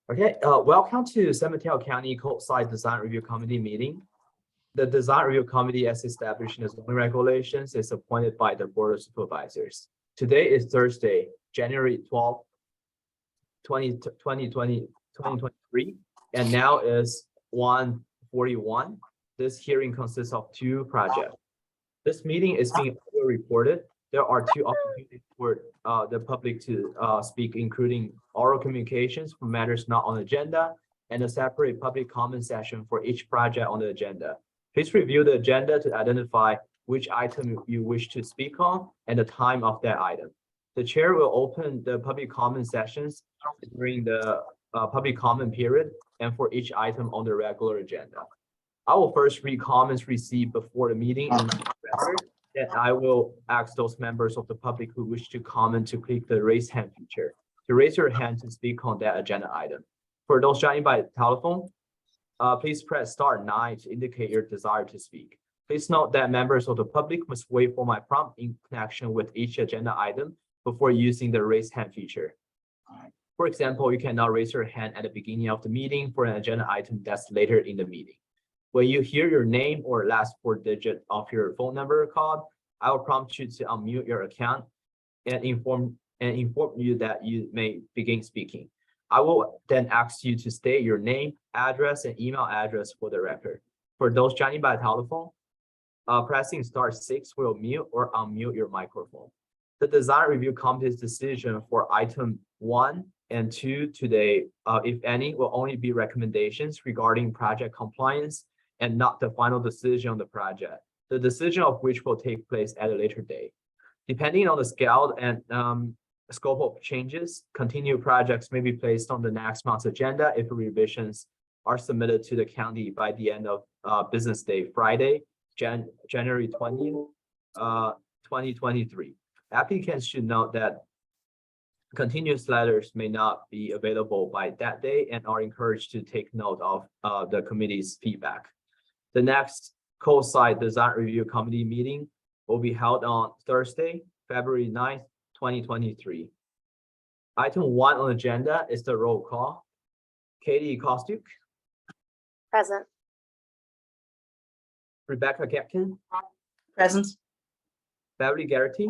Okay, welcome to San Mateo County Coastside Design Review Committee meeting. The Design Review Committee, as established in the zoning regulations, is appointed by the Board of Supervisors. Today is Thursday, January 12th, 2023, and now is 1:41. This hearing consists of two projects. This meeting is being recorded. There are two opportunities for the public to speak, including oral communications for matters not on agenda and a separate public comment session for each project on the agenda. Please review the agenda to identify which item you wish to speak on and the time of that item. The chair will open the public comment sessions during the public comment period and for each item on the regular agenda. I will first read comments received before the meeting in the record. Then I will ask those members of the public who wish to comment to click the raise hand feature to raise your hand to speak on that agenda item. For those joining by telephone, please press *9 to indicate your desire to speak. Please note that members of the public must wait for my prompt in connection with each agenda item before using the raise hand feature. For example, you cannot raise your hand at the beginning of the meeting for an agenda item that's later in the meeting. When you hear your name or last four digits of your phone number called, I will prompt you to unmute your account and inform you that you may begin speaking. I will then ask you to state your name, address, and email address for the record. For those joining by telephone, pressing *6 will mute or unmute your microphone. The design review committee's decision for item 1 and 2 today, if any, will only be recommendations regarding project compliance and not the final decision on the project, the decision of which will take place at a later date. Depending on the scale and scope of changes, continued projects may be placed on the next month's agenda if revisions are submitted to the county by the end of business day, Friday, January 20th, 2023. Applicants should note that continuous letters may not be available by that day and are encouraged to take note of the committee's feedback. The next Coastside Design Review Committee meeting will be held on Thursday, February 9th, 2023. Item 1 on the agenda is the roll call. Katie Kostyuk. Present. Rebecca Getkin. Present. Beverly Garrity.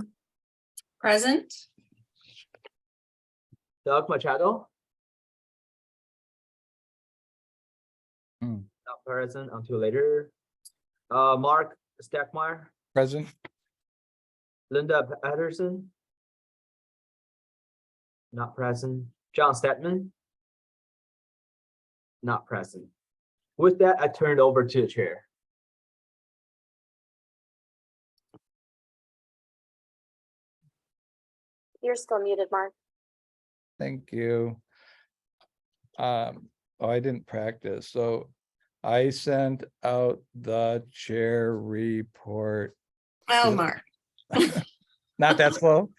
Present. Doug Machado. Not present until later. Mark Stackmeyer. Present. Linda Patterson. Not present. John Stedman. Not present. With that, I turn it over to the chair. You're still muted, Mark. Thank you. Oh, I didn't practice. So I sent out the chair report. Oh, Mark. Not that slow.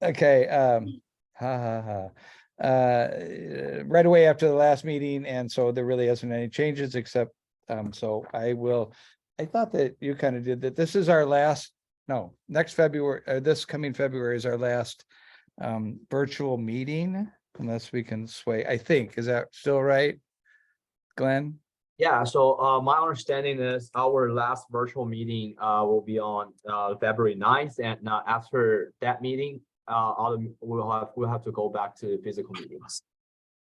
Okay. Right away after the last meeting, and so there really hasn't any changes except so I thought that you kind of did that. This is our last, no, next February, this coming February is our last virtual meeting, unless we can sway. I think, is that still right, Glenn? Yeah, so my understanding is our last virtual meeting will be on February 9th, and after that meeting, we'll have to go back to physical meetings.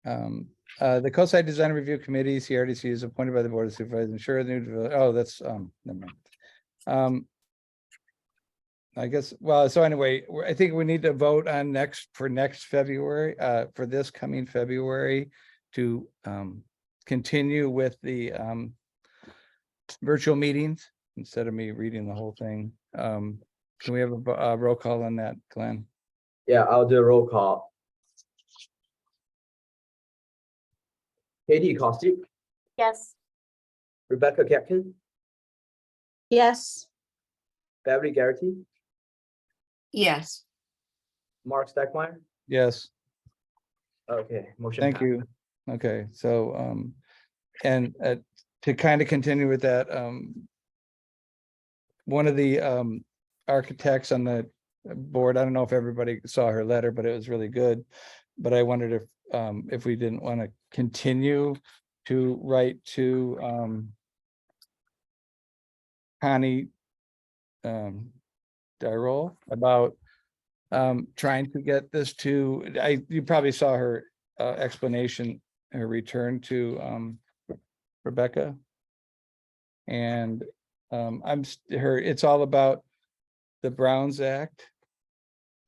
The Coastside Design Review Committee, CRDC, is appointed by the Board of Supervisors. Ensure the new, oh, that's never mind. I guess, well, so anyway, I think we need to vote on next February, for this coming February, to continue with the virtual meetings instead of me reading the whole thing. Can we have a roll call on that, Glenn? Yeah, I'll do a roll call. Katie Kostyuk. Yes. Rebecca Getkin. Yes. Beverly Garrity. Yes. Mark Stackmeyer. Yes. Okay, motion. Thank passed. you. Okay, so and to kind of continue with that, one of the architects on the board, I don't know if everybody saw her letter, but it was really good. But I wondered if we didn't want to continue to write to Connie Dyrol about trying to get this to, you probably saw her explanation, her return to Rebecca. And it's all about the Browns Act.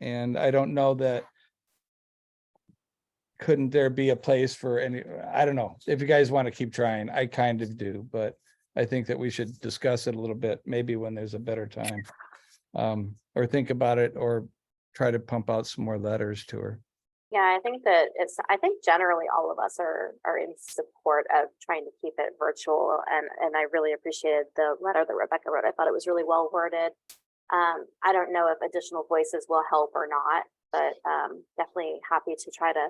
And I don't know that, couldn't there be a place for any, I don't know, if you guys want to keep trying, I kind of do, but I think that we should discuss it a little bit, maybe when there's a better time. Or think about it, or try to pump out some more letters to her. Yeah, I think generally all of us are in support of trying to keep it virtual, and I really appreciated the letter that Rebecca wrote. I thought it was really well worded. I don't know if additional voices will help or not, but definitely happy to try to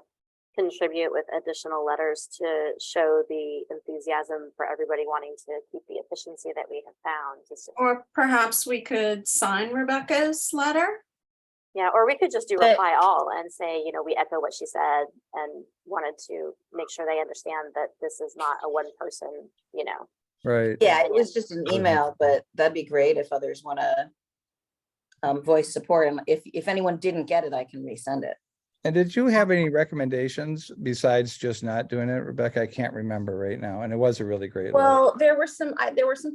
contribute with additional letters to show the enthusiasm for everybody wanting to keep the efficiency that we have found. Or perhaps we could sign Rebecca's letter. Yeah, or we could just do But- reply all and say, we echo what she said and wanted to make sure they understand that this is not a one person, Right. Yeah, it was just an email, but that'd be great if others want to voice support. And if anyone didn't get it, I can resend it. And did you have any recommendations besides just not doing it, Rebecca? I can't remember right now. And it was a really great letter. Well, there were some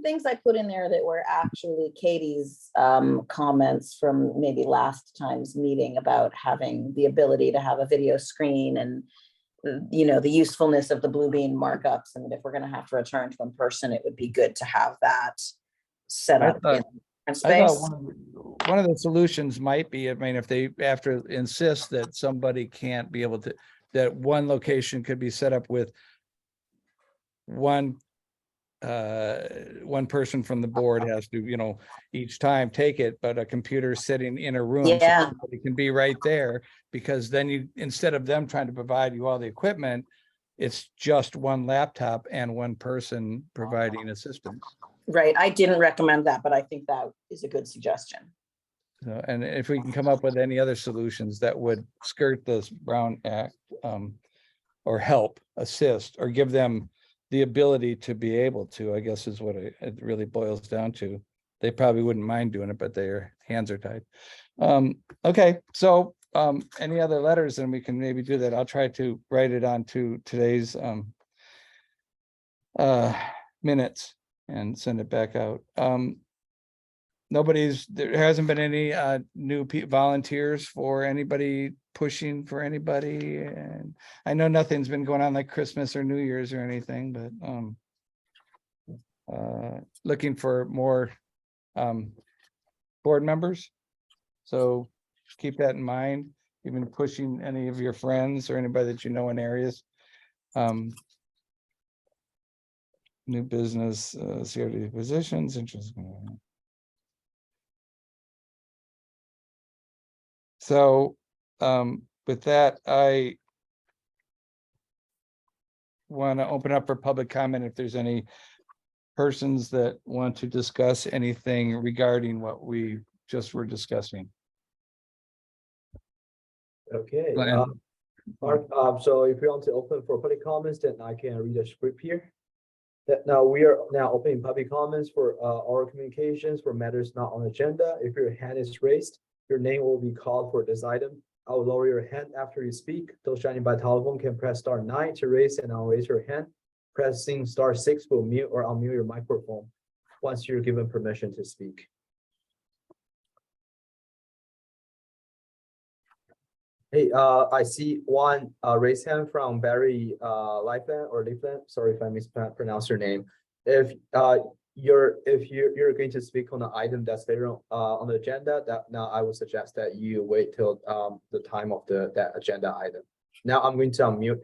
things I put in there that were actually Katie's comments from maybe last time's meeting about having the ability to have a video screen and the usefulness of the Bluebeam markups. And if we're going to have to return to in person, it would be good to have that set I up thought- in I space. thought one of the solutions might be, if they have to insist that somebody can't be able to, that one location could be set up with one person from the board has to, each time take it, but a computer sitting in a room. so Yeah. somebody can be right there, because then instead of them trying to provide you all the equipment, it's just one laptop and one person providing assistance. Right. I didn't recommend that, but I think that is a good suggestion. So, and if we can come up with any other solutions that would skirt this Brown Act, or help, assist, or give them the ability to be able to, I guess is what it really boils down to. They probably wouldn't mind doing it, but their hands are tied. Okay, so any other letters, then we can maybe do that. I'll try to write it onto today's minutes and send it back out. There hasn't been any new volunteers for anybody pushing for anybody, and I know nothing's been going on like Christmas or New Year's or anything, but looking for more board members. So keep that in mind, even pushing any of your friends or anybody that you know in areas. New business, CRD positions, interesting. So with that, I want to open up for public comment if there's any persons that want to discuss anything regarding what we just were discussing. Okay. Glenn. Mark, so if you want to open for public comments, then I can read the script here. That now we are now opening public comments for oral communications for matters not on agenda. If your hand is raised, your name will be called for this item. I will lower your hand after you speak. Those joining by telephone can press *9 to raise and unraise your hand. Pressing *6 will mute or unmute your microphone once you're given permission to speak. Hey, I see one raised hand from Barry Leifland. Sorry if I mispronounced your name. If you're going to speak on an item that's later on the agenda, that now I would suggest that you wait till the time of that agenda item. Now I'm going to unmute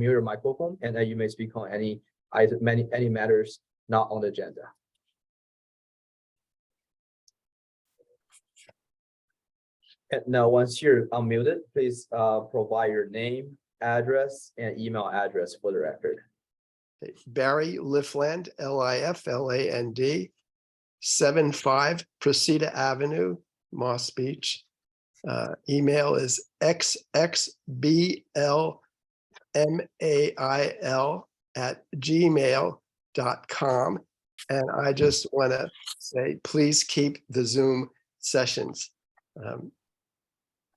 your microphone, and then you may speak on any item, any matters not on the agenda. And now, once you're unmuted, please provide your name, address, and email address for the record. Barry Lifland, Lifland, 75 Presida Avenue, Moss Beach. Email is xxbl mail@gmail.com. And I just want to say, please keep the Zoom sessions.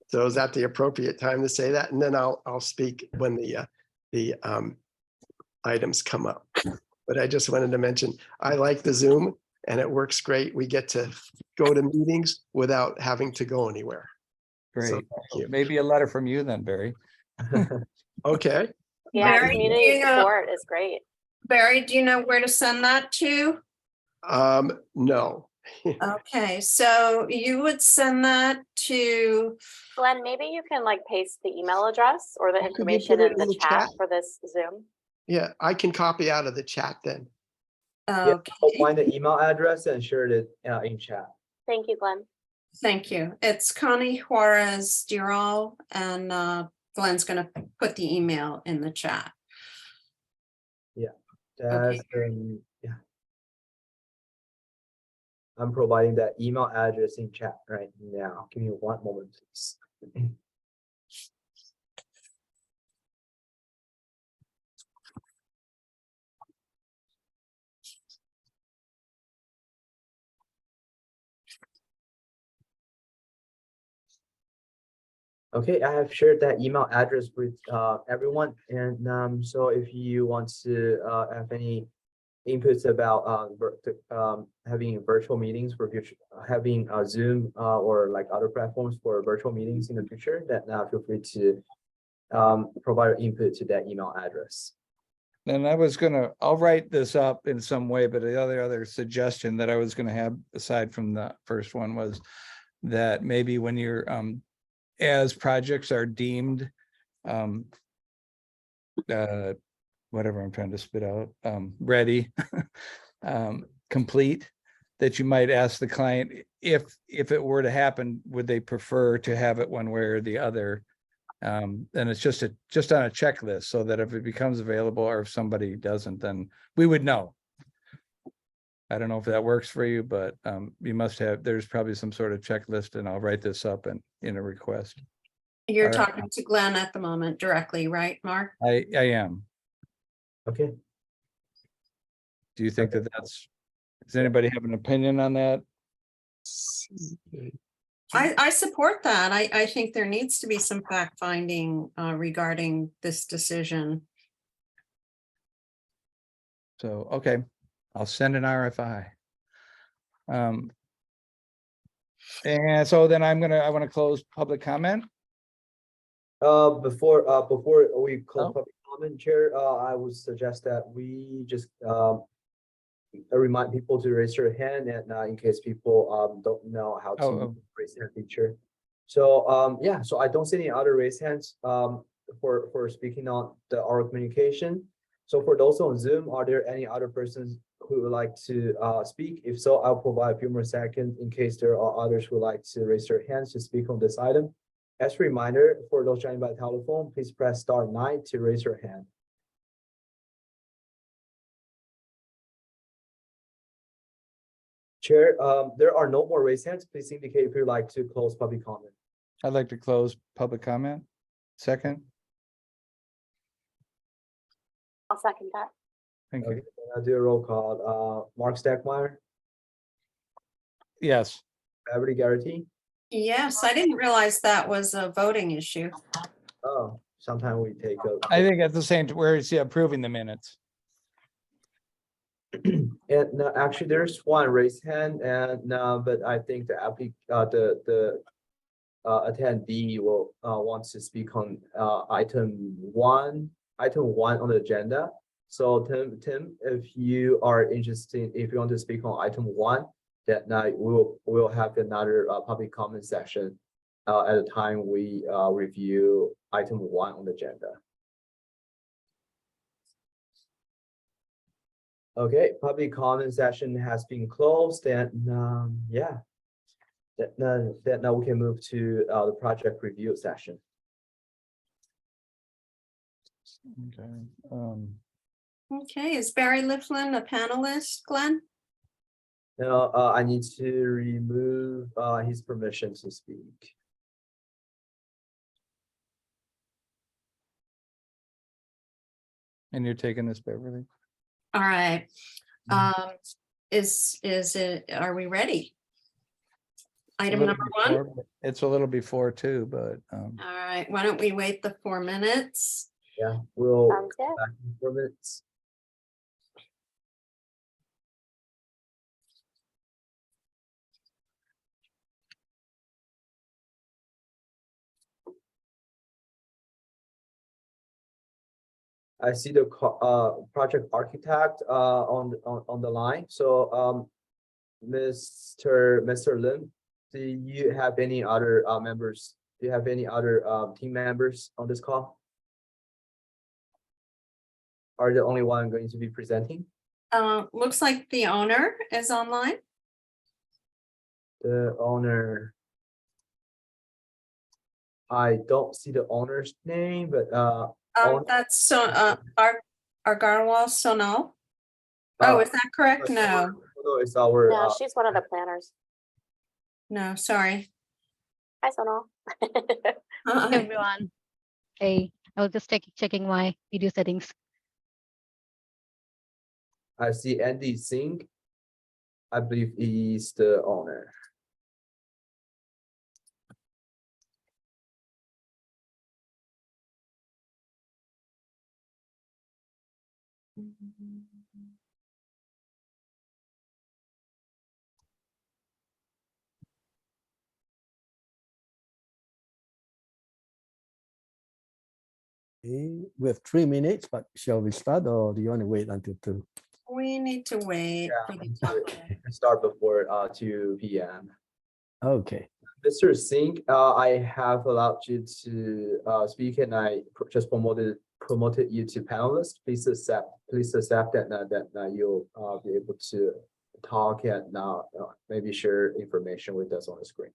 So is that the appropriate time to say that? And then I'll speak when the items come up. But I just wanted to mention, I like the Zoom and it works great. We get to go to meetings without having to go anywhere. Great. thank you. Maybe a letter from you then, Barry. Okay. Yeah, Barry, community do you know- support is great. Barry, do you know where to send that to? No. Okay, so you would send that to, Glenn, maybe you can like paste the email address or the Could you put information it in in the the chat chat? for this Zoom. Yeah, I can copy out of the chat then. Yeah, I'll okay, find the email address and share it in chat. Thank you, Glenn. thank you. It's Connie Juarez Dural, and Glenn's gonna put the email in the chat. That's yeah. I'm providing that email address in chat right now. Give me one moment, please. Okay, I have shared that email address with everyone, and so if you want to have any inputs about having virtual meetings for future, having Zoom or like other platforms for virtual meetings in the future, then feel free to provide input to that email address. And I'll write this up in some way, but the other suggestion that I was gonna have, aside from the first one, was that maybe when you're, as projects are deemed, whatever I'm trying to spit out, ready, complete, that you might ask the client if it were to happen, would they prefer to have it one way or the other? And it's just on a checklist, so that if it becomes available or if somebody doesn't, then we would know. I don't know if that works for you, but you must have, there's probably some sort of checklist, and I'll write this up in a request. You're All right. talking to Glenn at the moment directly, right, Mark? I am. Okay. Do you think that that's, does anybody have an opinion on that? I support that. I think there needs to be some fact finding regarding this decision. So, okay, I'll send an RFI. And so then I want to close public comment. Before we close Oh. public comment, Chair, I would suggest that we just remind people to raise their hand, and in case people don't know how to Oh. raise their feature. So yeah, so I don't see any other raised hands for speaking on the oral communication. So for those on Zoom, are there any other persons who would like to speak? If so, I'll provide a few more seconds in case there are others who would like to raise their hands to speak on this item. As a reminder, for those joining by telephone, please press *9 to raise your hand. Chair, there are no more raised hands. Please indicate if you'd like to close public comment. I'd like to close public comment. Second, I'll second that. thank you. Okay, I'll do a roll call. Mark Stackmeyer, Yes, Beverly Garrity. Yes, I didn't realize that was a voting issue. Oh, sometime we take a. I think at the same, where it's approving the minutes. And no, actually, there's one raised hand, and but I think the attendee will want to speak on item one on the agenda. So Tim, if you are interested, if you want to speak on item 1, that night we'll have another public comment session at the time we review item 1 on the agenda. Okay, public comment session has been closed, and yeah, that now we can move to the project review session. Okay. Okay, is Barry Liflin a panelist, Glenn? Now, I need to remove his permission to speak. And you're taking this, Beverly? All right. Is it, are we ready? It's a Item little number one. before, but It's a little before too, but All right, why don't we wait the 4 minutes? Yeah, we'll Sounds come good. back in 4 minutes. I see the project architect on the line. So Mr. Lim, do you have any other members? Do you have any other team members on this call? Are the only one going to be presenting? Looks like the owner is online. The owner. I don't see the owner's name, but owner- That's so, Argarwal Sonal. Oh, is that correct? No, No, it's our No, she's one of the planners. no, sorry. Hi, Sonal. Hey, everyone. Hey, I was just checking my video settings. I see Andy Singh. I believe he's the owner. Okay, we have 3 minutes, but shall we start or do you want to wait until 2? We need to wait Yeah, for the Okay. start before 2 p.m. Okay. Mr. Singh, I have allowed you to speak, and I just promoted you to panelist. Please accept that you'll be able to talk and maybe share information with us on the screen.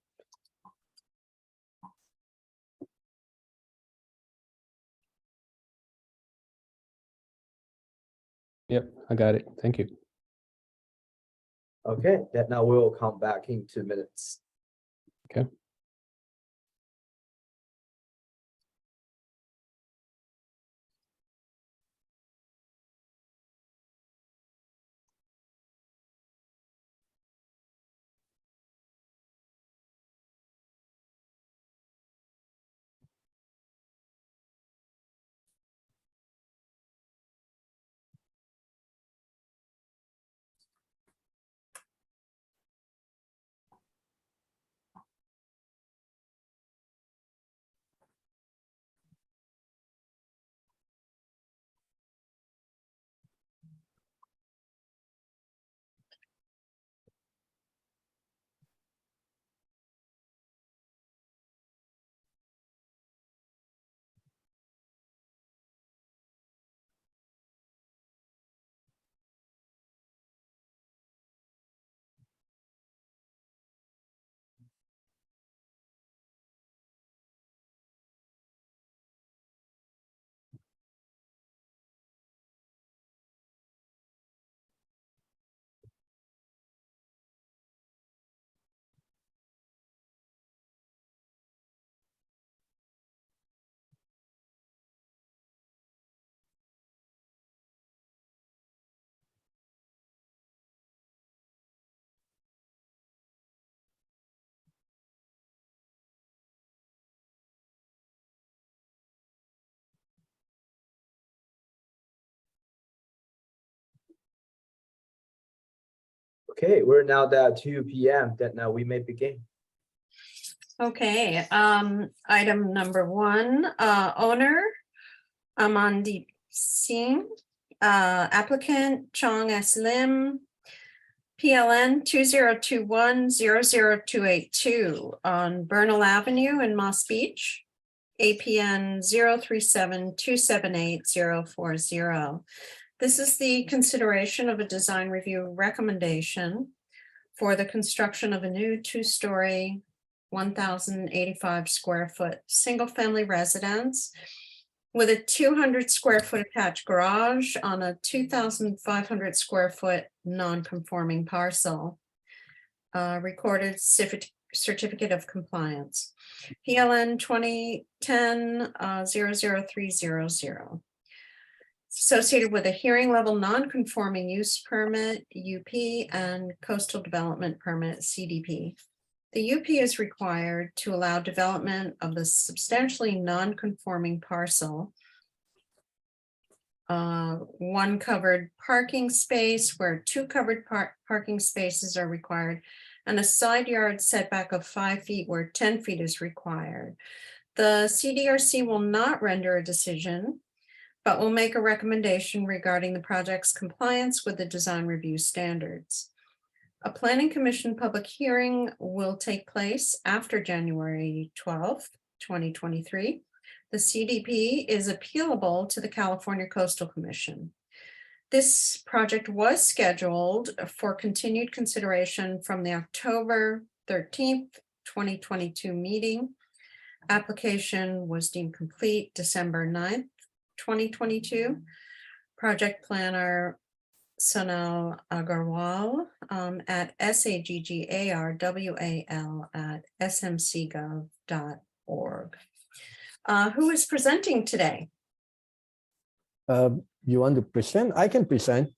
Yep, I got it. Thank you. Okay, that now we'll come back in 2 minutes. Okay. Okay, we're now at 2 p.m. That now we may begin. Okay, item number one, owner Amandeep Singh, applicant Chong S. Lim, PLN 2021-00282 on Bernal Avenue in Moss Beach, APN 037278040. This is the consideration of a design review recommendation for the construction of a new 2-story, 1,085 square foot, single-family residence with a 200 square foot attached garage on a 2,500 square foot non-conforming parcel. Recorded certificate of compliance. PLN 2010-00300. associated with a hearing level non-conforming use permit, UP, and coastal development permit, CDP. The UP is required to allow development of the substantially non-conforming parcel. One covered parking space where two covered parking spaces are required, and a side yard setback of 5 feet where 10 feet is required. The CDRC will not render a decision, but will make a recommendation regarding the project's compliance with the design review standards. A planning commission public hearing will take place after January 12th, 2023. The CDP is appealable to the California Coastal Commission. This project was scheduled for continued consideration from the October 13th, 2022 meeting. Application was deemed complete December 9th, 2022. Project planner Sonal Agarwal at saggarwal@smcgov.org. Who is presenting today? You want to present? I can present.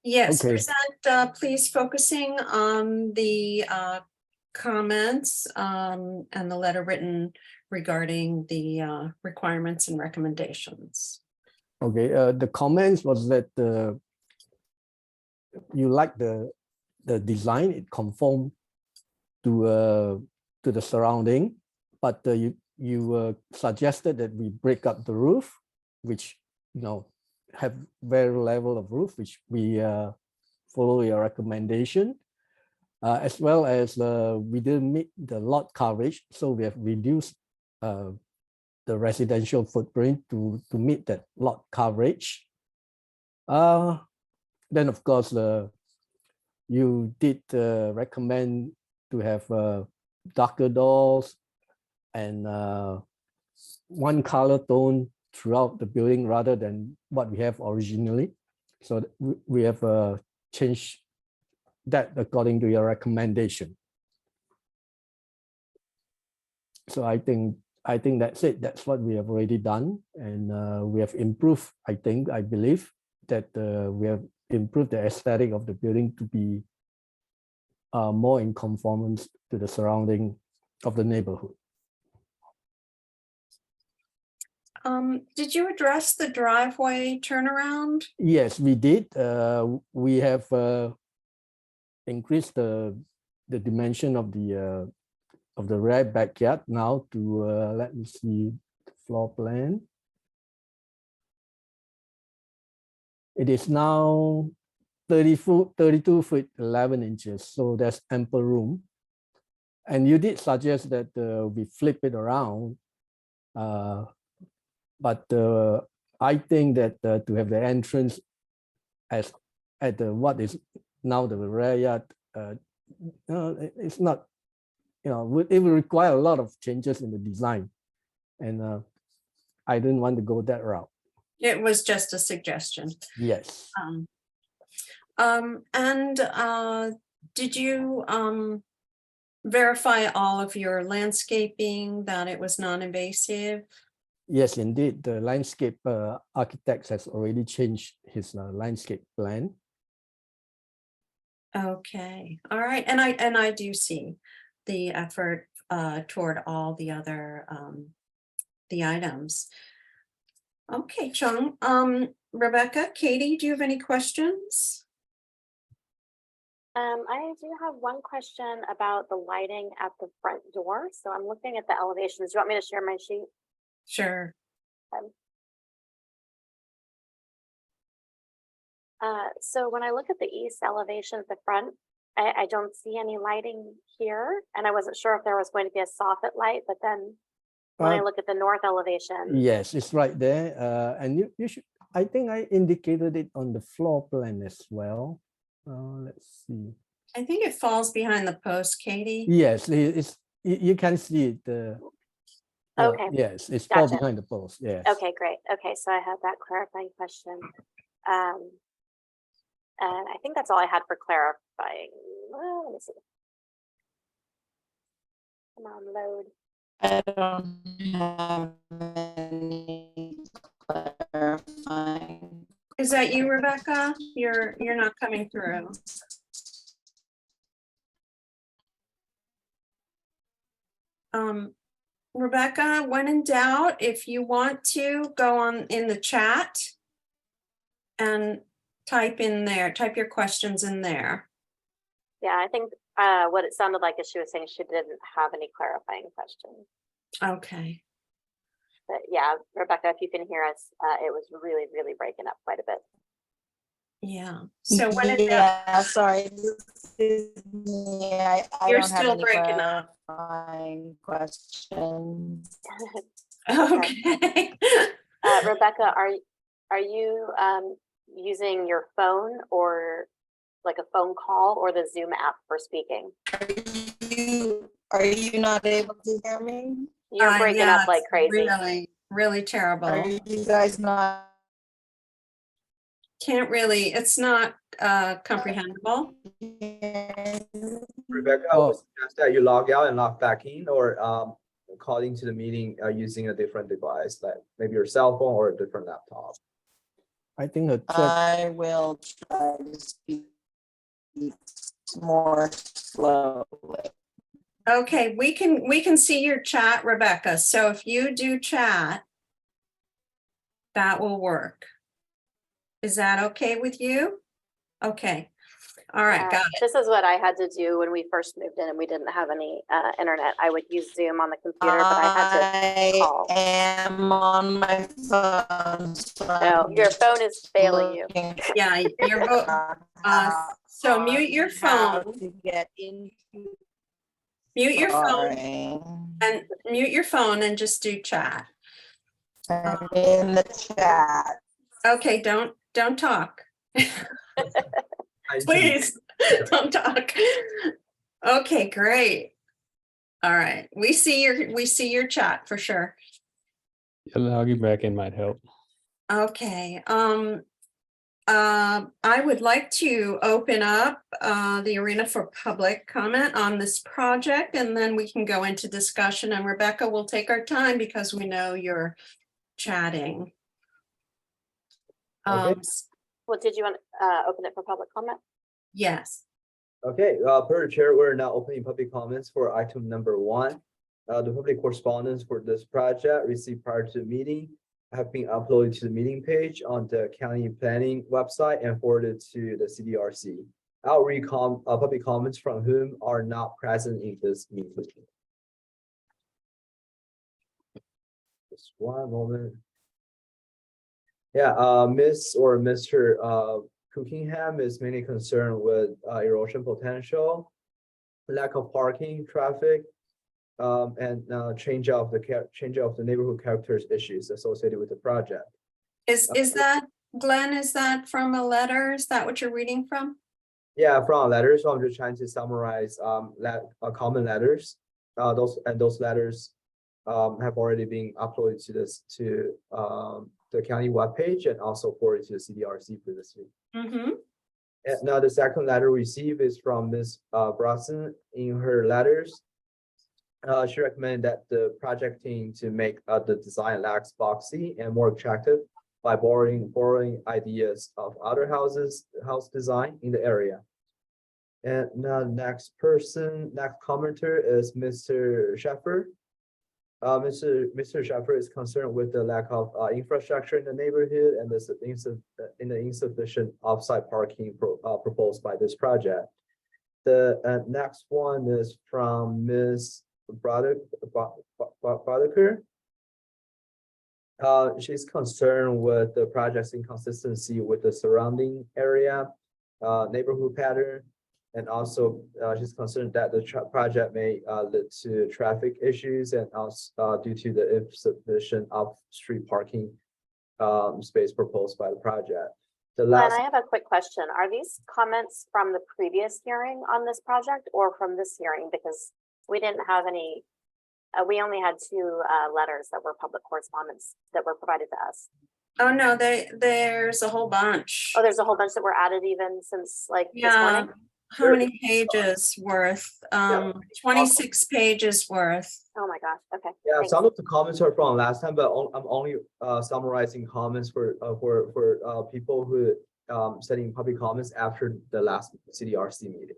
Yes, Okay. present, please, focusing on the comments and the letter written regarding the requirements and recommendations. Okay, the comments was that you like the design, it conformed to the surrounding, but you suggested that we break up the roof, which have very level of roof, which we follow your recommendation, as well as we didn't meet the lot coverage, so we have reduced the residential footprint to meet that lot coverage. Then of course you did recommend to have darker doors and one color tone throughout the building rather than what we have originally. So we have changed that according to your recommendation. So I think that's it. That's what we have already done, and we have improved. I believe that we have improved the aesthetic of the building to be more in conformance to the surrounding of the neighborhood. Did you address the driveway turnaround? Yes, we did. We have increased the dimension of the rear backyard now to let me see the floor plan. It is now 32 feet 11 inches, so there's ample room. And you did suggest that we flip it around, but I think that to have the entrance at what is now the rear yard, it's not, it will require a lot of changes in the design, and I didn't want to go that route. It was just a suggestion. Yes. Did you verify all of your landscaping, that it was non-invasive? Yes, indeed. The landscape architect has already changed his landscape plan. Okay, all right, and I do see the effort toward all the other the items. Okay, Chung. Rebecca, Katie, do you have any questions? I do have one question about the lighting at the front door. So I'm looking at the elevations. Do you want me to share my sheet? Sure. So when I look at the east elevation at the front, I don't see any lighting here, and I wasn't sure if there was going to be a soffit light, but then when I look at the north elevation. Yes, it's right there. And you should, I think I indicated it on the floor plan as well. Let's see. I think it falls behind the post, Katie. Yes, you can see it. Okay. Yes, it's Gotcha. fall behind the post. Yes. Okay, great. Okay, so I had that clarifying question. And I think that's all I had for clarifying. Well, let me see. Come on, load. I don't have any clarifying Is that you, Rebecca? You're not coming through. Rebecca, when in doubt, if you want to go on in the chat and type in there, type your questions in there. Yeah, I think what it sounded like is she was saying she didn't have any clarifying questions. Okay. But yeah, Rebecca, if you can hear us, it was really, really breaking up quite a bit. Yeah. So when in doubt, Yeah, sorry. This is me. I You're don't have still any breaking up. clarifying questions. okay. Rebecca, are you using your phone or like a phone call or the Zoom app for speaking? Are you not able to hear me? You're breaking Yeah, up like it's crazy. Really, really terrible. Are you guys not? Can't really, it's not comprehensible. Rebecca, I would suggest that you log out and log back in, or call into the meeting using a different device, like maybe your cell phone or a different laptop. I think the chat, I will try to speak more slowly. Okay, we can see your chat, Rebecca. So if you do chat, that will work. Is that okay with you? Okay. All right, got it. This is what I had to do when we first moved in and we didn't have any internet. I would use Zoom on the computer, but I had to call. I am on my phone. So No, your phone is failing you. Yeah, so mute your phone. To get into. Mute your phone Sorry. and mute your phone and just do chat. I'm in the chat. Okay, don't talk. Please don't talk. Okay, great. All right, we see your chat for sure. Yeah, logging back in might help. Okay, I would like to open up the arena for public comment on this project, and then we can go into discussion, and Rebecca will take our time because we know you're chatting. Okay. Well, did you want to open it for public comment? Yes. Okay, per chair, we're now opening public comments for item number 1. The public correspondence for this project received prior to the meeting have been uploaded to the meeting page on the county planning website and forwarded to the CDRC. I'll read public comments from whom are not present in this meeting. Just one moment. Yeah, Miss or Mr. Cookingham is mainly concerned with erosion potential, lack of parking, traffic, and change of the neighborhood characters issues associated with the project. Is that, Glenn, is that from a letter? Is that what you're reading from? Yeah, from a letter. So I'm just trying to summarize common letters. Those letters have already been uploaded to the county webpage and also forwarded to the CDRC previously. Mm-hmm. And now the second letter received is from Ms. Brosnan. In her letters, she recommended that the project team to make the design less boxy and more attractive by borrowing ideas of other house design in the area. And now next commenter is Mr. Sheffer. Mr. Sheffer is concerned with the lack of infrastructure in the neighborhood and the insufficient off-site parking proposed by this project. The next one is from Ms. Brodeker. She's concerned with the project's inconsistency with the surrounding area, neighborhood pattern, and also she's concerned that the project may lead to traffic issues and also due to the insufficient off-street parking space proposed by the project. Glenn, I have a quick question. Are these comments from the previous hearing on this project or from this hearing? Because we didn't have any, we only had 2 letters that were public correspondence that were provided to us. Oh, no, there's a whole bunch. Oh, there's a whole bunch that were added even since like this Yeah, morning? how many pages worth? 26 pages worth. Oh my gosh, okay. Yeah, thanks. some of the comments are from last time, but I'm only summarizing comments for people who sending public comments after the last CDRC meeting.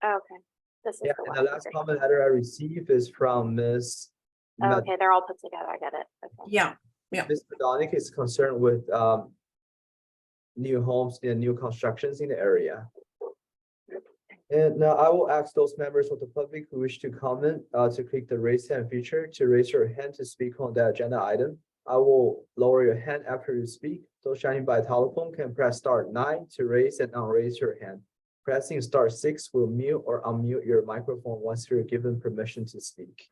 Okay, this is Yeah, the and one. the last comment letter I received is from Ms. Okay, they're all put together, I get it. Okay. Yeah, Ms. Madonic is concerned with new homes and new constructions in the area. And now I will ask those members of the public who wish to comment to click the raise hand feature to raise your hand to speak on that agenda item. I will lower your hand after you speak. Those joining by telephone can press *9 to raise and unraise your hand. Pressing *6 will mute or unmute your microphone once you're given permission to speak.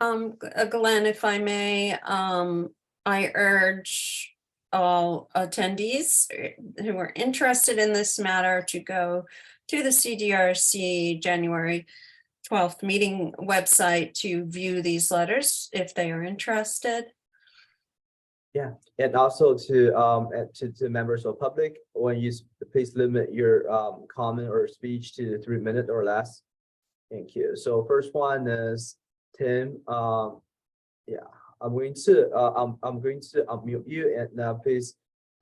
Glenn, if I may, I urge all attendees who are interested in this matter to go to the CDRC January 12th meeting website to view these letters if they are interested. Yeah, and also to members of public, when you please limit your comment or speech to 3 minutes or less. Thank you. So first one is Tim. Yeah, I'm going to unmute you, and please,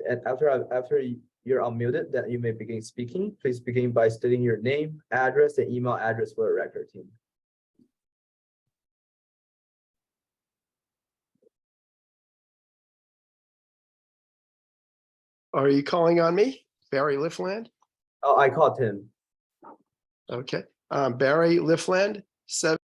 and after you're unmuted, then you may begin speaking. Please begin by stating your name, address, and email address for the record team. Are you calling on me? Barry Liffland? Oh, I called Tim. Okay, Barry Liffland, 7.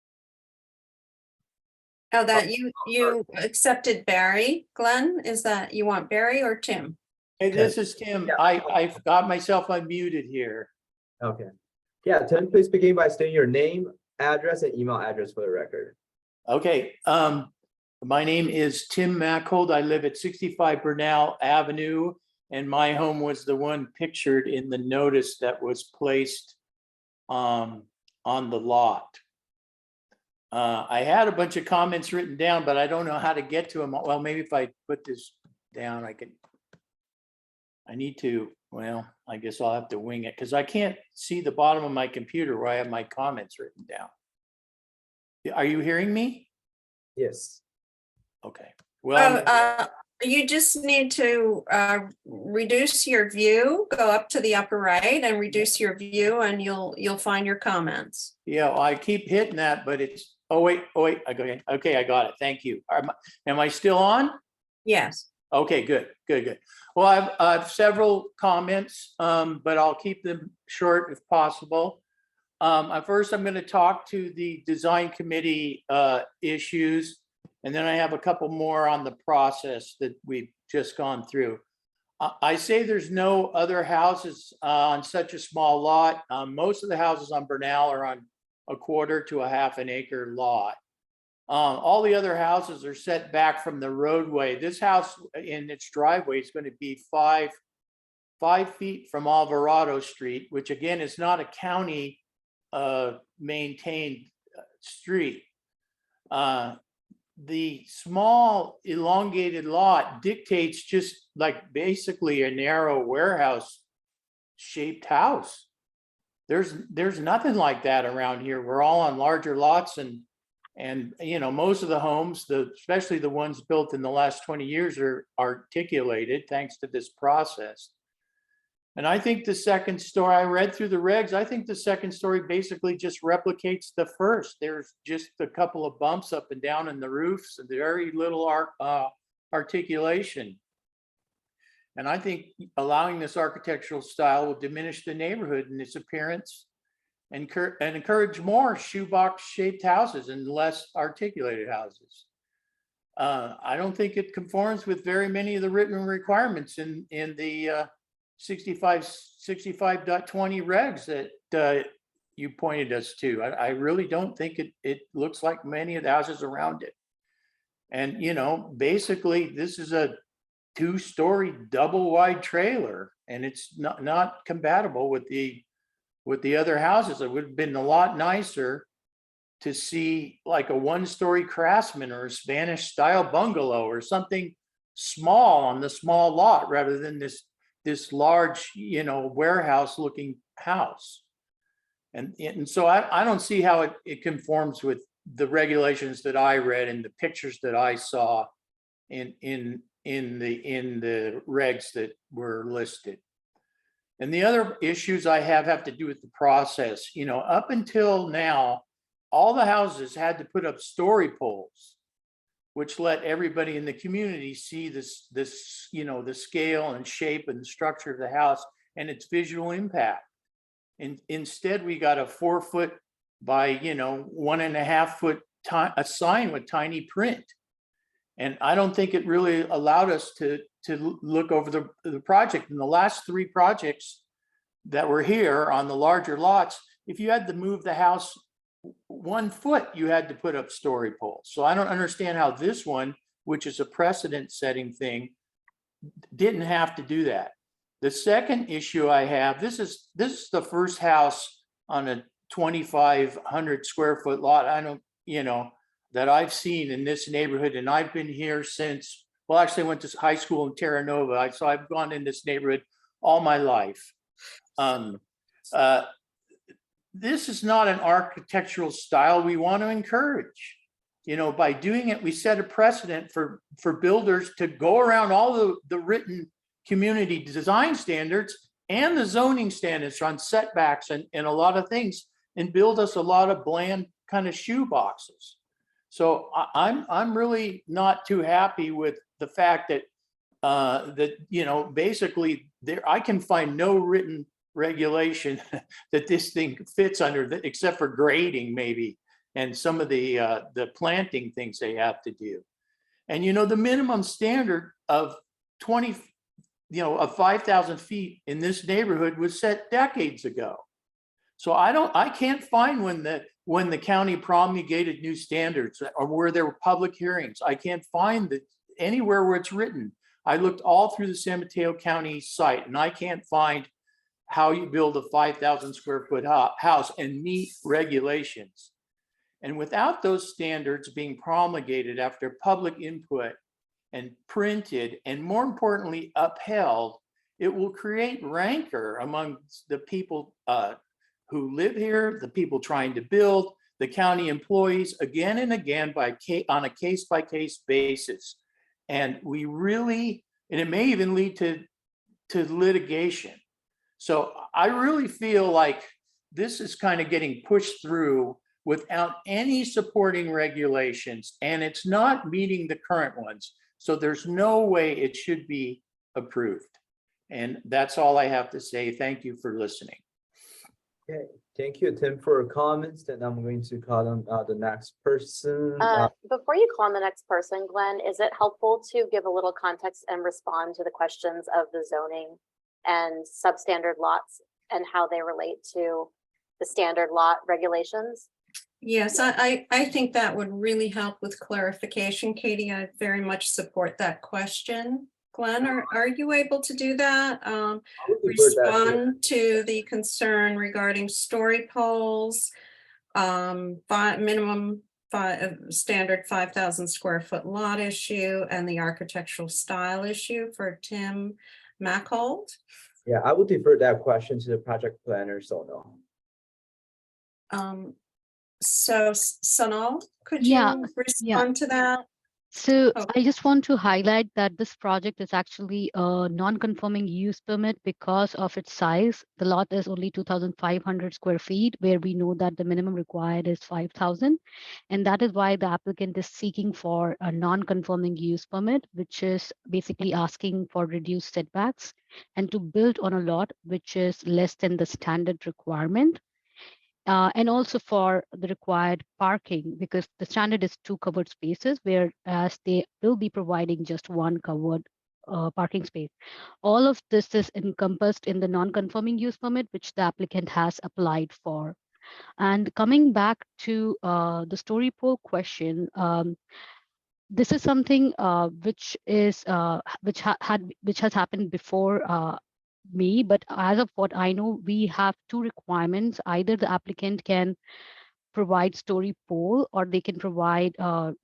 Oh, that you accepted Barry, Glenn? Is that you want Barry or Tim? Hey, this is Tim. Yeah. I've got myself unmuted here. Okay. Yeah, Tim, please begin by stating your name, address, and email address for the record. Okay, my name is Tim Machold. I live at 65 Burnell Avenue, and my home was the one pictured in the notice that was placed on the lot. I had a bunch of comments written down, but I don't know how to get to them. Well, maybe if I put this down, I need to, well, I guess I'll have to wing it because I can't see the bottom of my computer where I have my comments written down. Are you hearing me? Yes. Okay, well, You just need to reduce your view, go up to the upper right and reduce your view, and you'll find your comments. yeah, I keep hitting that, but it's, oh, wait, okay, I got it. Thank you. Am I still on? Yes. Okay, good. Well, I have several comments, but I'll keep them short if possible. First, I'm going to talk to the design committee issues, and then I have a couple more on the process that we've just gone through. I say there's no other houses on such a small lot. Most of the houses on Burnell are on a 1/4 to a 1/2 acre lot. All the other houses are set back from the roadway. This house in its driveway is going to be 5 feet from Alvarado Street, which again is not a county maintained street. The small elongated lot dictates just like basically a narrow warehouse shaped house. There's nothing like that around here. We're all on larger lots, and you know, most of the homes, especially the ones built in the last 20 years, are articulated thanks to this process. And I think the second story, I read through the regs, I think the second story basically just replicates the first. There's just a couple of bumps up and down in the roofs and very little articulation. And I think allowing this architectural style will diminish the neighborhood and its appearance and encourage more shoebox shaped houses and less articulated houses. I don't think it conforms with very many of the written requirements in the 65.20 regs that you pointed us to. I really don't think it looks like many of the houses around it. And, you know, basically this is a 2-story double wide trailer, and it's not compatible with the other houses. It would have been a lot nicer to see like a 1-story Craftsman or a Spanish style bungalow or something small on the small lot rather than this this large, warehouse looking house. And so I don't see how it conforms with the regulations that I read and the pictures that I saw in the regs that were listed. And the other issues I have to do with the process. Up until now, all the houses had to put up story poles, which let everybody in the community see this, the scale and shape and the structure of the house and its visual impact. And instead, we got a 4 foot by 1.5 foot a sign with tiny print. And I don't think it really allowed us to look over the project. In the last 3 projects that were here on the larger lots, if you had to move the house 1 foot, you had to put up story poles. So I don't understand how this one, which is a precedent setting thing, didn't have to do that. The second issue I have, this is the first house on a 2,500 square foot lot that I've seen in this neighborhood, and I've been here since, well, actually I went to high school in Terra Nova, so I've gone in this neighborhood all my life. This is not an architectural style we want to encourage. By doing it, we set a precedent for builders to go around all the written community design standards and the zoning standards on setbacks and a lot of things, and build us a lot of bland kind of shoe boxes. So I'm really not too happy with the fact that basically I can find no written regulation that this thing fits under, except for grading maybe, and some of the planting things they have to do. And the minimum standard of 5,000 feet in this neighborhood was set decades ago. So I can't find when the county promulgated new standards or where there were public hearings. I can't find that anywhere where it's written. I looked all through the San Mateo County site, and I can't find how you build a 5,000 square foot house and meet regulations. And without those standards being promulgated after public input and printed, and more importantly, upheld, it will create rancor among the people who live here, the people trying to build, the county employees, again and again on a case-by-case basis. And it may even lead to litigation. So I really feel like this is kind of getting pushed through without any supporting regulations, and it's not meeting the current ones. So there's no way it should be approved. And that's all I have to say. Thank you for listening. Okay, thank you, Tim, for your comments. Then I'm going to call on the next person. Before you call on the next person, Glenn, is it helpful to give a little context and respond to the questions of the zoning and substandard lots and how they relate to the standard lot regulations? Yes, I think that would really help with clarification. Katie, I very much support that question. Glenn, are you able to do that? Respond to the concern regarding story poles, standard 5,000 square foot lot issue, and the architectural style issue for Tim Machold? Yeah, I would defer that question to the project planner, so no. So Sanal, could Yeah, you respond to that? So Oh. I just want to highlight that this project is actually a non-conforming use permit because of its size. The lot is only 2,500 square feet, where we know that the minimum required is 5,000. And that is why the applicant is seeking for a non-conforming use permit, which is basically asking for reduced setbacks and to build on a lot which is less than the standard requirement. And also for the required parking, because the standard is 2 covered spaces, whereas they will be providing just 1 covered parking space. All of this is encompassed in the non-conforming use permit, which the applicant has applied for. And coming back to the story pole question, this is something which has happened before me, but as of what I know, we have 2 requirements. Either the applicant can provide story pole, or they can provide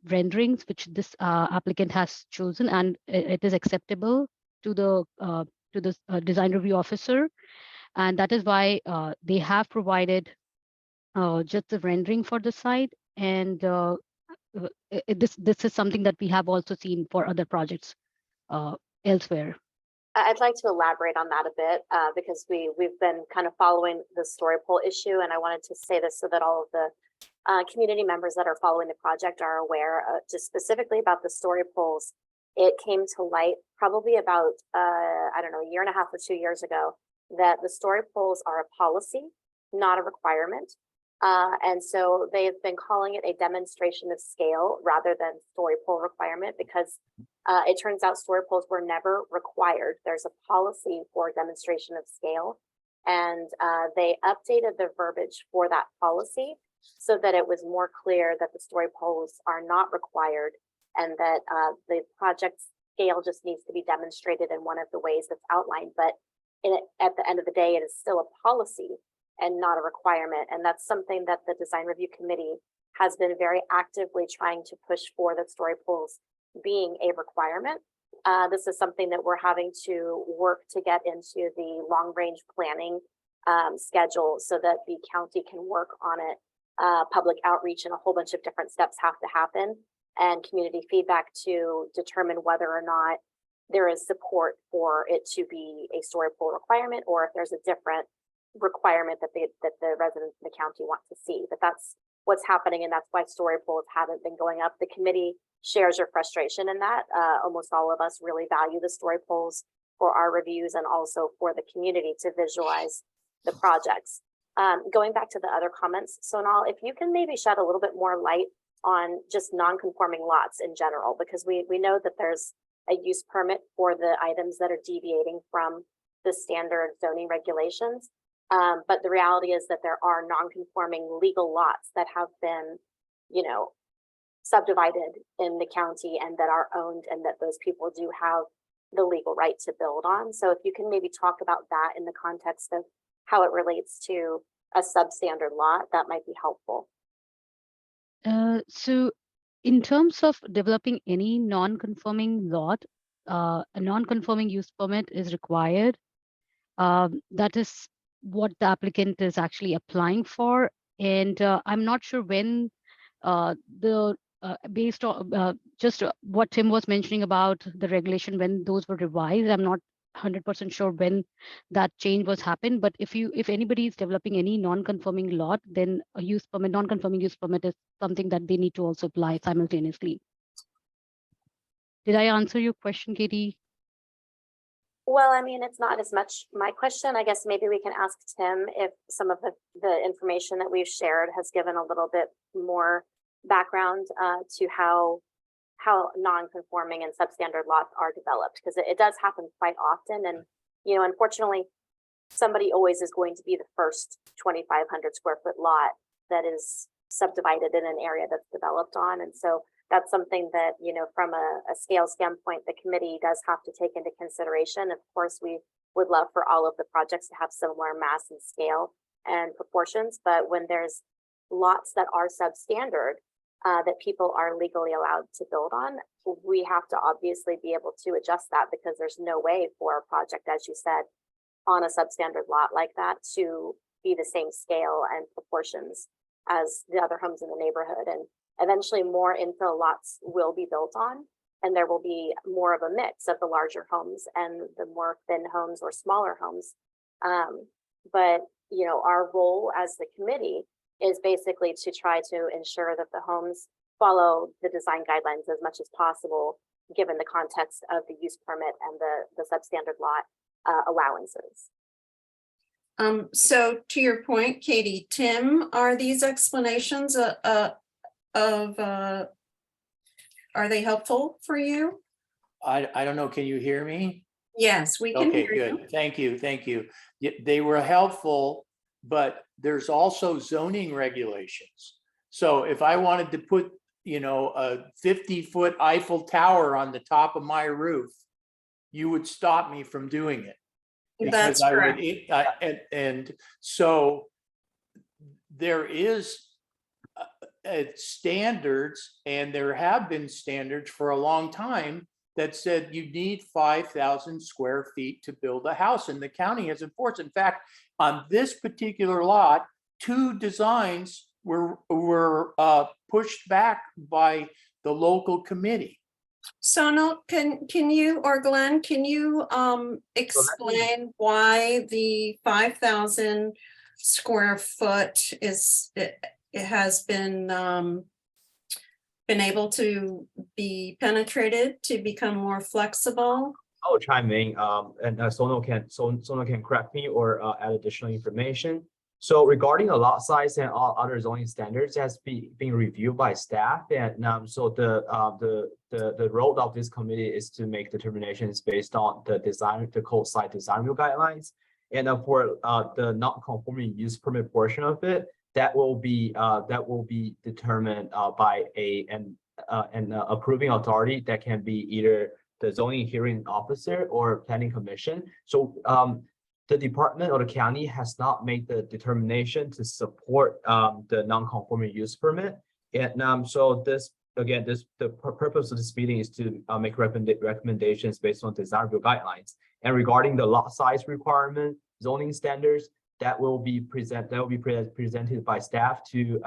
renderings, which this applicant has chosen, and it is acceptable to the to the design review officer. And that is why they have provided just the rendering for the site. And this is something that we have also seen for other projects elsewhere. I'd like to elaborate on that a bit because we've been kind of following the story pole issue, and I wanted to say this so that all of the community members that are following the project are aware, just specifically about the story poles. It came to light probably about, I don't know, a year and a half or 2 years ago, that the story poles are a policy, not a requirement. And so they've been calling it a demonstration of scale rather than story pole requirement, because it turns out story poles were never required. There's a policy for demonstration of scale, and they updated the verbiage for that policy so that it was more clear that the story poles are not required, and that the project scale just needs to be demonstrated in one of the ways that's outlined. But at the end of the day, it is still a policy and not a requirement. And that's something that the design review committee has been very actively trying to push for, that story poles being a requirement. This is something that we're having to work to get into the long range planning schedule so that the county can work on it. Public outreach and a whole bunch of different steps have to happen, and community feedback to determine whether or not there is support for it to be a story pole requirement, or if there's a different requirement that the residents in the county want to see. But that's what's happening, and that's why story poles haven't been going up. The committee shares your frustration in that. Almost all of us really value the story poles for our reviews and also for the community to visualize the projects. Going back to the other comments, Sonal, if you can maybe shed a little bit more light on just non-conforming lots in general, because we know that there's a use permit for the items that are deviating from the standard zoning regulations. But the reality is that there are non-conforming legal lots that have been, subdivided in the county and that are owned, and that those people do have the legal right to build on. So if you can maybe talk about that in the context of how it relates to a substandard lot, that might be helpful. So in terms of developing any non-conforming lot, a non-conforming use permit is required. That is what the applicant is actually applying for. And I'm not sure when based on just what Tim was mentioning about the regulation, when those were revised, I'm not 100% sure when that change was happened. But if anybody is developing any non-conforming lot, then a use permit, non-conforming use permit is something that they need to also apply simultaneously. Did I answer your question, Katie? Well, I mean, it's not as much my question. I guess maybe we can ask Tim if some of the information that we've shared has given a little bit more background to how non-conforming and substandard lots are developed, because it does happen quite often. And, unfortunately, somebody always is going to be the first 2,500 square foot lot that is subdivided in an area that's developed on. And so that's something that, from a scale standpoint, the committee does have to take into consideration. Of course, we would love for all of the projects to have similar mass and scale and proportions, but when there's lots that are substandard that people are legally allowed to build on, we have to obviously be able to adjust that, because there's no way for a project, as you said, on a substandard lot like that to be the same scale and proportions as the other homes in the neighborhood. And eventually more infill lots will be built on, and there will be more of a mix of the larger homes and the more thin homes or smaller homes. But our role as the committee is basically to try to ensure that the homes follow the design guidelines as much as possible, given the context of the use permit and the substandard lot allowances. So to your point, Katie, Tim, are these explanations are they helpful for you? I don't know, can you hear me? Yes, we can Okay, hear you. good. Thank you. They were helpful, but there's also zoning regulations. So if I wanted to put, a 50-foot Eiffel Tower on the top of my roof, you would stop me from doing it. That's correct. And so there is standards, and there have been standards for a long time that said you need 5,000 square feet to build a house, and the county has enforced. In fact, on this particular lot, 2 designs were pushed back by the local committee. Sonal, can you, or Glenn, can you explain why the 5,000 square foot it has been able to be penetrated to become more flexible? I'll chime in, and Sonal can correct me or add additional information. So regarding the lot size and all other zoning standards, has been reviewed by staff, and so the role of this committee is to make determinations based on the Coastside design review guidelines, and for the non-conforming use permit portion of it, that will be determined by an approving authority that can be either the zoning hearing officer or planning commission. So the department or the county has not made the determination to support the non-conforming use permit. And so this, again, the purpose of this meeting is to make recommendations based on design review guidelines. And regarding the lot size requirement, zoning standards, that will be presented by staff to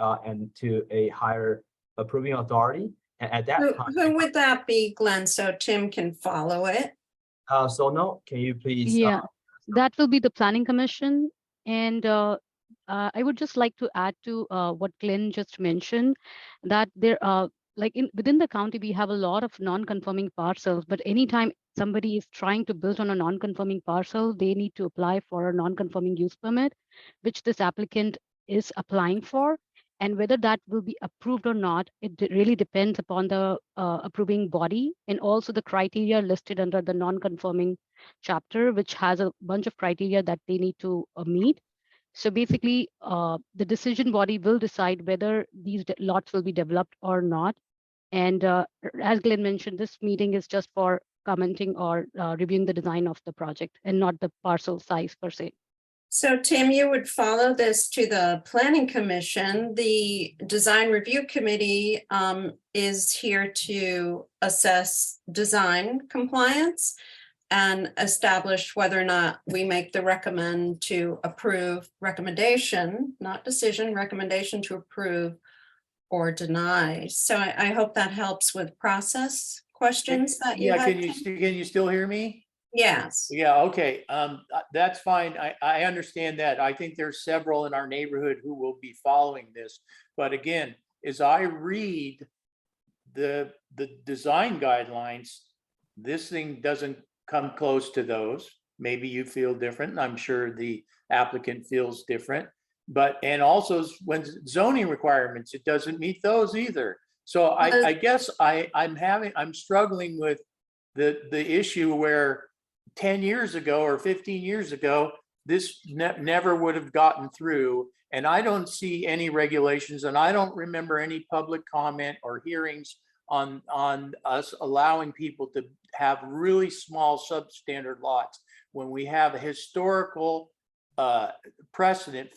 a higher approving authority. And at that time, Who would that be, Glenn, so Tim can follow it? so no, can you please? Yeah, that will be the planning commission. And I would just like to add to what Glenn just mentioned, that there are within the county, we have a lot of non-conforming parcels, but anytime somebody is trying to build on a non-conforming parcel, they need to apply for a non-conforming use permit, which this applicant is applying for. And whether that will be approved or not, it really depends upon the approving body, and also the criteria listed under the non-conforming chapter, which has a bunch of criteria that they need to meet. So basically, the decision body will decide whether these lots will be developed or not. And as Glenn mentioned, this meeting is just for commenting or reviewing the design of the project and not the parcel size per se. So Tim, you would follow this to the planning commission. The design review committee is here to assess design compliance and establish whether or not we make the recommendation, not decision, recommendation to approve or deny. So I hope that helps with process questions that you Yeah, had. can you still hear me? Yes. Yeah, okay, that's fine. I understand that. I think there's several in our neighborhood who will be following this. But again, as I read the design guidelines, this thing doesn't come close to those. Maybe you feel different. I'm sure the applicant feels different. And also when zoning requirements, it doesn't meet those either. So I guess I'm struggling with the issue where 10 years ago or 15 years ago, this never would have gotten through. And I don't see any regulations, and I don't remember any public comment or hearings on us allowing people to have really small substandard lots when we have a historical precedent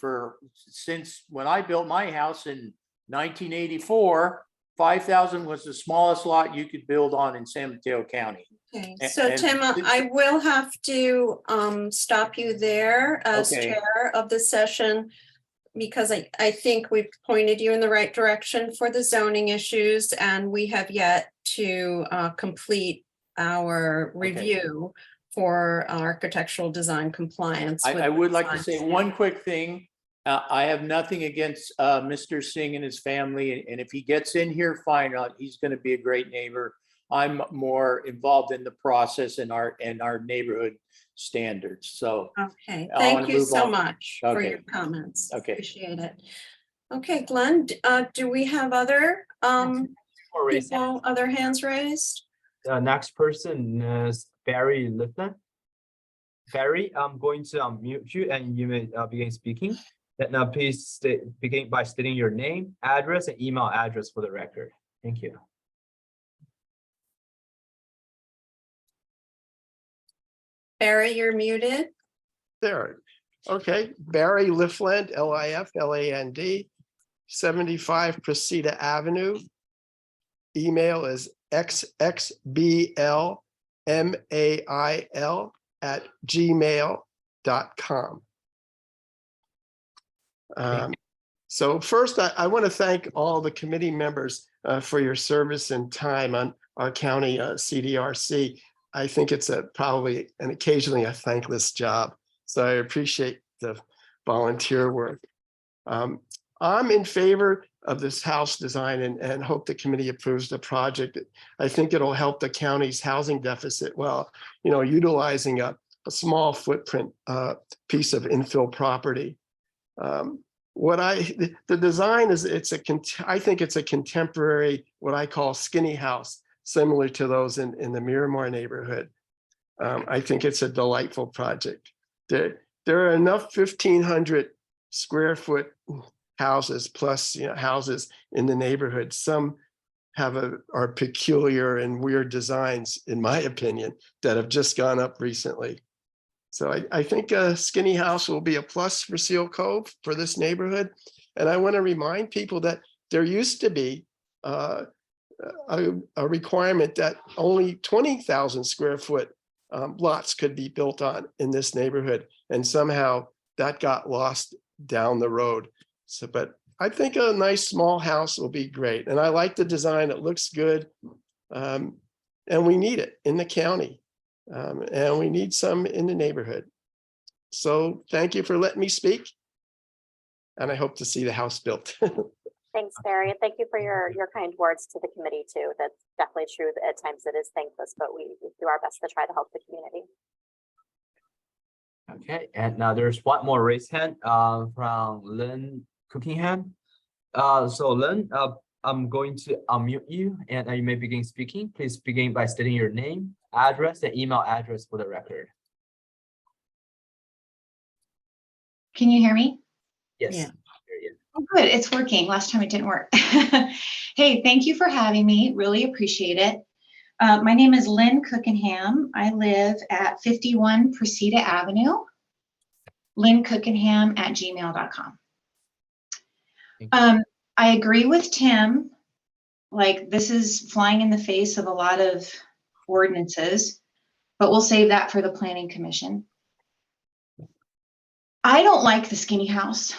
since when I built my house in 1984, 5,000 was the smallest lot you could build on in San Mateo County. Okay, so Tim, I will have to stop you there as chair of the session, because I think we've pointed you in the right direction for the zoning issues, and we have yet to complete our review for architectural design compliance. I would like to say one quick thing. I have nothing against Mr. Singh and his family, and if he gets in here, fine. He's going to be a great neighbor. I'm more involved in the process and our neighborhood standards. So okay, thank you so much for your comments. Okay, appreciate it. Okay, Glenn, do we have other people, other hands raised? The next person is Barry Litton. Barry, I'm going to unmute you and you may begin speaking. Now, please begin by stating your name, address, and email address for the record. Thank you. Barry, you're muted. There. Okay, Barry Lifland, Lifland, 75 Presida Avenue. Email is xxbl mail@gmail.com. So first, I want to thank all the committee members for your service and time on our county CDRC. I think it's probably and occasionally a thankless job. So I appreciate the volunteer work. I'm in favor of this house design and hope the committee approves the project. I think it'll help the county's housing deficit while, utilizing a small footprint piece of infill property. The design is, I think it's a contemporary, what I call skinny house, similar to those in the Miramar neighborhood. I think it's a delightful project. There are enough 1,500 square foot houses plus houses in the neighborhood. Some are peculiar and weird designs, in my opinion, that have just gone up recently. So I think a skinny house will be a plus for Seal Cove for this neighborhood. And I want to remind people that there used to be a requirement that only 20,000 square foot lots could be built on in this neighborhood. And somehow that got lost down the road. So, but I think a nice small house will be great. And I like the design. It looks good. And we need it in the county. And we need some in the neighborhood. So thank you for letting me speak. And I hope to see the house built. Thanks, Barry. And thank you for your kind words to the committee too. That's definitely true. At times it is thankless, but we do our best to try to help the community. Okay, and now there's one more raised hand from Lynn Cookingham. So Lynn, I'm going to unmute you and you may begin speaking. Please begin by stating your name, address, and email address for the record. Can you hear me? Yes. Yeah. Oh, good. It's working. Last time it didn't work. Hey, thank you for having me. Really appreciate it. My name is Lynn Cookingham. I live at 51 Presida Avenue. LynnCookingham@gmail.com. I agree with Tim. Like, this is flying in the face of a lot of ordinances, but we'll save that for the Planning Commission. I don't like the skinny house.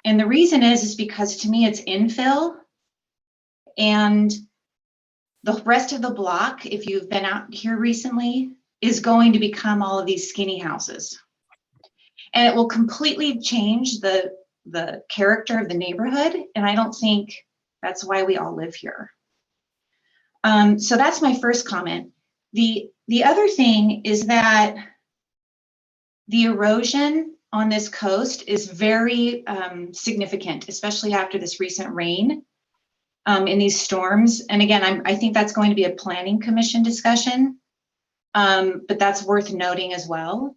And the reason is because to me it's infill, and the rest of the block, if you've been out here recently, is going to become all of these skinny houses. And it will completely change the character of the neighborhood. And I don't think that's why we all live here. So that's my first comment. The other thing is that the erosion on this coast is very significant, especially after this recent rain in these storms. And again, I think that's going to be a Planning Commission discussion, but that's worth noting as well.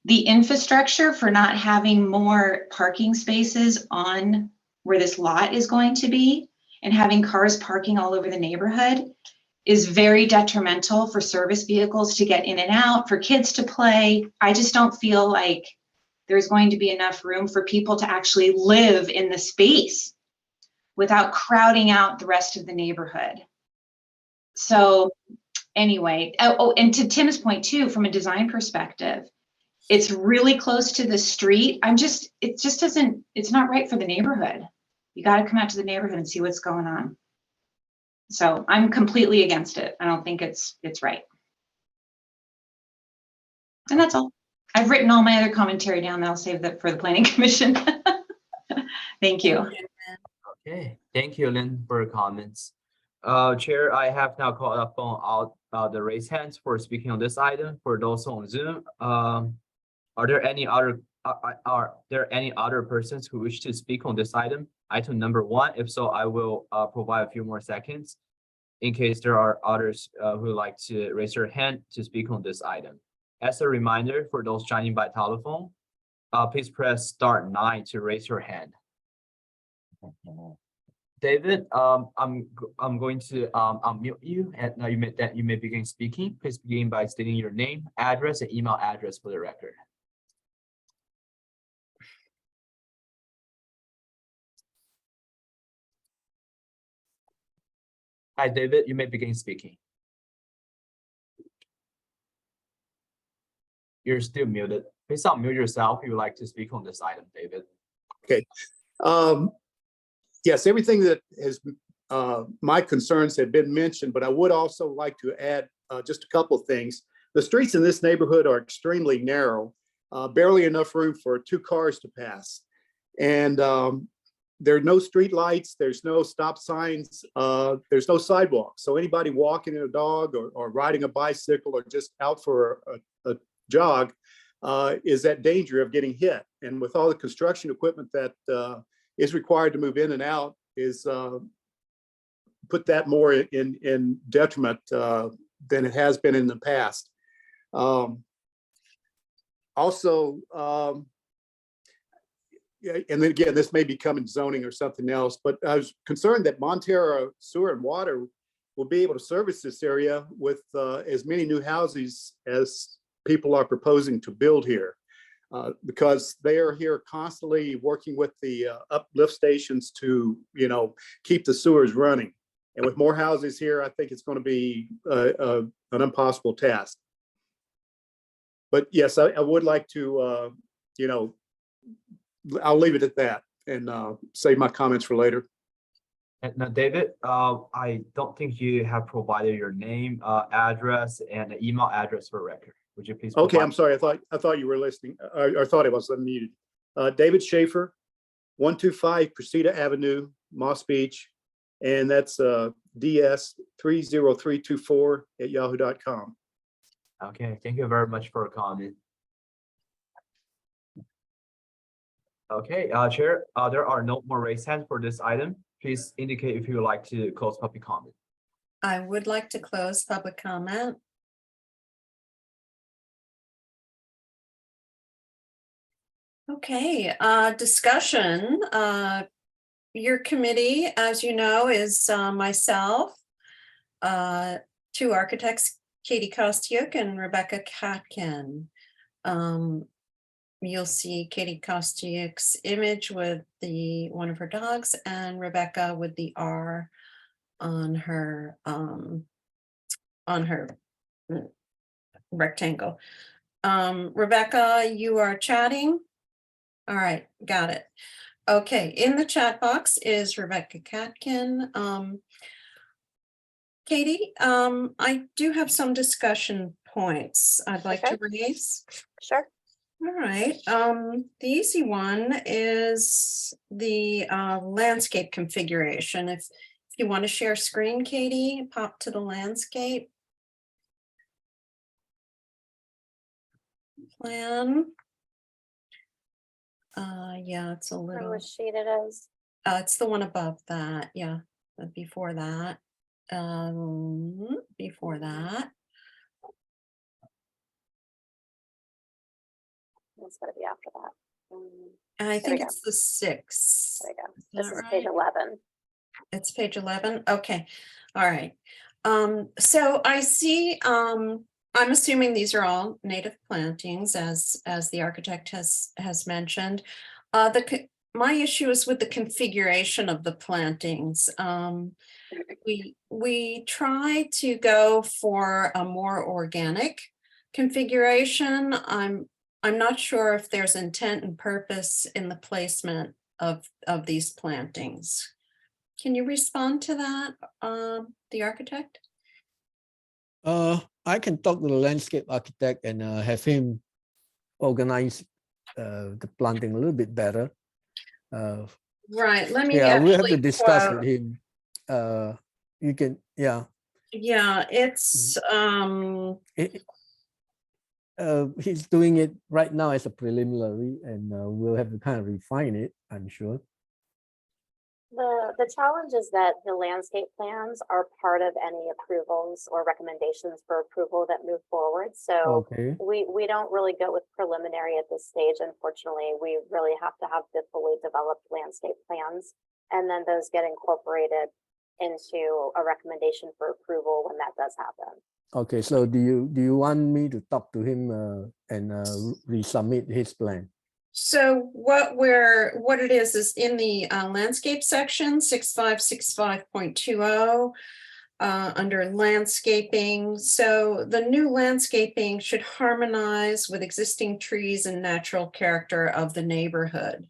The infrastructure for not having more parking spaces on where this lot is going to be and having cars parking all over the neighborhood is very detrimental for service vehicles to get in and out, for kids to play. I just don't feel like there's going to be enough room for people to actually live in the space without crowding out the rest of the neighborhood. So anyway, oh, and to Tim's point too, from a design perspective, it's really close to the street. It's not right for the neighborhood. You got to come out to the neighborhood and see what's going on. So I'm completely against it. I don't think it's right. And that's all. I've written all my other commentary down. I'll save that for the Planning Commission. Thank you. Okay, thank you, Lynn, for your comments. Chair, I have now called upon out the raised hands for speaking on this item. For those on Zoom, are there any other persons who wish to speak on this item? Item number 1. If so, I will provide a few more seconds in case there are others who would like to raise their hand to speak on this item. As a reminder, for those joining by telephone, please press *9 to raise your hand. David, I'm going to unmute you, and now you may begin speaking. Please begin by stating your name, address, and email address for the record. Hi, David, you may begin speaking. You're still muted. Please unmute yourself if you would like to speak on this item, David. Yes, everything that has, my concerns have been mentioned, but I would also like to add just a couple of things. The streets in this neighborhood are extremely narrow, barely enough room for 2 cars to pass. And there are no street lights, there's no stop signs, there's no sidewalks. So anybody walking a dog or riding a bicycle or just out for a jog is at danger of getting hit. And with all the construction equipment that is required to move in and out is put that more in detriment than it has been in the past. Also, yeah, and then again, this may be coming zoning or something else, but I was concerned that Montero Sewer and Water will be able to service this area with as many new houses as people are proposing to build here. Because they are here constantly working with the uplift stations to, keep the sewers running. And with more houses here, I think it's going to be an impossible task. But yes, I would like to, I'll leave it at that and save my comments for later. And now, David, I don't think you have provided your name, address, and email address for record. Would you please? Okay, provide- I'm sorry. I thought you were listening. I thought I was unmuted. David Schaefer, 125 Cressida Avenue, Moss Beach, and that's ds30324@yahoo.com. Okay, thank you very much for your comment. Okay, Chair, there are no more raised hands for this item. Please indicate if you would like to close public comment. I would like to close public comment. Okay, discussion. Your committee, as you know, is myself, 2 architects, Katie Kostyuk and Rebecca Katkin. You'll see Katie Kostyuk's image with one of her dogs and Rebecca with the R on her rectangle. Rebecca, you are chatting. All right, got it. Okay, in the chat box is Rebecca Katkin. Katie, I do have some discussion points I'd like to raise. Sure. All right, the easy one is the landscape configuration. If you want to share screen, Katie, pop to the landscape plan. Yeah, it's a little. What sheet it is? It's the one above that. Yeah, before that. Before that. It's gotta be after that. I There we think go. it's the 6th. There you go. Is This that is page right? 11. It's page 11. Okay. All right. So I see, I'm assuming these are all native plantings as the architect has mentioned. My issue is with the configuration of the plantings. We try to go for a more organic configuration. I'm not sure if there's intent and purpose in the placement of these plantings. Can you respond to that, the architect? I can talk to the landscape architect and have him organize the planting a little bit better. Right, let me. Yeah, we'll have to actually discuss quote. with him. You can, yeah. Yeah, it's He's doing it right now as a preliminary, and we'll have to kind of refine it, I'm sure. The challenge is that the landscape plans are part of any approvals or recommendations for approval that move forward. So Okay. we don't really go with preliminary at this stage. Unfortunately, we really have to have the fully developed landscape plans, and then those get incorporated into a recommendation for approval when that does happen. Okay, so do you want me to talk to him and resubmit his plan? so what it is in the landscape section 6565.20. under landscaping. So the new landscaping should harmonize with existing trees and natural character of the neighborhood.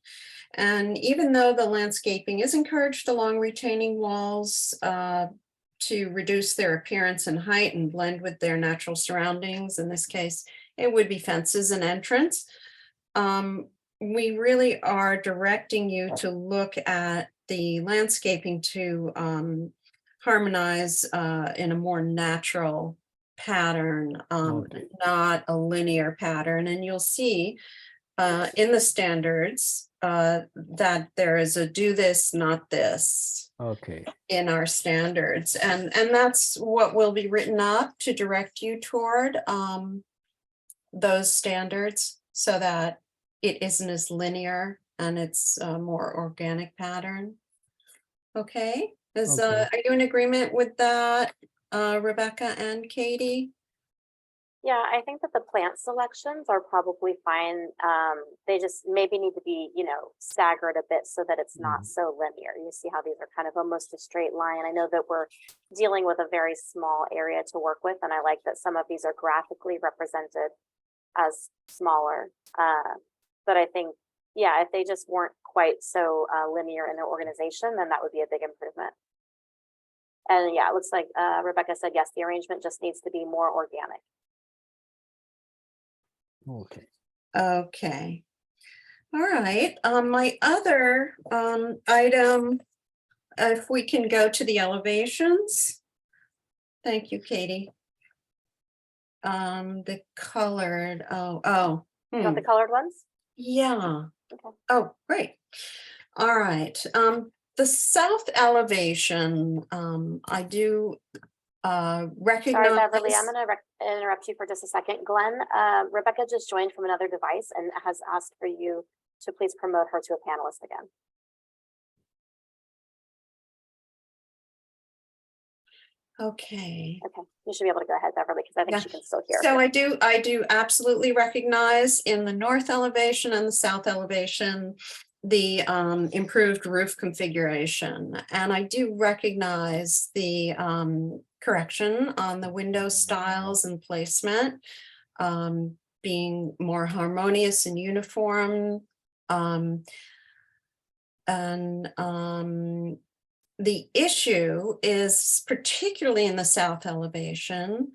And even though the landscaping is encouraged along retaining walls to reduce their appearance and height and blend with their natural surroundings, in this case, it would be fences and entrance. We really are directing you to look at the landscaping to harmonize in a more natural pattern, Okay. not a linear pattern. And you'll see in the standards that there is a do this, not this Okay. in our standards. And that's what will be written up to direct you toward those standards so that it isn't as linear and it's a more organic pattern. Okay, Okay. are you in agreement with that, Rebecca and Katie? Yeah, I think that the plant selections are probably fine. They just maybe need to be, staggered a bit so that it's not so linear. You see how these are kind of almost a straight line. I know that we're dealing with a very small area to work with, and I like that some of these are graphically represented as smaller. But I think, yeah, if they just weren't quite so linear in their organization, then that would be a big improvement. And yeah, it looks like Rebecca said, yes, the arrangement just needs to be more organic. Okay. Okay. All right. My other item, if we can go to the elevations. Thank you, Katie. The colored, You want the colored ones? yeah. Okay. Oh, great. All right. The south elevation, I do recognize. Sorry, Beverly, I'm going to interrupt you for just a second. Glenn, Rebecca just joined from another device and has asked for you to please promote her to a panelist again. Okay. Okay, you should be able to go ahead, Beverly, because I think Yeah. she can still hear. So I do absolutely recognize in the north elevation and the south elevation, the improved roof configuration. And I do recognize the correction on the window styles and placement, being more harmonious and uniform. The issue is particularly in the south elevation.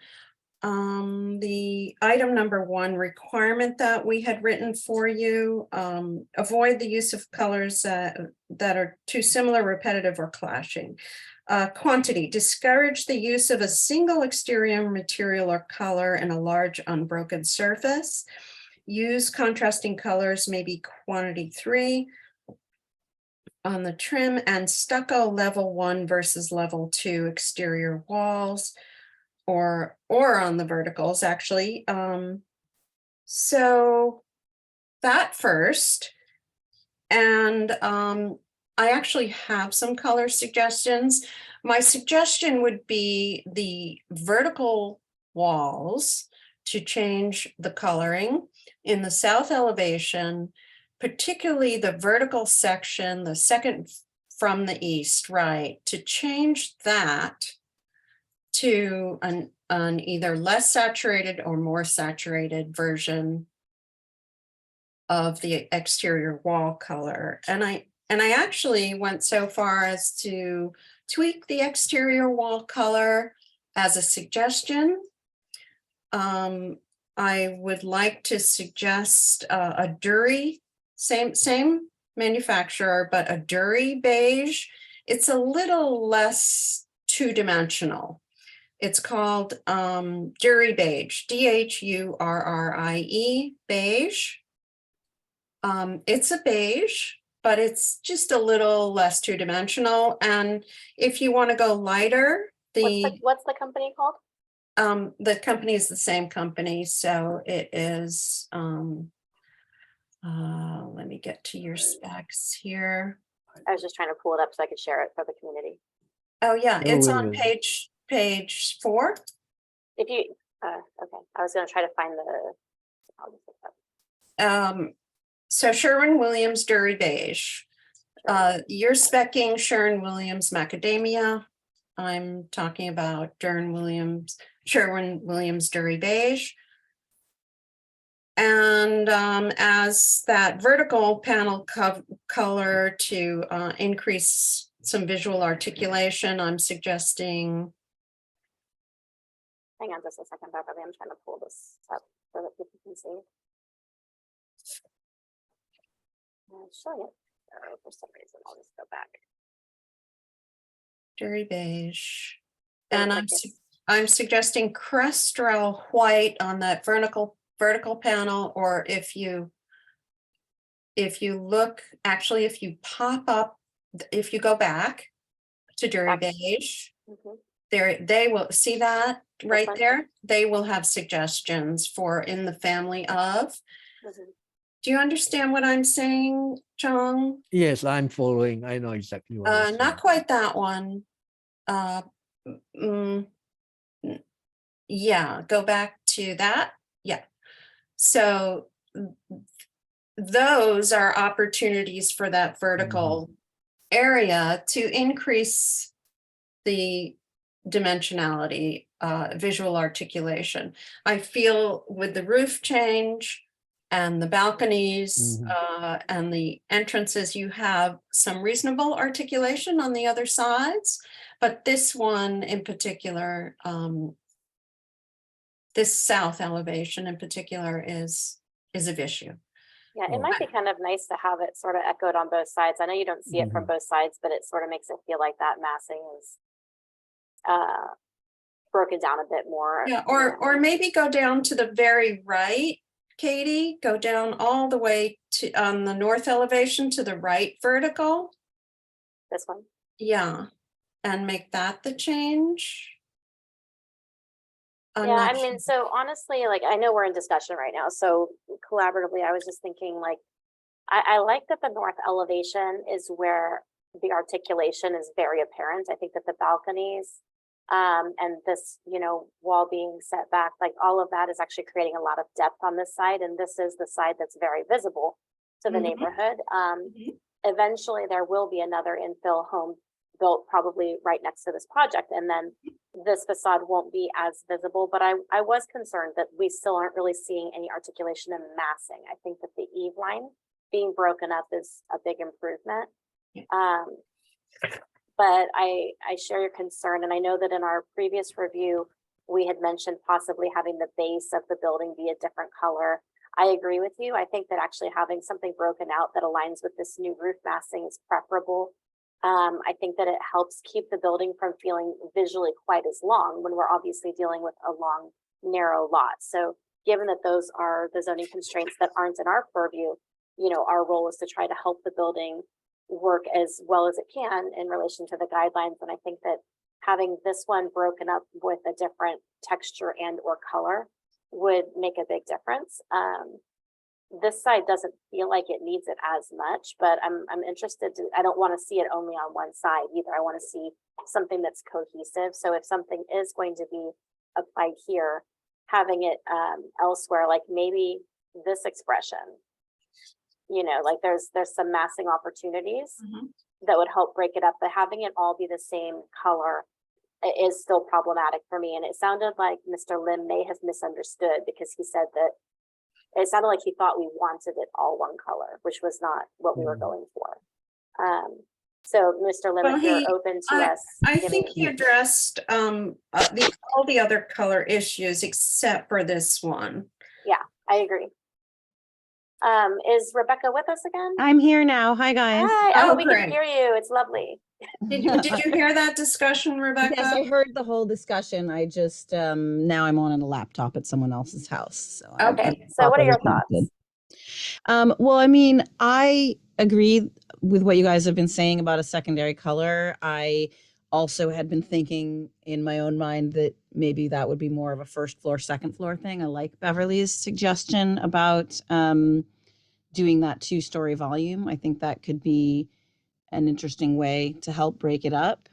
The item number 1 requirement that we had written for you, avoid the use of colors that are too similar, repetitive, or clashing. Quantity, discourage the use of a single exterior material or color in a large unbroken surface. Use contrasting colors, maybe quantity 3 on the trim, and stucco level 1 versus level 2 exterior walls, or on the verticals actually. So that first, and I actually have some color suggestions. My suggestion would be the vertical walls to change the coloring in the south elevation, particularly the vertical section, the second from the east, right, to change that to an either less saturated or more saturated version of the exterior wall color. And I actually went so far as to tweak the exterior wall color as a suggestion. I would like to suggest a Dury, same manufacturer, but a Dury beige. It's a little less two-dimensional. It's called Dury beige, DHURRIE beige. It's a beige, but it's just a little less two-dimensional. And if you want to go lighter, What's the company called? The company is the same company, so it is. Let me get to your specs here. I was just trying to pull it up so I could share it for the community. Oh yeah, it's on Williams. page 4. If you, okay, I was going to try to find the. I'll just look it up. So Sherwin-Williams Dury beige. You're speccing Sherwin-Williams macadamia. I'm talking about Sherwin-Williams Dury Beige. And as that vertical panel color to increase some visual articulation, I'm suggesting, Hang on just a second, Beverly. I'm trying to pull this up so that people can see. It's showing it for some reason. I'll just go back. Dury Beige. So And like I'm suggesting Crestrel white on that vertical panel, or if you look, actually, if you pop up, if you go back to Dury Back. Beige, Mhm. they will see that right one? there. They will have suggestions for in the family of. Mhm. Do you understand what I'm saying, John? Yes, I'm following. I know exactly what you're saying. Not quite that one. Mm, yeah, go back to that. Yeah. So those are opportunities for that vertical area to increase the dimensionality, visual articulation. I feel with the roof change and the balconies and the entrances, you have some reasonable articulation on the other sides, but this one in particular, this south elevation in particular is of issue. Yeah, it might be kind of nice to have it sort of echoed on both sides. I know you don't see it from both sides, but it sort of makes it feel like that massing is broken down a bit more. Yeah, or maybe go down to the very right, Katie, go down all the way to on the north elevation to the right vertical. This one. Yeah, and make that the change. I'm Yeah, not I mean, sure. so honestly, like, I know we're in discussion right now, so collaboratively, I was just thinking, like, I like that the north elevation is where the articulation is very apparent. I think that the balconies and this, you know, wall being set back, like all of that is actually creating a lot of depth on this side, and this is the side that's very visible to the neighborhood. Eventually, there will be another infill home built probably right next to this project, and then this facade won't be as visible, but I was concerned that we still aren't really seeing any articulation and massing. I think that the eave line being broken up is a big improvement. But I share your concern, and I know that in our previous review, we had mentioned possibly having the base of the building be a different color. I agree with you. I think that actually having something broken out that aligns with this new roof massing is preferable. I think that it helps keep the building from feeling visually quite as long when we're obviously dealing with a long, narrow lot. So given that those are the zoning constraints that aren't in our purview, you know, our role is to try to help the building work as well as it can in relation to the guidelines. And I think that having this one broken up with a different texture and or color would make a big difference. This side doesn't feel like it needs it as much, but I'm interested to, I don't want to see it only on one side either. I want to see something that's cohesive. So if something is going to be applied here, having it elsewhere, like maybe this expression, you know, like there's some massing opportunities that would help break it up, but having it all be the same color is still problematic for me. And it sounded like Mr. Lim may have misunderstood, because he said that it sounded like he thought we wanted it all one color, which was not what we were going for. So Mr. Lim, Well, if you're open to us. I giving- think he addressed all the other color issues except for this one. Yeah, I agree. Is Rebecca with us again? I'm here now. Hi, guys. Hi, Oh, we can great. hear you. It's lovely. Did you hear that discussion, Rebecca? Yes, I heard the whole discussion. I just now I'm on a laptop at someone else's house. So Okay, so what are your thoughts? Well, I mean, I agree with what you guys have been saying about a secondary color. I also had been thinking in my own mind that maybe that would be more of a first floor, second floor thing. I like Beverly's suggestion about doing that 2-story volume. I think that could be an interesting way to help break it up.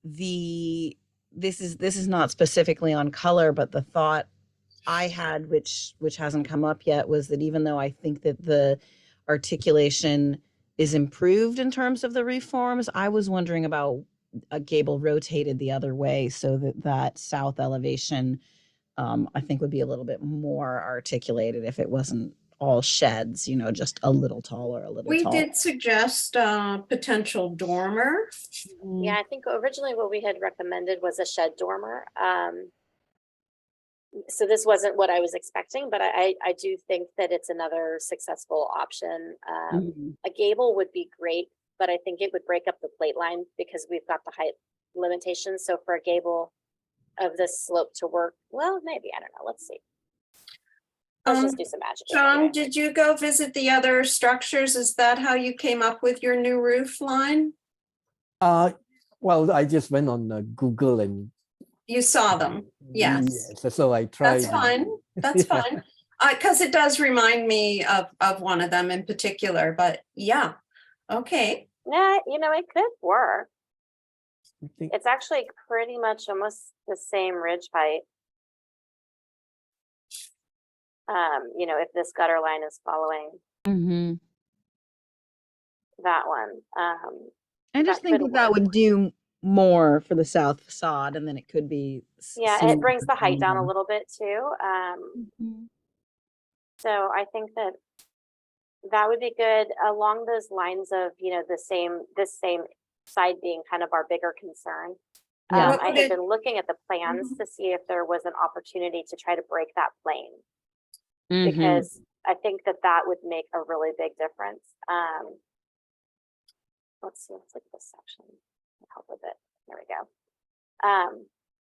This is not specifically on color, but the thought I had, which hasn't come up yet, was that even though I think that the articulation is improved in terms of the reforms, I was wondering about a gable rotated the other way so that that south elevation, I think would be a little bit more articulated if it wasn't all sheds, you know, just a little taller, a little We taller. did suggest potential dormer. Yeah, I think originally what we had recommended was a shed dormer. So this wasn't what I was expecting, but I do think that it's another successful option. Mhm. A gable would be great, but I think it would break up the plate line because we've got the height limitations. So for a gable of this slope to work, well, maybe, I don't know, let's see. Let's just do some magic. John, did you go visit the other structures? Is that how you came up with your new roof line? Well, I just went on Google and You saw them? Yes. so I tried. That's fine. That's Yeah. fine. Because it does remind me of one of them in particular, but yeah. Okay. Yeah, you know, it could work. I think It's actually pretty much almost the same ridge height. You know, if this gutter line is following Mhm. that one. I just That think could that that work. would do more for the south facade, and then it could be. Yeah, and it brings the height down a little bit too. Mhm. So I think that that would be good along those lines of, you know, this same side being kind of our bigger concern. Yeah. What I would had it- been looking at the plans to see if there was an opportunity to try to break that plane, Mhm. because I think that that would make a really big difference. Let's see, let's look at this section. Help with it. There we go.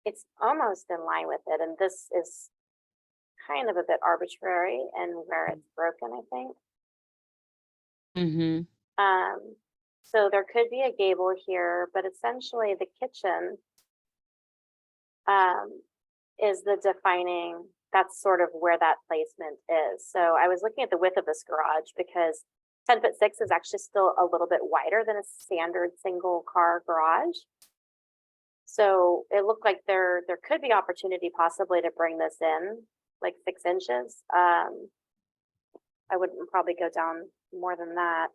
It's almost in line with it, and this is kind of a bit arbitrary and where it's broken, I think. Mhm. So there could be a gable here, but essentially the kitchen is the defining, that's sort of where that placement is. So I was looking at the width of this garage because 10'6" is actually still a little bit wider than a standard single car garage. So it looked like there could be opportunity possibly to bring this in like 6 inches. I wouldn't probably go down more than that.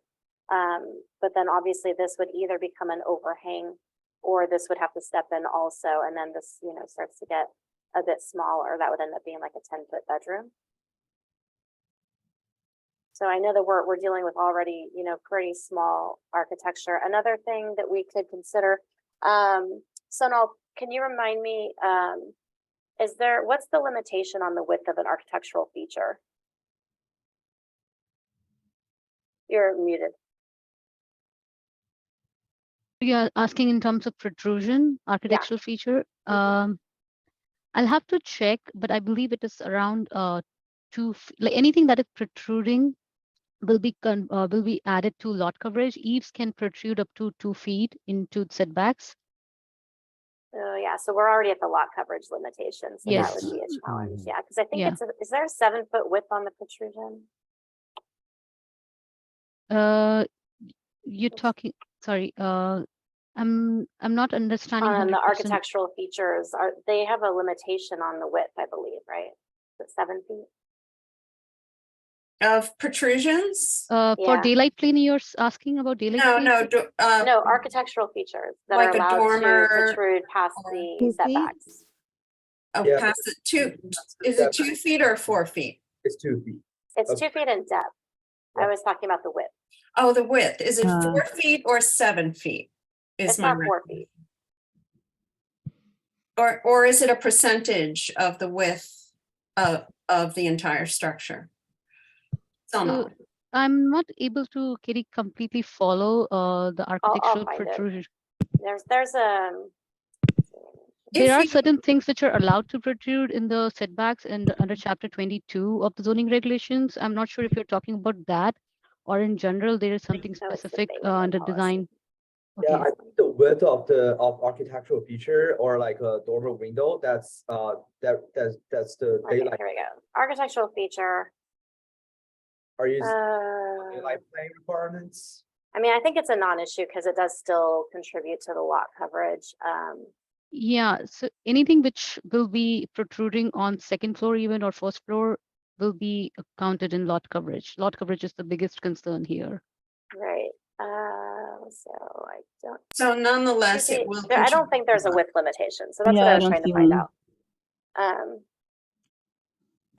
But then obviously this would either become an overhang or this would have to step in also. And then this, you know, starts to get a bit smaller. That would end up being like a 10-foot bedroom. So I know that we're dealing with already, you know, pretty small architecture. Another thing that we could consider, Sonal, can you remind me, what's the limitation on the width of an architectural feature? You're muted. You're asking in terms of protrusion, architectural feature. I'll have to check, but I believe it is around like anything that is protruding will be added to lot coverage. Eaves can protrude up to 2 feet into setbacks. Yeah, so we're already at the lot coverage limitation, so Yes. that would be a challenge. Mhm. Yeah, because I think Yeah. is there a 7-foot width on the protrusion? You're talking, sorry, I'm not understanding On the 100%. architectural features, they have a limitation on the width, I believe, right? Is it 7 feet? Of protrusions? For Yeah. daylight plane, you're asking about daylight No, plane? no. No, architectural features that Like are a allowed dormer to protrude past or- the 2 feet? setbacks. Oh, Yeah. past the is it 2 feet or 4 feet? It's 2 feet. It's Okay. 2 feet in depth. I Yeah. was talking about the width. Oh, the width. Is it 4 Uh. feet or 7 feet? It's not 4 feet. Or is it a percentage of the width of the entire structure? So no. I'm not able to, Katie, completely follow the architectural find it. protrusion. There's There are you- certain things which are allowed to protrude in the setbacks and under chapter 22 of the zoning regulations. I'm not sure if you're talking about that or in general, there is something No, it's the specific basement under policy. design. Yeah, Okay. I think the width of architectural feature or like a dormer window, that's the Okay, daylight. here we go. Architectural feature. Are you Uh, daylight plane requirements? I mean, I think it's a non-issue because it does still contribute to the lot coverage. Yeah, so anything which will be protruding on second floor even or first floor will be counted in lot coverage. Lot coverage is the biggest concern here. Right. So I don't. So nonetheless, it will. I don't think there's a width limitation, so that's what Yeah, I I was don't trying to see find one. out.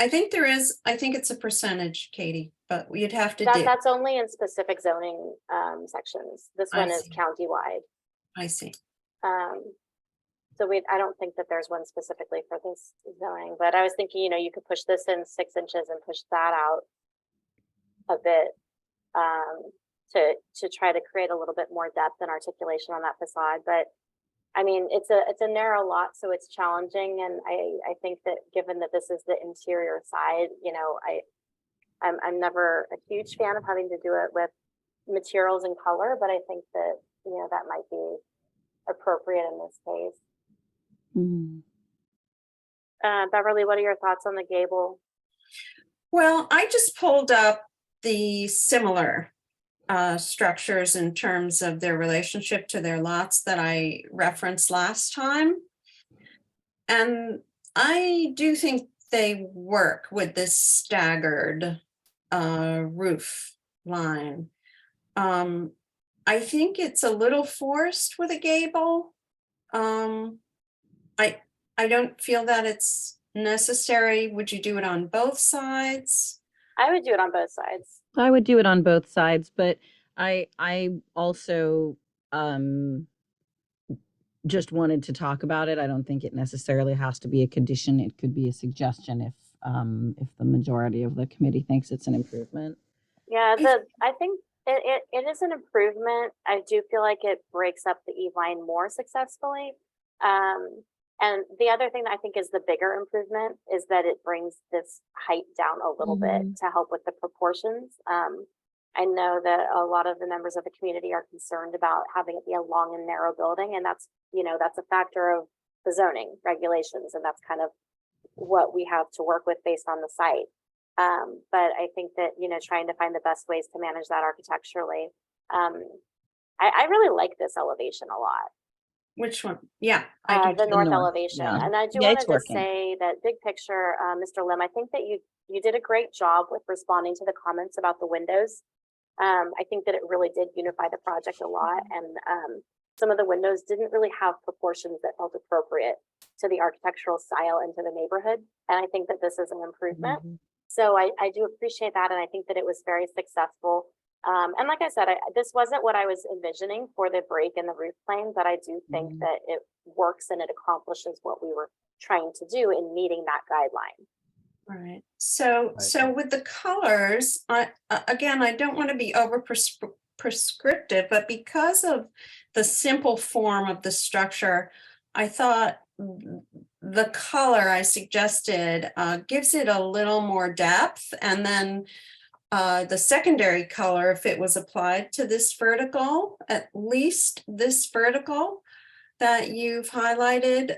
I think there is, I think it's a percentage, Katie, but you'd have to dig. That's only in specific zoning sections. This I one is see. countywide. I see. So I don't think that there's one specifically for this zoning, but I was thinking, you could push this in 6 inches and push that out a bit to try to create a little bit more depth and articulation on that facade. But I mean, it's a narrow lot, so it's challenging. And I think that given that this is the interior side, I'm never a huge fan of having to do it with materials and color, but I think that, that might be appropriate in this case. Mhm. Beverly, what are your thoughts on the gable? Well, I just pulled up the similar structures in terms of their relationship to their lots that I referenced last time. And I do think they work with this staggered roof line. I think it's a little forced with a gable. I don't feel that it's necessary. Would you do it on both sides? I would do it on both sides. I would do it on both sides, but I also just wanted to talk about it. I don't think it necessarily has to be a condition. It could be a suggestion if the majority of the committee thinks it's an improvement. Yeah, I think it is an improvement. I do feel like it breaks up the E-line more successfully. And the other thing that I think is the bigger improvement is that it brings this height down a little bit to help with the proportions. I know that a lot of the members of the community are concerned about having it be a long and narrow building, and that's a factor of the zoning regulations, and that's kind of what we have to work with based on the site. But I think that, trying to find the best ways to manage that architecturally. I really like this elevation a lot. Which one? Yeah. The north north, elevation. yeah. And I do Yeah, want it's to just working. say that big picture, Mr. Lim, I think that you did a great job with responding to the comments about the windows. I think that it really did unify the project a lot. And some of the windows didn't really have proportions that felt appropriate to the architectural style and to the neighborhood. And I think that this is an improvement. So I do appreciate that. And I think that it was very successful. And like I said, this wasn't what I was envisioning for the break in the roof plane, but I do think that it works and it accomplishes what we were trying to do in meeting that guideline. Right. So with the colors, again, I don't want to be over prescriptive, but because of the simple form of the structure, I thought the color I suggested gives it a little more depth. And then the secondary color, if it was applied to this vertical, at least this vertical that you've highlighted,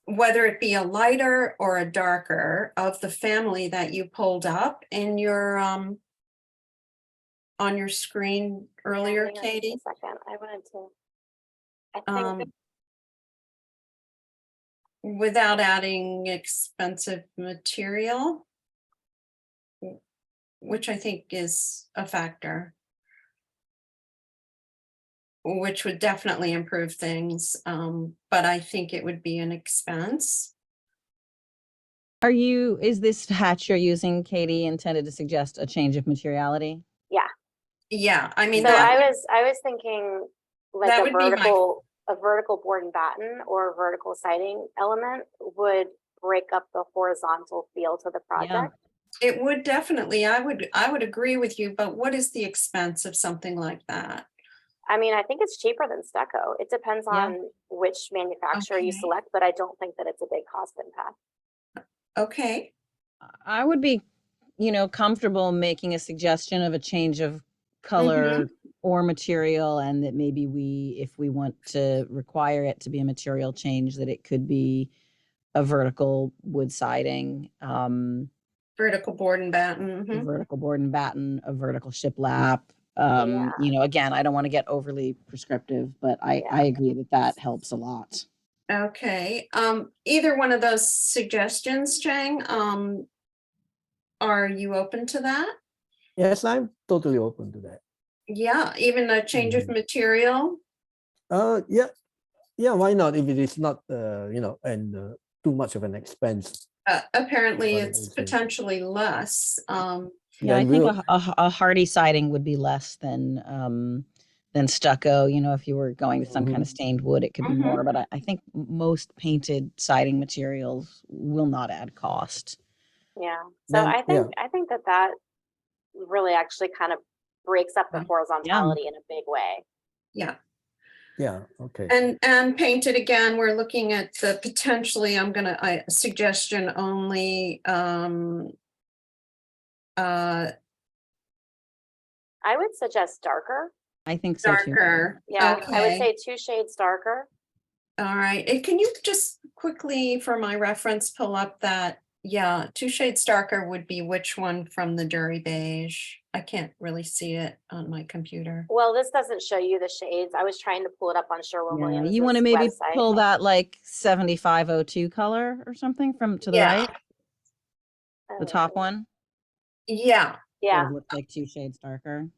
whether it be a lighter or a darker of the family that you pulled up in your on your screen earlier, Hang on Katie. just a second. I wanted to. I think Without adding expensive material, which I think is a factor, which would definitely improve things, but I think it would be an expense. Is this hatch you're using, Katie, intended to suggest a change of materiality? Yeah, I mean, so. I was thinking like that a would be vertical board and batten or vertical siding element would break up the horizontal feel to the project. It would definitely, I would agree with you, but what is the expense of something like that? I mean, I think it's cheaper than stucco. It depends on which manufacturer you select, but I don't think that it's a big cost impact. Okay. I would be, comfortable making a suggestion of a change of color or material, and that maybe if we want to require it to be a material change, that it could be a vertical wood siding. Vertical board and batten. A vertical board and batten, a vertical shiplap. Again, I don't want to get overly prescriptive, but I agree that helps a lot. Okay. Either one of those suggestions, Chang, are you open to that? Yes, I'm totally open to that. Yeah, even a change of material. Yeah, yeah, why not? If it is not, and too much of an expense. Apparently What it it's is, yeah. potentially less. Yeah, I Then think we'll, a hardy siding would be less than stucco. You know, if you were going to some kind of stained wood, it could be more. But I think most painted siding materials will not add cost. Yeah, so then, I yeah, think that really actually kind of breaks up the Yeah. horizontality in a big way. Yeah. yeah, okay. And painted again, we're looking at the potentially, I suggestion only, I would suggest darker. I think so too. darker. Yeah, I would Okay. say 2 shades darker. All right. And can you just quickly, for my reference, pull up that, 2 shades darker would be which one from the Dury beige? I can't really see it on my computer. Well, this doesn't show you the shades. I was trying to pull it up on Yeah, Sherwin-Williams' you want to maybe website. pull that like 7502 color or something from to the Yeah. right, the top one. Yeah. Yeah. It looks like 2 shades darker.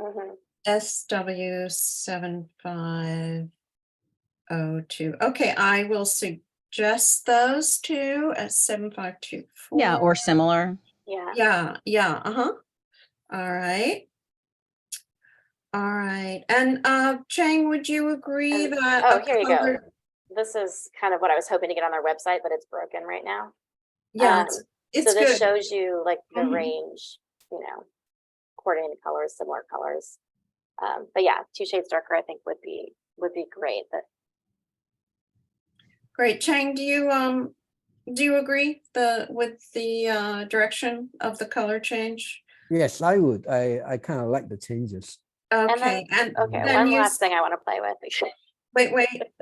Mhm. SW7502. Okay, I will suggest those two at 7524. Yeah, or similar. Yeah. Yeah. All right. All right. And Chang, would you agree And- that? oh, a here you go. color- This is kind of what I was hoping to get on their website, but it's broken right now. Yeah, So it's this good. shows you like the Mhm. range, coordinated colors, similar colors. But yeah, 2 shades darker, I think would be great. But Great. Chang, do you agree with the direction of the color change? Yes, I would. I kind of like the changes. Okay, and okay, then one you last thing I want to play with.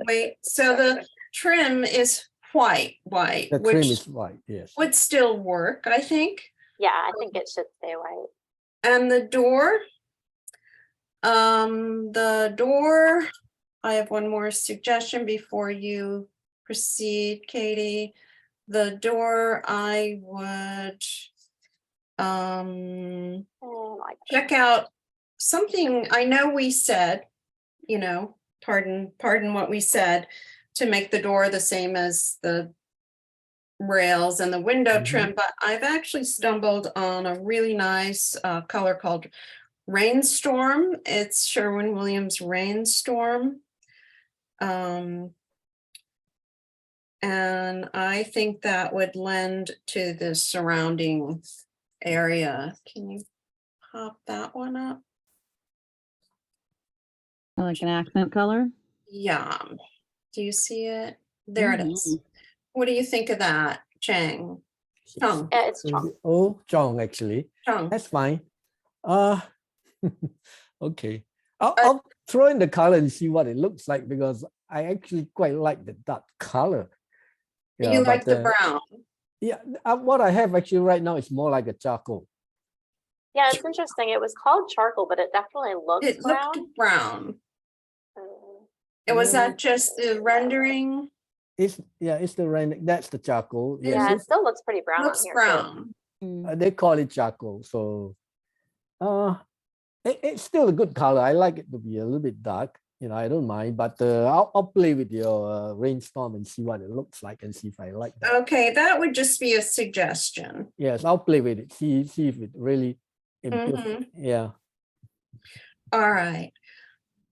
wait. So the trim is white, The trim which is white, yes. would still work, I think. Yeah, I think it should stay white. And the door, I have one more suggestion before you proceed, Katie. The door, I would check out something. I know we said, pardon what we said, to make the door the same as the rails and the window trim, but I've actually stumbled on a really nice color called Rainstorm. It's Sherwin-Williams Rainstorm. And I think that would lend to the surrounding area. Can you pop that one up? Like an accent color. Yeah. Do you see it? There it is. What do you think of that, Chang? Chong. Yeah, it's Chong. Oh, Chong, actually. Chong. That's fine. Okay. I'll throw in the color and see what it looks like, because I actually quite like the dark color. You like the brown? Yeah, what I have actually right now is more like a charcoal. Yeah, it's interesting. It was called charcoal, but it definitely looks It brown. looked brown. Was that just the rendering? It's the rendering. That's the charcoal. Yes, Yeah, it still looks pretty brown Looks on here brown. they call it charcoal. So, it's still a good color. I like it to be a little bit dark. I don't mind, but I'll play with your Rainstorm and see what it looks like and see if I like that. Okay, that would just be a suggestion. Yes, I'll play with it. See if it really improves. Yeah. All right.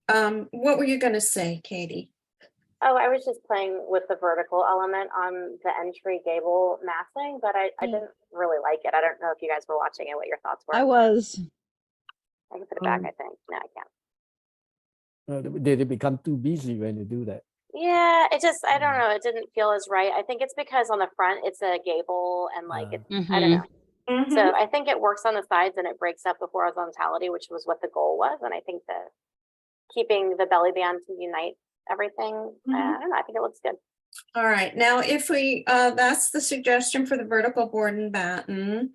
What were you going to say, Katie? Oh, I was just playing with the vertical element on the entry gable massing, but I didn't really like it. I don't know if you guys were watching it, what your thoughts were. I was. I can put it back, I think. No, I can't. Did it become too busy when you do that? Yeah, I don't know. It didn't feel as right. I think it's because on the front, it's a gable and like, I don't know. So I think it works on the sides and it breaks up the horizontality, which was what the goal was. And I think that keeping the belly band to unite everything, I don't know, I think it looks good. All right, now if we, that's the suggestion for the vertical board and batten.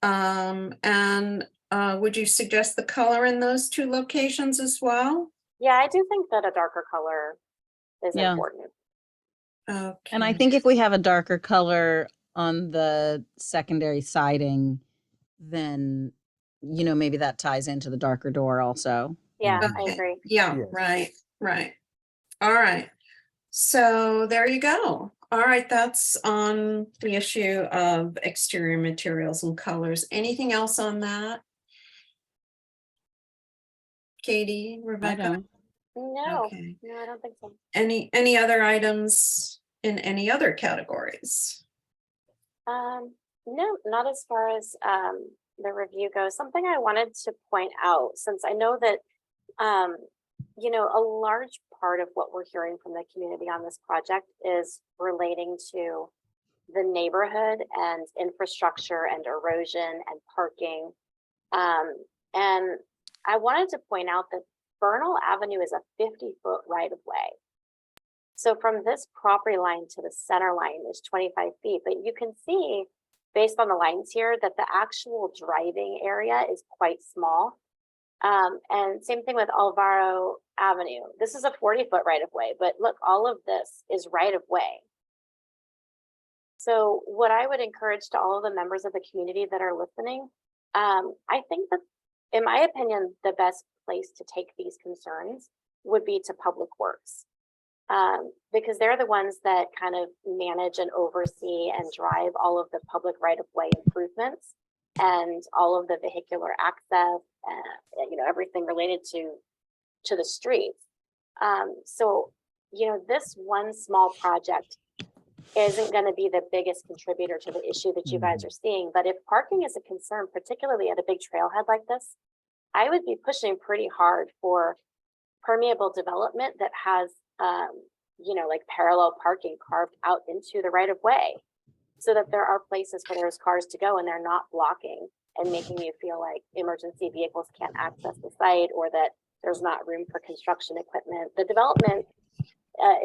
And would you suggest the color in those two locations as well? Yeah, I do think that a darker color is important. Okay. And I think if we have a darker color on the secondary siding, then maybe that ties into the darker door also. Yeah, I Okay. agree. Yeah, Yes. right. All right. So there you go. All right, that's on the issue of exterior materials and colors. Anything else on that? Katie, I Rebecca, don't. No, okay. no, I don't think so. Any other items in any other categories? No, not as far as the review goes. Something I wanted to point out, since I know that a large part of what we're hearing from the community on this project is relating to the neighborhood and infrastructure and erosion and parking. And I wanted to point out that Bernal Avenue is a 50-foot right of way. So from this property line to the center line is 25 feet, but you can see based on the lines here that the actual driving area is quite small. And same thing with Alvaro Avenue. This is a 40-foot right of way, but look, all of this is right of way. So what I would encourage to all of the members of the community that are listening, I think that, in my opinion, the best place to take these concerns would be to Public Works. Because they're the ones that kind of manage and oversee and drive all of the public right-of-way improvements and all of the vehicular access, everything related to the streets. So, this one small project isn't going to be the biggest contributor to the issue that you guys are seeing. But if parking is a concern, particularly at a big trailhead like this, I would be pushing pretty hard for permeable development that has like parallel parking carved out into the right of way, so that there are places for those cars to go and they're not blocking and making you feel like emergency vehicles can't access the site, or that there's not room for construction equipment. The development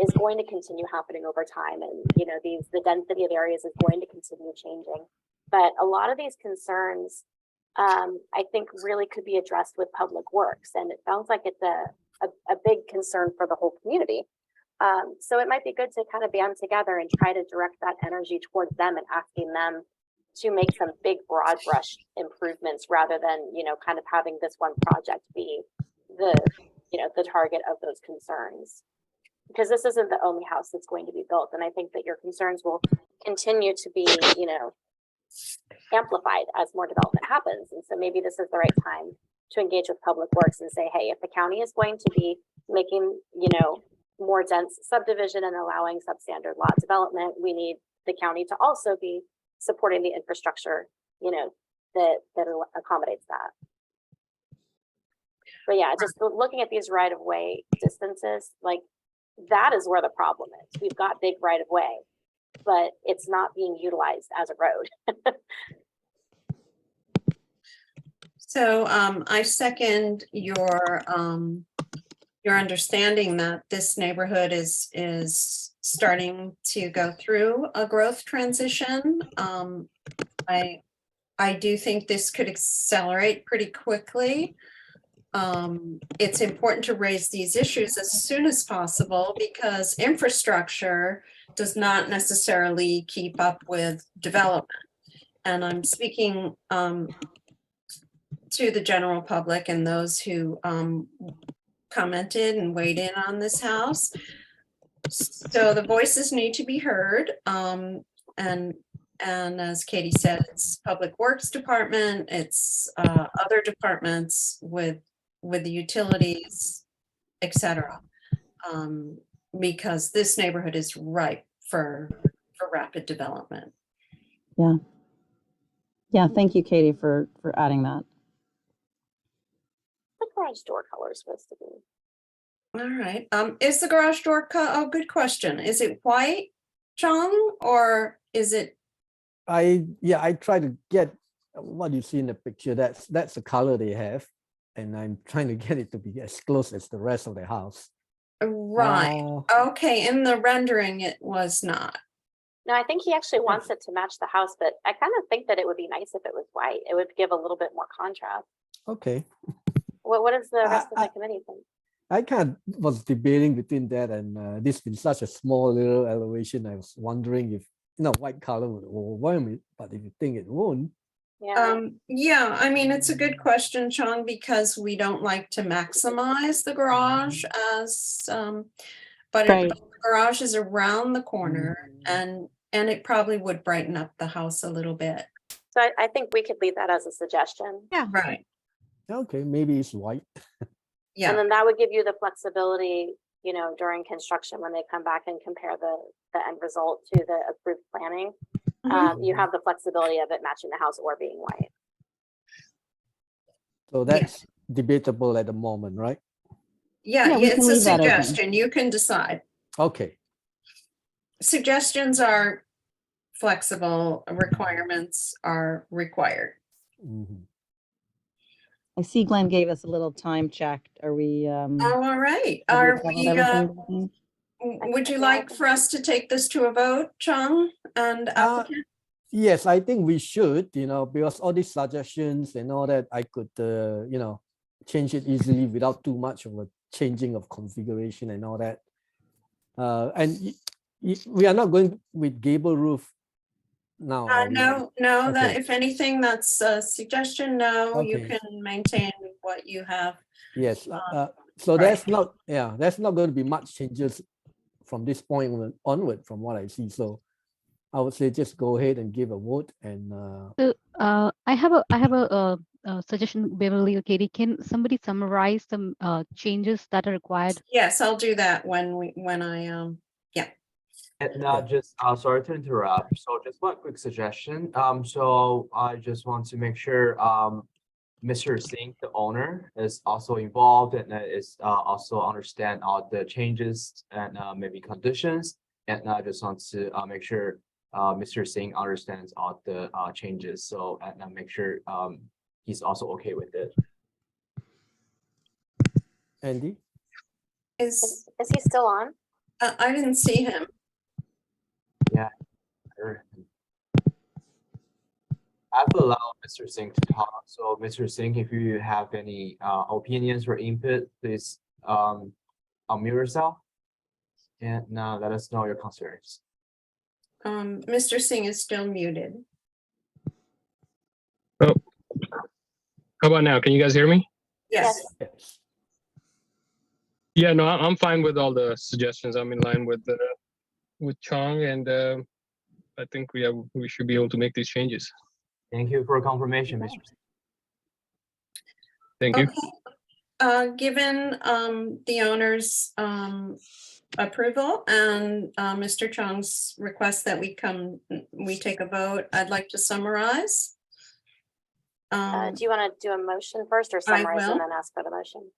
is going to continue happening over time, and the density of areas is going to continue changing. But a lot of these concerns, I think, really could be addressed with Public Works, and it sounds like it's a big concern for the whole community. So it might be good to kind of band together and try to direct that energy towards them and asking them to make some big broad brush improvements, rather than kind of having this one project be the target of those concerns. Because this isn't the only house that's going to be built, and I think that your concerns will continue to be amplified as more development happens. And so maybe this is the right time to engage with Public Works and say, hey, if the county is going to be making more dense subdivision and allowing substandard lot development, we need the county to also be supporting the infrastructure that accommodates that. But yeah, just looking at these right of way distances, like, that is where the problem is. We've got big right of way, but it's not being utilized as a road. So I second your understanding that this neighborhood is starting to go through a growth transition. I do think this could accelerate pretty quickly. It's important to raise these issues as soon as possible, because infrastructure does not necessarily keep up with development. And I'm speaking to the general public and those who commented and weighed in on this house. So the voices need to be heard. And as Katie said, it's Public Works Department, it's other departments with the utilities, etc. Because this neighborhood is ripe for rapid development. Yeah, thank you, Katie, for adding that. The garage door color is supposed to be. All right. Is the garage door good question. Is it white, John, or is it? I try to get what you see in the picture. That's the color they have, and I'm trying to get it to be as close as the rest of the house. Right. Okay. In the rendering, it was not. No, I think he actually wants it to match the house, but I kind of think that it would be nice if it was white. It would give a little bit more contrast. Okay. What does the rest of the committee think? I kind of was debating between that and this being such a small little elevation. I was wondering if white color would overwhelm it, but if you think it won't, Yeah, Yeah, I mean, it's a good question, Chong, because we don't like to maximize the garage as, but Right. but the garage is around the corner and it probably would brighten up the house a little bit. so I think we could leave that as a suggestion. Yeah. Right, Okay, maybe it's white. And yeah, then that would give you the flexibility, you know, during construction, when they come back and compare the end result to the approved planning. You have the flexibility of it matching the house or being white. So that's debatable at the moment, right? yeah, we it's can a leave that open. suggestion. You can decide. Okay. Suggestions are flexible, requirements are required. Mhm. I see Glenn gave us a little time check. Are we, Oh, all right. have Are covered we, everything? would you like for us to take this to a vote, Chong and applicant? Yes, I think we should, because all these suggestions and all that, I could, change it easily without too much of a changing of configuration and all that. And we are not going with gable roof now. are we? No, that Okay. if anything, that's a suggestion. No, you Okay. can maintain what you have. Yes. So right. that's not going to be much changes from this point onward, from what I see. So I would say just go ahead and give a vote. And So I have a suggestion, Beverly or Katie. Can somebody summarize some changes that are required? Yes, I'll do that when I And Yeah. just sorry to interrupt. So just one quick suggestion. So I just want to make sure Mr. Singh, the owner, is also involved and is also understand all the changes and maybe conditions. And I just want to make sure Mr. Singh understands all the changes. So and make sure he's also okay with it. Andy? is Is he still on? I didn't see him. Yeah. Sure. I've allowed Mr. Singh to talk. So Mr. Singh, if you have any opinions or input, please unmute yourself and let us know your concerns. Mr. Singh is still muted. Oh, how about now? Can you guys hear me? Yes. Yes. Yeah, no, I'm fine with all the suggestions. I'm in line with Chong, and I think we should be able to make these changes. Thank you for confirmation, Mr. Singh. Thank you. Okay. Given the owner's approval and Mr. Chong's request that we take a vote, I'd like to summarize. Do you want to do a motion first or summarize will. and then ask for the motion?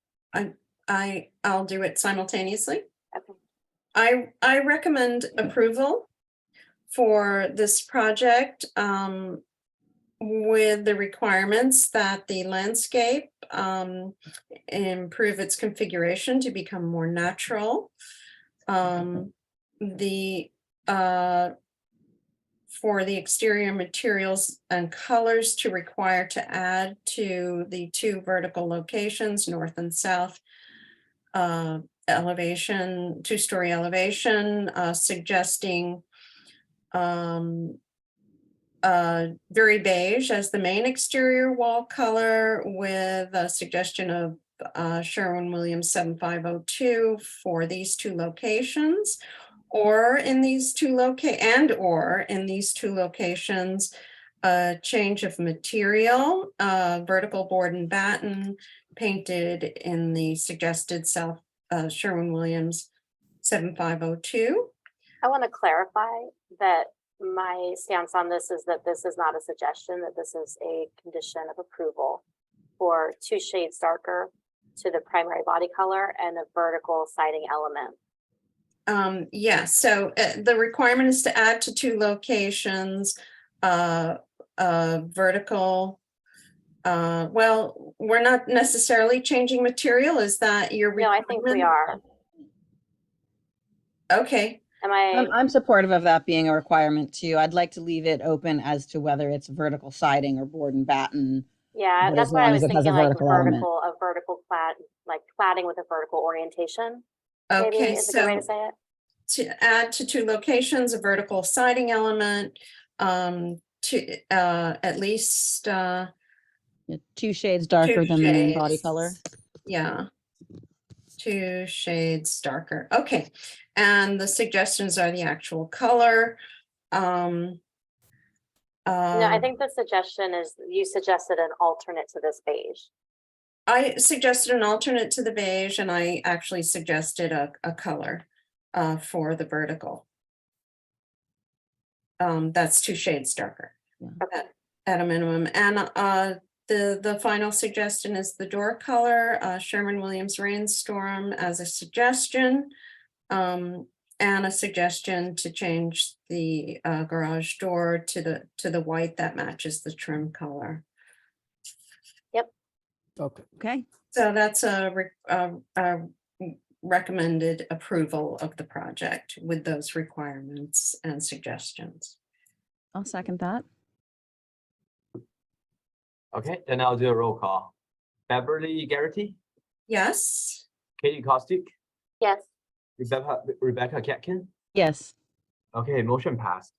I'll do it simultaneously. Okay. I recommend approval for this project with the requirements that the landscape improve its configuration to become more natural. For the exterior materials and colors to require to add to the two vertical locations, north and south elevation, two-story elevation, suggesting very beige as the main exterior wall color with a suggestion of Sherwin-Williams 7502 for these two locations, or in these two locations, a change of material, vertical board and batten painted in the suggested South Sherwin-Williams 7502. I want to clarify that my stance on this is that this is not a suggestion, that this is a condition of approval for 2 shades darker to the primary body color and a vertical siding element. Yes, so the requirement is to add to 2 locations, vertical. Well, we're not necessarily changing material. Is that your No, requirement? I think we are. Okay. Am I? I'm supportive of that being a requirement too. I'd like to leave it open as to whether it's vertical siding or board and batten. Yeah, but that's as why I long was as it has a thinking like vertical element. a vertical clad, like cladding with a vertical orientation. Maybe Okay, is a good way to say it. to add to 2 locations, a vertical siding element, at least, Yeah, 2 shades darker than the main body color. yeah. 2 shades darker. Okay. And the suggestions are the actual color. No, I think the suggestion is you suggested an alternate to this beige. I suggested an alternate to the beige, and I actually suggested a color for the vertical. That's 2 shades darker at a minimum. And the final suggestion is the door color, Sherman-Williams Rainstorm as a suggestion. And a suggestion to change the garage door to the white that matches the trim color. Okay. Okay, So that's a recommended approval of the project with those requirements and suggestions. I'll second that. Okay, then I'll do a roll call. Beverly Garrity, Yes. Katie Kostick, Yes. Rebecca Ketkin. Yes. Okay, motion passed.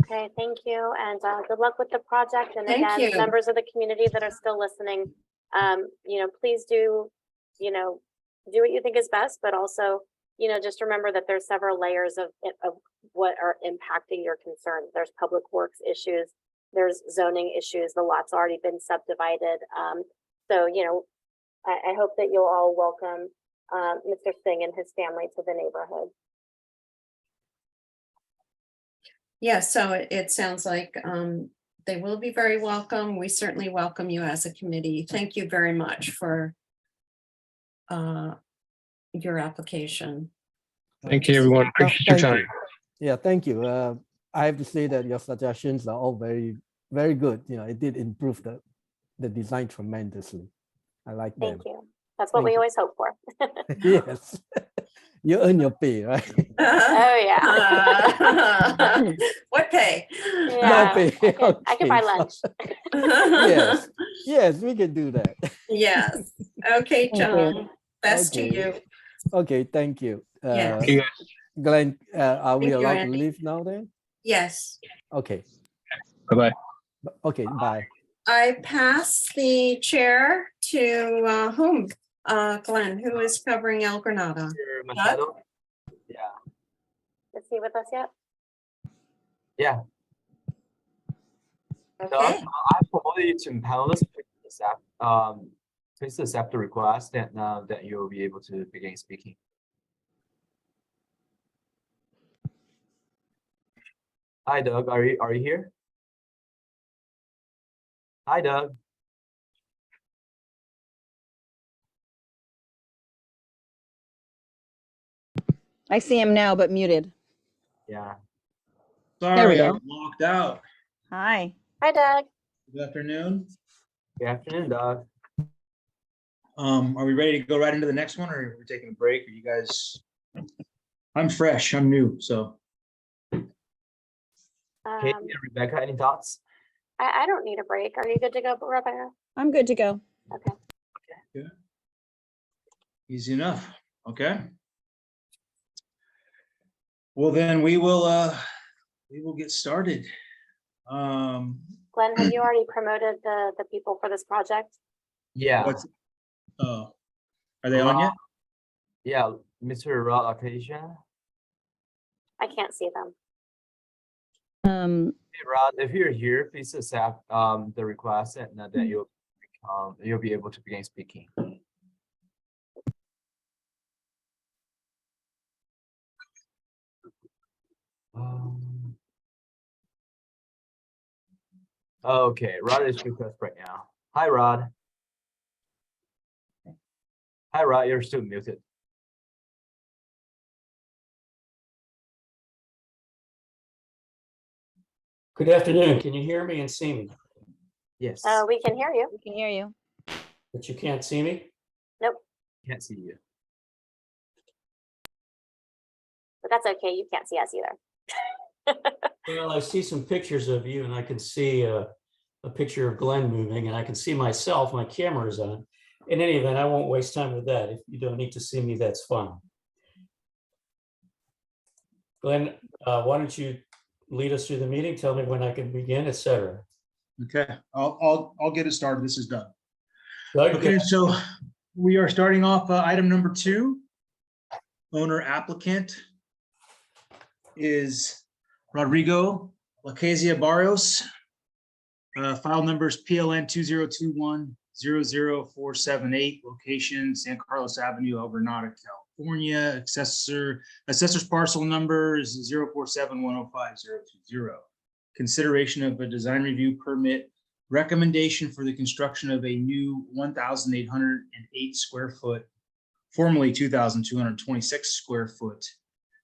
Okay, thank you, and good luck with the project. And Thank again, you. members of the community that are still listening, please do, do what you think is best, but also, just remember that there's several layers of what are impacting your concerns. There's public works issues, there's zoning issues, the lot's already been subdivided. So, I hope that you'll all welcome Mr. Singh and his family to the neighborhood. Yeah, so it sounds like they will be very welcome. We certainly welcome you as a committee. Thank you very much for your application. Thank you, everyone. Appreciate your Thank time. you. Yeah, thank you. I have to say that your suggestions are all very, very good. It did improve the design tremendously. I like them. Thank you. That's what Thank we you. always hope for. Yes. You earn your pay, right? Oh, yeah. What pay? Yeah, pay. I can buy Okay, lunch. Yes. Yes, we can do that. Yes. Okay, Thank you. John. Best to Okay. you. Okay, thank you. Yes. You guys. Glenn, are we Thank you, allowed to Andy. leave now then? Yes. Okay. Bye-bye. Okay, bye. I pass the chair to whom? Glenn, who is covering El Granada? Mr. Machado? Yeah, Is he with us yet? yeah. So Okay. I promoted you to panelist. Please accept the request, and that you'll be able to begin speaking. Hi, Doug. Are you here? Hi, Doug. I see him now, but muted. Yeah. There we Sorry, I go. was locked out. Hi. Hi, Doug. Good afternoon. Good afternoon, Doug. Are we ready to go right into the next one, or are we taking a break? Are you guys? I'm fresh. I'm new, so. Katie Um, and Rebecca, any thoughts? I don't need a break. Are you good to go, Rebecca? I'm good to go. Okay. Easy enough. Okay. Well, then we will get started. Glenn, have you already promoted the people for this project? Yeah. What's, oh, are they on yet? Yeah, Mr. Rod Acacia. I can't see them. Hey, Rod, if you're here, please accept the request, and that you'll be able to begin speaking. Okay, Rod is with us right now. Hi, Rod. Hi, Rod. You're still muted. Good afternoon. Can you hear me and see me? Yes. We can hear you. We can hear you. But you can't see me? Nope, Can't see you. but that's okay. You can't see us either. Well, I see some pictures of you, and I can see a picture of Glenn moving, and I can see myself. My camera is on. In any event, I won't waste time with that. If you don't need to see me, that's fine. Glenn, why don't you lead us through the meeting, tell me when I can begin, et cetera. Okay, I'll get it started. This is done. Doug, Okay, so we are starting off item number 2. Owner applicant is Rodrigo Lacasia Barrios. File numbers PLN 2021-00478, location San Carlos Avenue, El Granada, California. Assessor's parcel number is 047105020. Consideration of a design review permit, recommendation for the construction of a new 1,808 square foot, formerly 2,226 square foot,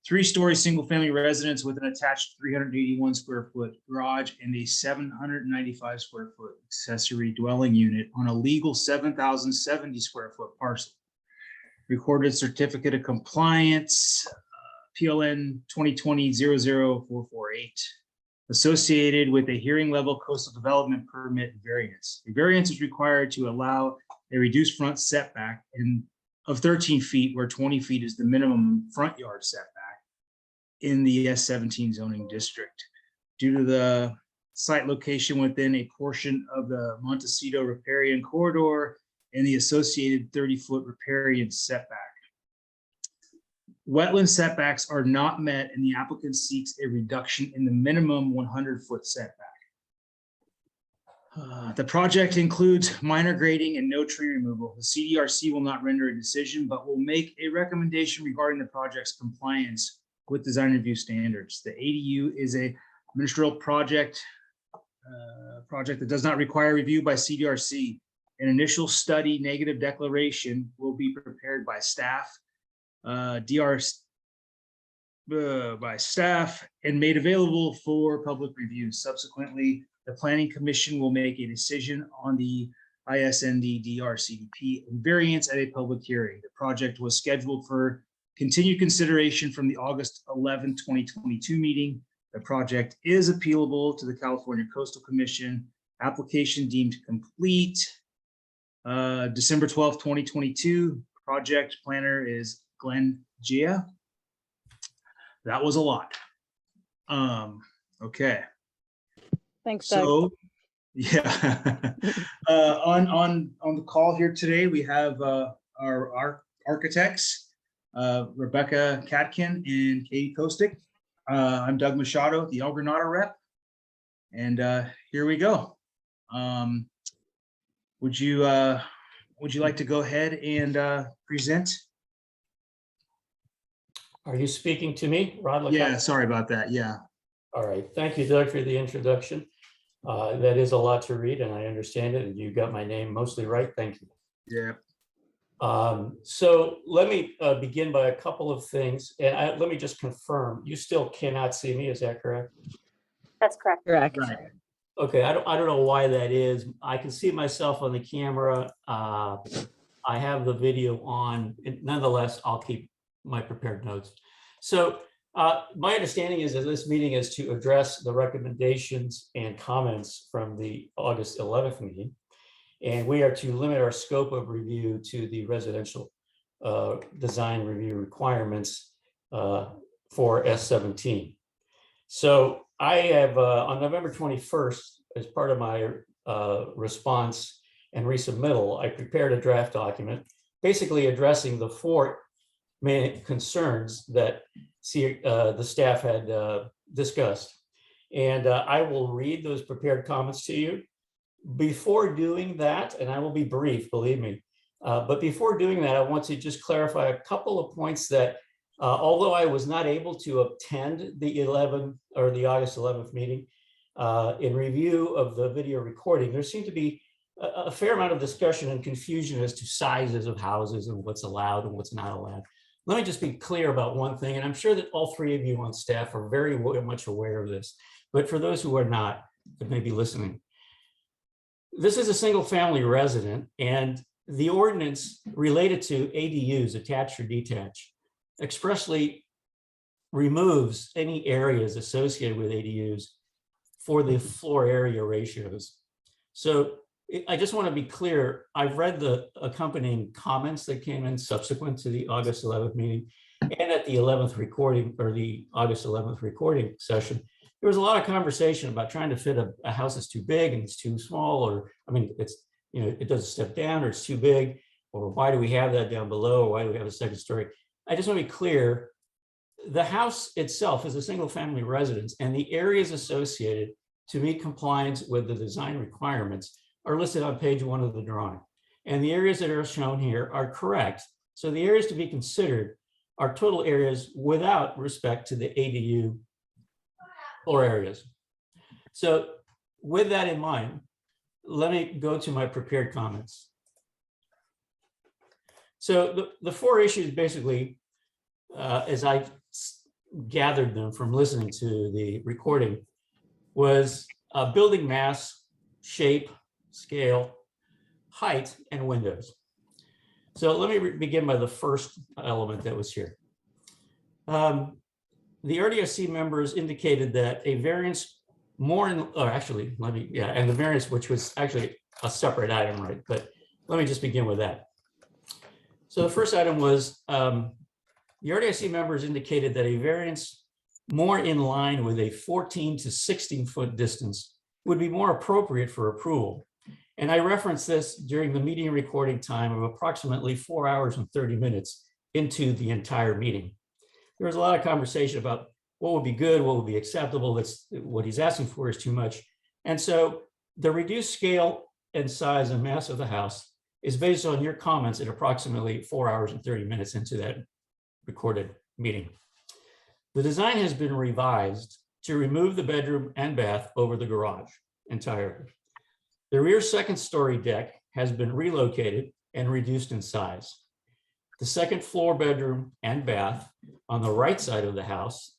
3-story single-family residence with an attached 381 square foot garage and a 795 square foot accessory dwelling unit on a legal 7,070 square foot parcel. Recorded certificate of compliance, PLN 2020-00448, associated with a hearing level coastal development permit variance. A variance is required to allow a reduced front setback of 13 feet where 20 feet is the minimum front yard setback in the S17 zoning district. Due to the site location within a portion of the Montecito riparian corridor and the associated 30-foot riparian setback. Wetland setbacks are not met and the applicant seeks a reduction in the minimum 100-foot setback. The project includes minor grading and no tree removal. The CDRC will not render a decision, but will make a recommendation regarding the project's compliance with design review standards. The ADU is a ministerial project that does not require review by CDRC. An initial study negative declaration will be prepared by staff, by staff and made available for public review. Subsequently, the Planning Commission will make a decision on the ISND DRCDP variance at a public hearing. The project was scheduled for continued consideration from the August 11, 2022 meeting. The project is appealable to the California Coastal Commission. Application deemed complete. December 12, 2022. Project planner is Glenn Gia. That was a lot. Okay. Thanks, Doug. So, yeah. On the call here today, we have our architects, Rebecca Katkin and Katie Kostick. I'm Doug Machado, the El Granada rep. And here we go. Would you like to go ahead and present? Are you speaking to me, Rod? Yeah, sorry about that. Yeah. All right. Thank you, Doug, for the introduction. That is a lot to read, and I understand it. And you got my name mostly right. Thank you. Yeah. So let me begin by a couple of things, and let me just confirm. You still cannot see me. Is that correct? That's correct. Correct. Right. Okay. I don't know why that is. I can see myself on the camera. I have the video on. Nonetheless, I'll keep my prepared notes. So my understanding is that this meeting is to address the recommendations and comments from the August 11th meeting. And we are to limit our scope of review to the residential design review requirements for S17. So I have on November 21st, as part of my response and resubmittal, I prepared a draft document basically addressing the 4 main concerns that the staff had discussed. And I will read those prepared comments to you. Before doing that, and I will be brief, believe me, but before doing that, I want to just clarify a couple of points that although I was not able to attend the August 11th meeting, in review of the video recording, there seemed to be a fair amount of discussion and confusion as to sizes of houses and what's allowed and what's not allowed. Let me just be clear about one thing, and I'm sure that all 3 of you on staff are very much aware of this, but for those who are not, that may be listening, this is a single family resident, and the ordinance related to ADUs, attached or detached, expressly removes any areas associated with ADUs for the floor area ratios. So I just want to be clear, I've read the accompanying comments that came in subsequent to the August 11th meeting and at the 11th recording, or the August 11th recording session. there was a lot of conversation about trying to fit a house that's too big and it's too small, or, I mean, it's, you know, it doesn't step down, or it's too big, or why do we have that down below? Or why do we have a second story? I just want to be clear. The house itself is a single family residence, and the areas associated to meet compliance with the design requirements are listed on page 1 of the drawing. And the areas that are shown here are correct. So the areas to be considered are total areas without respect to the ADU floor areas. So with that in mind, let me go to my prepared comments. So the 4 issues basically, as I gathered them from listening to the recording, was building mass, shape, scale, height, and windows. So let me begin by the first element that was here. The RDSC members indicated that a variance more in, or actually, and the variance, which was actually a separate item, right? But let me just begin with that. So the first item was, the RDSC members indicated that a variance more in line with a 14 to 16 foot distance would be more appropriate for approval. And I referenced this during the meeting recording time of approximately 4 hours and 30 minutes into the entire meeting. There was a lot of conversation about what would be good, what would be acceptable. That's what he's asking for is too much. And so the reduced scale and size and mass of the house is based on your comments at approximately 4 hours and 30 minutes into that recorded meeting. The design has been revised to remove the bedroom and bath over the garage entirely. The rear second story deck has been relocated and reduced in size. The second floor bedroom and bath on the right side of the house,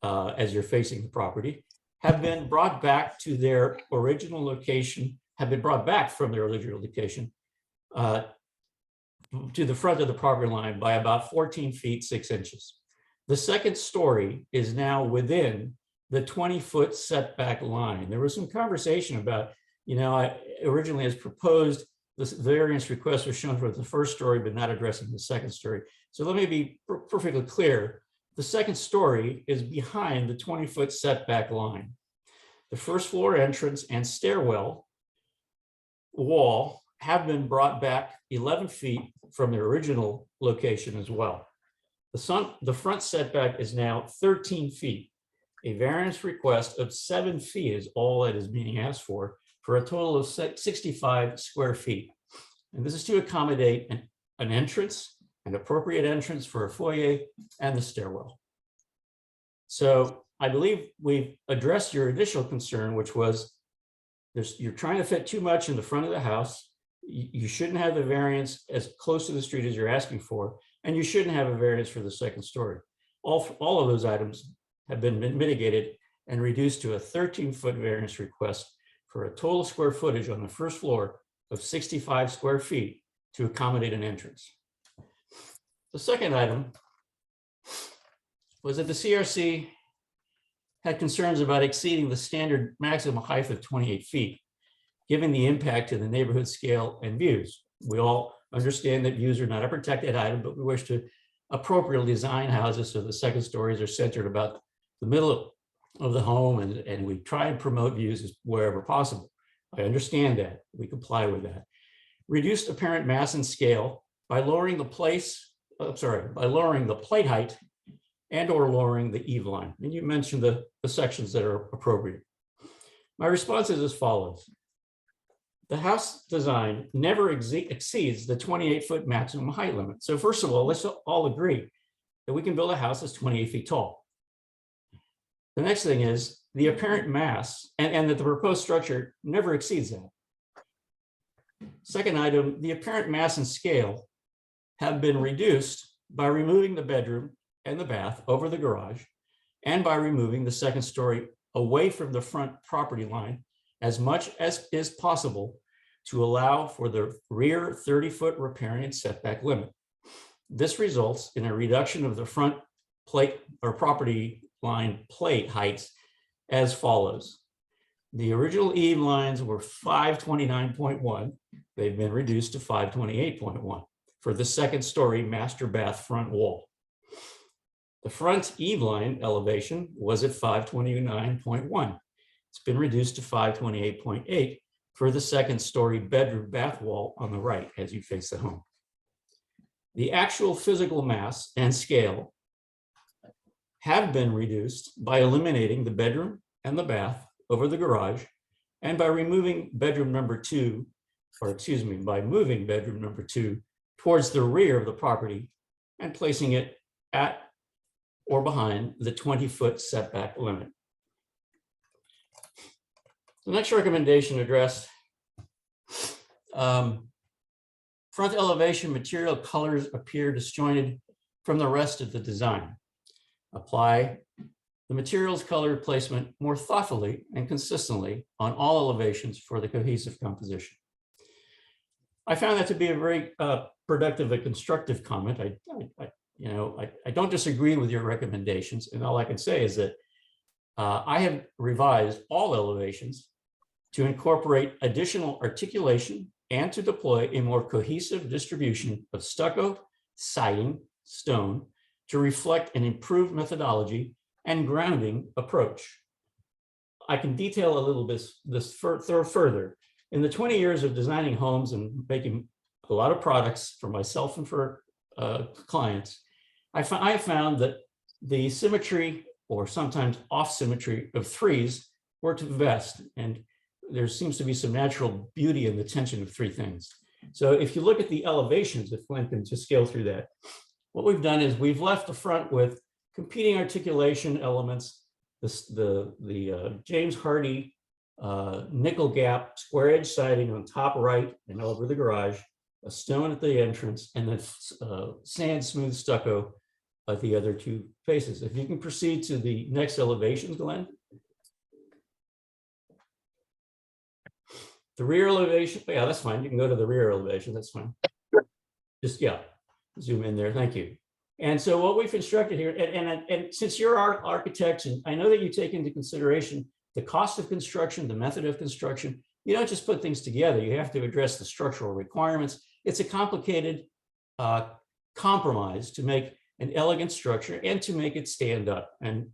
as you're facing the property, have been brought back to their original location, have been brought back from their original location to the front of the property line by about 14 feet 6 inches. The second story is now within the 20-foot setback line. There was some conversation about, you know, originally as proposed, this variance request was shown for the first story, but not addressing the second story. So let me be perfectly clear. The second story is behind the 20-foot setback line. The first floor entrance and stairwell wall have been brought back 11 feet from their original location as well. The front setback is now 13 feet. A variance request of 7 feet is all that is being asked for a total of 65 square feet. And this is to accommodate an entrance, an appropriate entrance for a foyer and the stairwell. So I believe we've addressed your initial concern, which was you're trying to fit too much in the front of the house. You shouldn't have the variance as close to the street as you're asking for, and you shouldn't have a variance for the second story. All of those items have been mitigated and reduced to a 13-foot variance request for a total square footage on the first floor of 65 square feet to accommodate an entrance. The second item was that the CRC had concerns about exceeding the standard maximum height of 28 feet, given the impact to the neighborhood scale and views. We all understand that views are not a protected item, but we wish to appropriately design houses so the second stories are centered about the middle of the home, and we try and promote views wherever possible. I understand that. We comply with that. Reduced apparent mass and scale by lowering the plate height and or lowering the eave line. And you mentioned the sections that are appropriate. My response is as follows. The house design never exceeds the 28-foot maximum height limit. So first of all, let's all agree that we can build a house that's 28 feet tall. The next thing is the apparent mass and that the proposed structure never exceeds that. Second item, the apparent mass and scale have been reduced by removing the bedroom and the bath over the garage and by removing the second story away from the front property line as much as is possible to allow for the rear 30-foot riparian setback limit. This results in a reduction of the front plate or property line plate heights as follows. The original eave lines were 529.1. They've been reduced to 528.1 for the second story master bath front wall. The front eave line elevation was at 529.1. It's been reduced to 528.8 for the second story bedroom bath wall on the right as you face the home. The actual physical mass and scale have been reduced by eliminating the bedroom and the bath over the garage and by removing bedroom number 2, or excuse me, by moving bedroom number 2 towards the rear of the property and placing it at or behind the 20-foot setback limit. The next recommendation addressed front elevation material colors appear disjointed from the rest of the design. Apply the materials color placement more thoughtfully and consistently on all elevations for the cohesive composition. I found that to be a very productive and constructive comment. I don't disagree with your recommendations, and all I can say is that I have revised all elevations to incorporate additional articulation and to deploy a more cohesive distribution of stucco, siding, stone to reflect an improved methodology and grounding approach. I can detail a little bit this further. In the 20 years of designing homes and making a lot of products for myself and for clients, I have found that the symmetry or sometimes off symmetry of threes work best, and there seems to be some natural beauty in the tension of three things. So if you look at the elevations, if Glenn can just scale through that, what we've done is we've left the front with competing articulation elements, the James Hardy nickel gap square edge siding on top right and over the garage, a stone at the entrance, and then sand smooth stucco at the other two faces. If you can proceed to the next elevations, Glenn. The rear elevation, yeah, that's fine. You can go to the rear elevation, that's fine. Just, yeah, zoom in there, thank you. And so what we've constructed here, and since you're our architects, and I know that you take into consideration the cost of construction, the method of construction, you don't just put things together, you have to address the structural requirements. It's a complicated compromise to make an elegant structure and to make it stand up and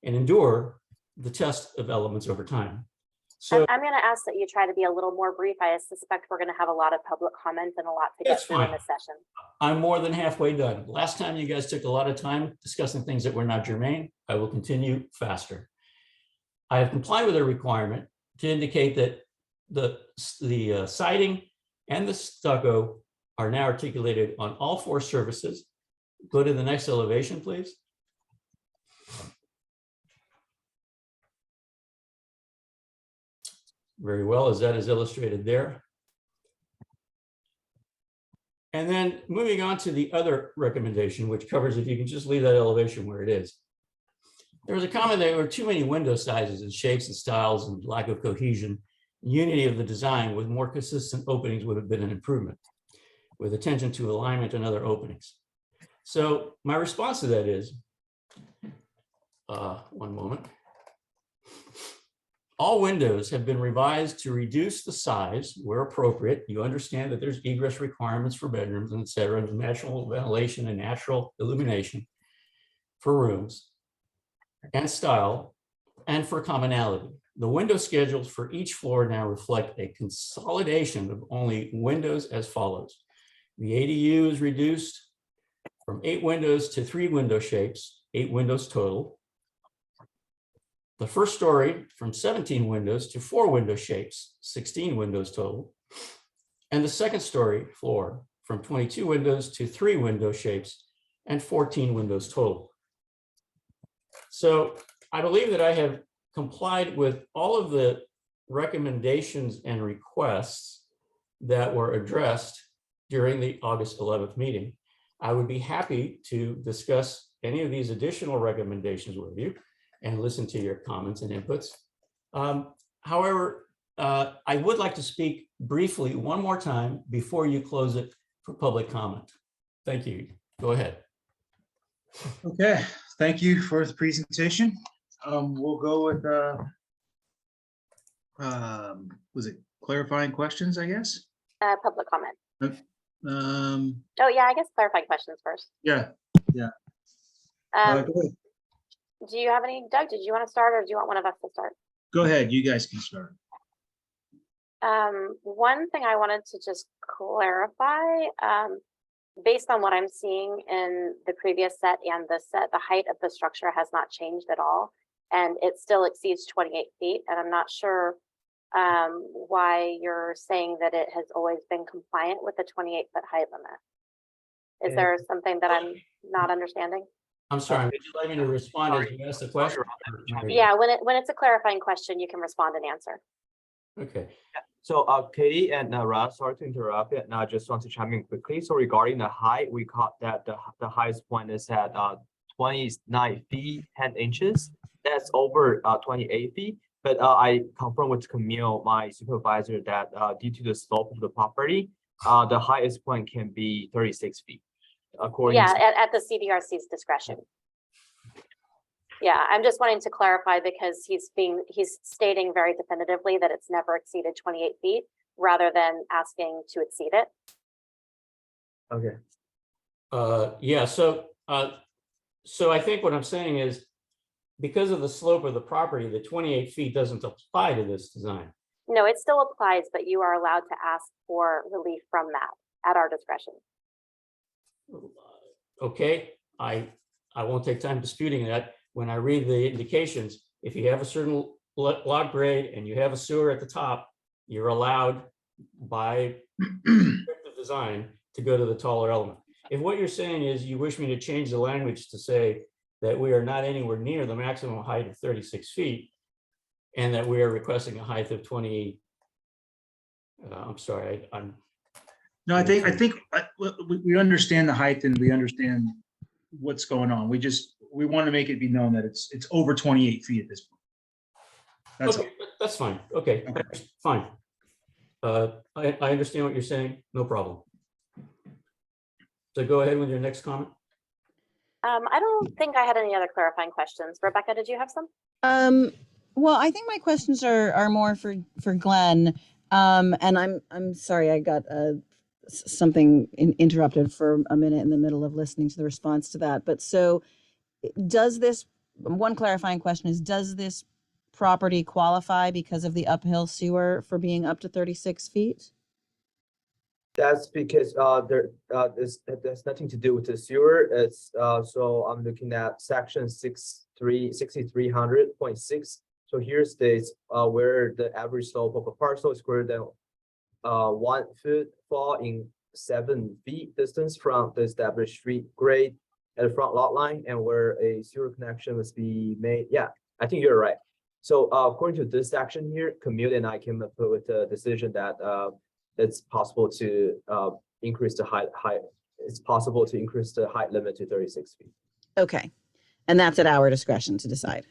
endure the test of elements over time. So I'm going to ask that you try to be a little more brief. I suspect we're going to have a lot of public comment and a lot to get That's through in fine. this session. I'm more than halfway done. Last time you guys took a lot of time discussing things that were not germane. I will continue faster. I have complied with a requirement to indicate that the siding and the stucco are now articulated on all four surfaces. Go to the next elevation, please. Very well, as that is illustrated there. And then moving on to the other recommendation, which covers, if you can just leave that elevation where it is. There was a comment that there were too many window sizes and shapes and styles and lack of cohesion. Unity of the design with more consistent openings would have been an improvement, with attention to alignment and other openings. So my response to that is, one moment. All windows have been revised to reduce the size where appropriate. You understand that there's egress requirements for bedrooms and et cetera, and natural ventilation and natural illumination for rooms and style and for commonality. The window schedules for each floor now reflect a consolidation of only windows as follows. The ADU is reduced from 8 windows to 3 window shapes, 8 windows total. The first story from 17 windows to 4 window shapes, 16 windows total. And the second story floor from 22 windows to 3 window shapes and 14 windows total. So I believe that I have complied with all of the recommendations and requests that were addressed during the August 11th meeting. I would be happy to discuss any of these additional recommendations with you and listen to your comments and inputs. However, I would like to speak briefly one more time before you close it for public comment. Thank you. Go ahead. Okay, thank you for the presentation. We'll go with, was it clarifying questions, I guess? Public comment. Um, Oh yeah, I guess clarifying questions first. yeah. Um, Go ahead. do you have any, Doug, did you want to start or do you want one of us to start? Go ahead, you guys can start. One thing I wanted to just clarify, based on what I'm seeing in the previous set and this set, the height of the structure has not changed at all. And it still exceeds 28 feet. And I'm not sure why you're saying that it has always been compliant with the 28-foot height limit. Is there something that I'm not understanding? I'm sorry, would you like me to respond as you asked the question? Yeah, when it's a clarifying question, you can respond and answer. Okay. So Katie and Russ, sorry to interrupt it. Now I just want to chime in quickly. So regarding the height, we caught that the highest point is at 29 feet 10 inches. That's over 28 feet. But I confirmed with Camille, my supervisor, that due to the slope of the property, the highest point can be 36 feet. According Yeah, to at the CDRC's discretion. Yeah, I'm just wanting to clarify because he's stating very definitively that it's never exceeded 28 feet rather than asking to exceed it. Okay. Yeah, so I think what I'm saying is because of the slope of the property, the 28 feet doesn't apply to this design. No, it still applies, but you are allowed to ask for relief from that at our discretion. Okay, I won't take time disputing that. When I read the indications, if you have a certain lot grade and you have a sewer at the top, you're allowed by the design to go to the taller element. If what you're saying is you wish me to change the language to say that we are not anywhere near the maximum height of 36 feet and that we are requesting a height of 28, I'm sorry, No, I think we understand the height and we understand what's going on. We want to make it be known that it's over 28 feet at this point. That's okay, that's fine. Okay, fine. I understand what you're saying. No problem. So go ahead with your next comment. I don't think I had any other clarifying questions. Rebecca, did you have some? Well, I think my questions are more for Glenn. And I'm sorry I got something interrupted for a minute in the middle of listening to the response to that. But so does this, one clarifying question is, does this property qualify because of the uphill sewer for being up to 36 feet? That's because there's nothing to do with the sewer. It's so I'm looking at section 6300.6. So here states where the average slope of a parcel is greater than 1 foot fall in 7 feet distance from the established street grade at the front lot line, and where a sewer connection must be made. Yeah, I think you're right. So according to this section here, Camille and I came up with a decision that it's possible to increase the height. It's possible to increase the height limit to 36 feet. Okay, and that's at our discretion to decide.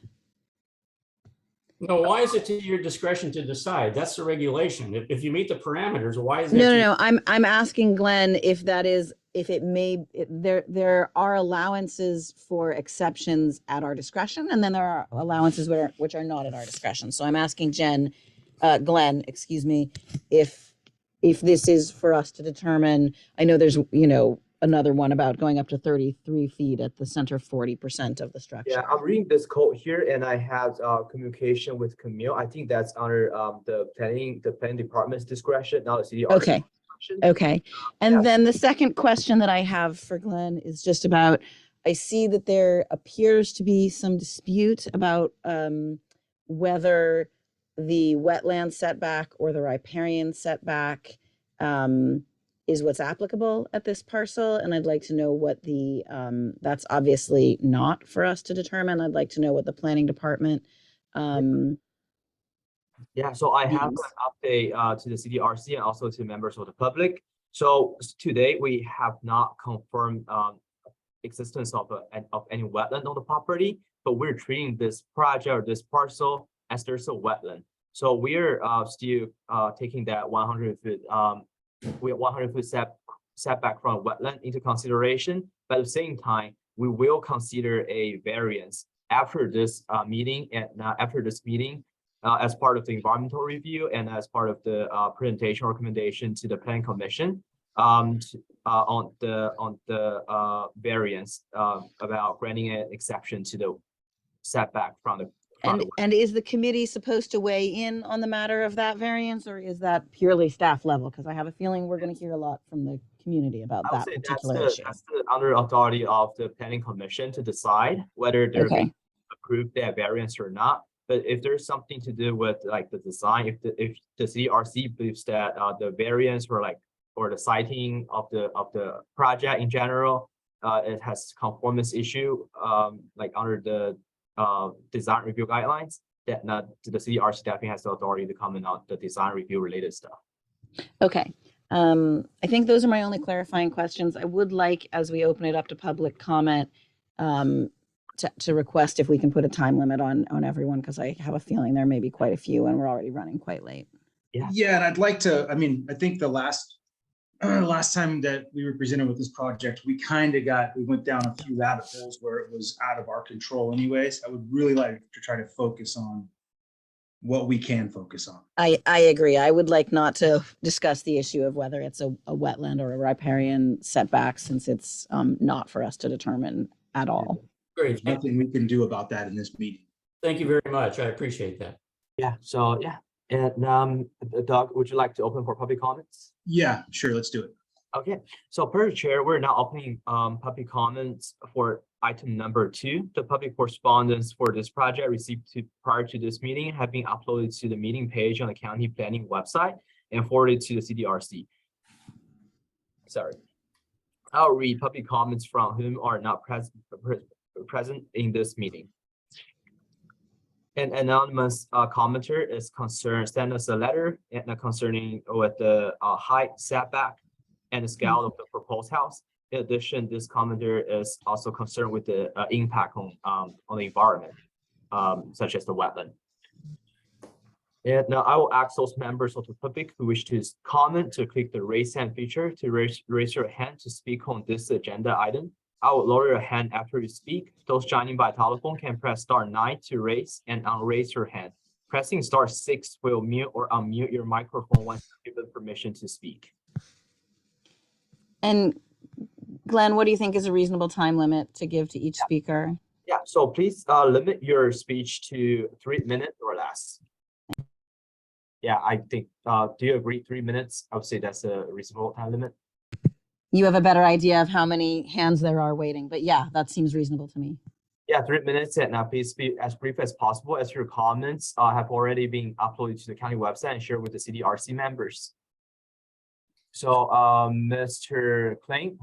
No, why is it to your discretion to decide? That's the regulation. If you meet the parameters, why is that? No. I'm asking Glenn if that is, if it may, there are allowances for exceptions at our discretion, and then there are allowances which are not at our discretion. So I'm asking Glenn, excuse me, if this is for us to determine. I know there's, another one about going up to 33 feet at the center, 40% of the structure. Yeah, I'm reading this code here, and I have communication with Camille. I think that's under the planning department's discretion, not the CDR. Okay. Okay. And then the second question that I have for Glenn is just about, I see that there appears to be some dispute about whether the wetland setback or the riparian setback is what's applicable at this parcel. And I'd like to know what the, that's obviously not for us to determine. I'd like to know what the planning department. Yeah, so I have an update to the CDRC and also to members of the public. So today we have not confirmed existence of any wetland on the property, but we're treating this project or this parcel as there's a wetland. So we're still taking that 100 foot 100 foot setback from wetland into consideration, but at the same time, we will consider a variance after this meeting as part of the environmental review and as part of the presentation recommendation to the planning commission. on the variance about granting an exception to the setback from the. And is the committee supposed to weigh in on the matter of that variance, or is that purely staff level? Because I have a feeling we're going to hear a lot from the community about I would that say particular issue. that's the under authority of the planning commission to decide whether they're going to approve that variance or not. But if there's something to do with like the design, if the CRC believes that the variance or the siting of the project in general, it has conformance issue, like under the design review guidelines, that not the CRC definitely has the authority to comment on the design review related stuff. Okay. I think those are my only clarifying questions. I would like, as we open it up to public comment, to request if we can put a time limit on everyone, because I have a feeling there may be quite a few and we're already running quite late. Yeah, and I'd like to, I mean, I think the last time that we were presented with this project, we went down a few rabbit holes where it was out of our control anyways. I would really like to try to focus on what we can focus on. I agree. I would like not to discuss the issue of whether it's a wetland or a riparian setback, since it's not for us to determine at all. Great. There's nothing we can do about that in this meeting. Thank you very much. I appreciate that. Yeah, so yeah. And Doug, would you like to open for public comments? Yeah, sure. Let's do it. Okay, so per chair, we're now opening public comments for item number 2. The public correspondence for this project received prior to this meeting have been uploaded to the meeting page on the county planning website and forwarded to the CDRC. Sorry. I'll read public comments from whom are not present in this meeting. An anonymous commenter is concerned, send us a letter concerning with the height setback and the scale of the proposed house. In addition, this commenter is also concerned with the impact on the environment, such as the wetland. And now I will ask those members of the public who wish to comment to click the raise hand feature to raise your hand to speak on this agenda item. I will lower your hand after you speak. Those joining by telephone can press *9 to raise and unraise your hand. Pressing *6 will mute or unmute your microphone once given permission to speak. And Glenn, what do you think is a reasonable time limit to give to each speaker? Yeah, so please limit your speech to 3 minutes or less. Yeah, I think, do you agree 3 minutes? I would say that's a reasonable time limit. You have a better idea of how many hands there are waiting, but yeah, that seems reasonable to me. Yeah, 3 minutes, and please be as brief as possible, as your comments have already been uploaded to the county website and shared with the CDRC members. So, Mr. Klein,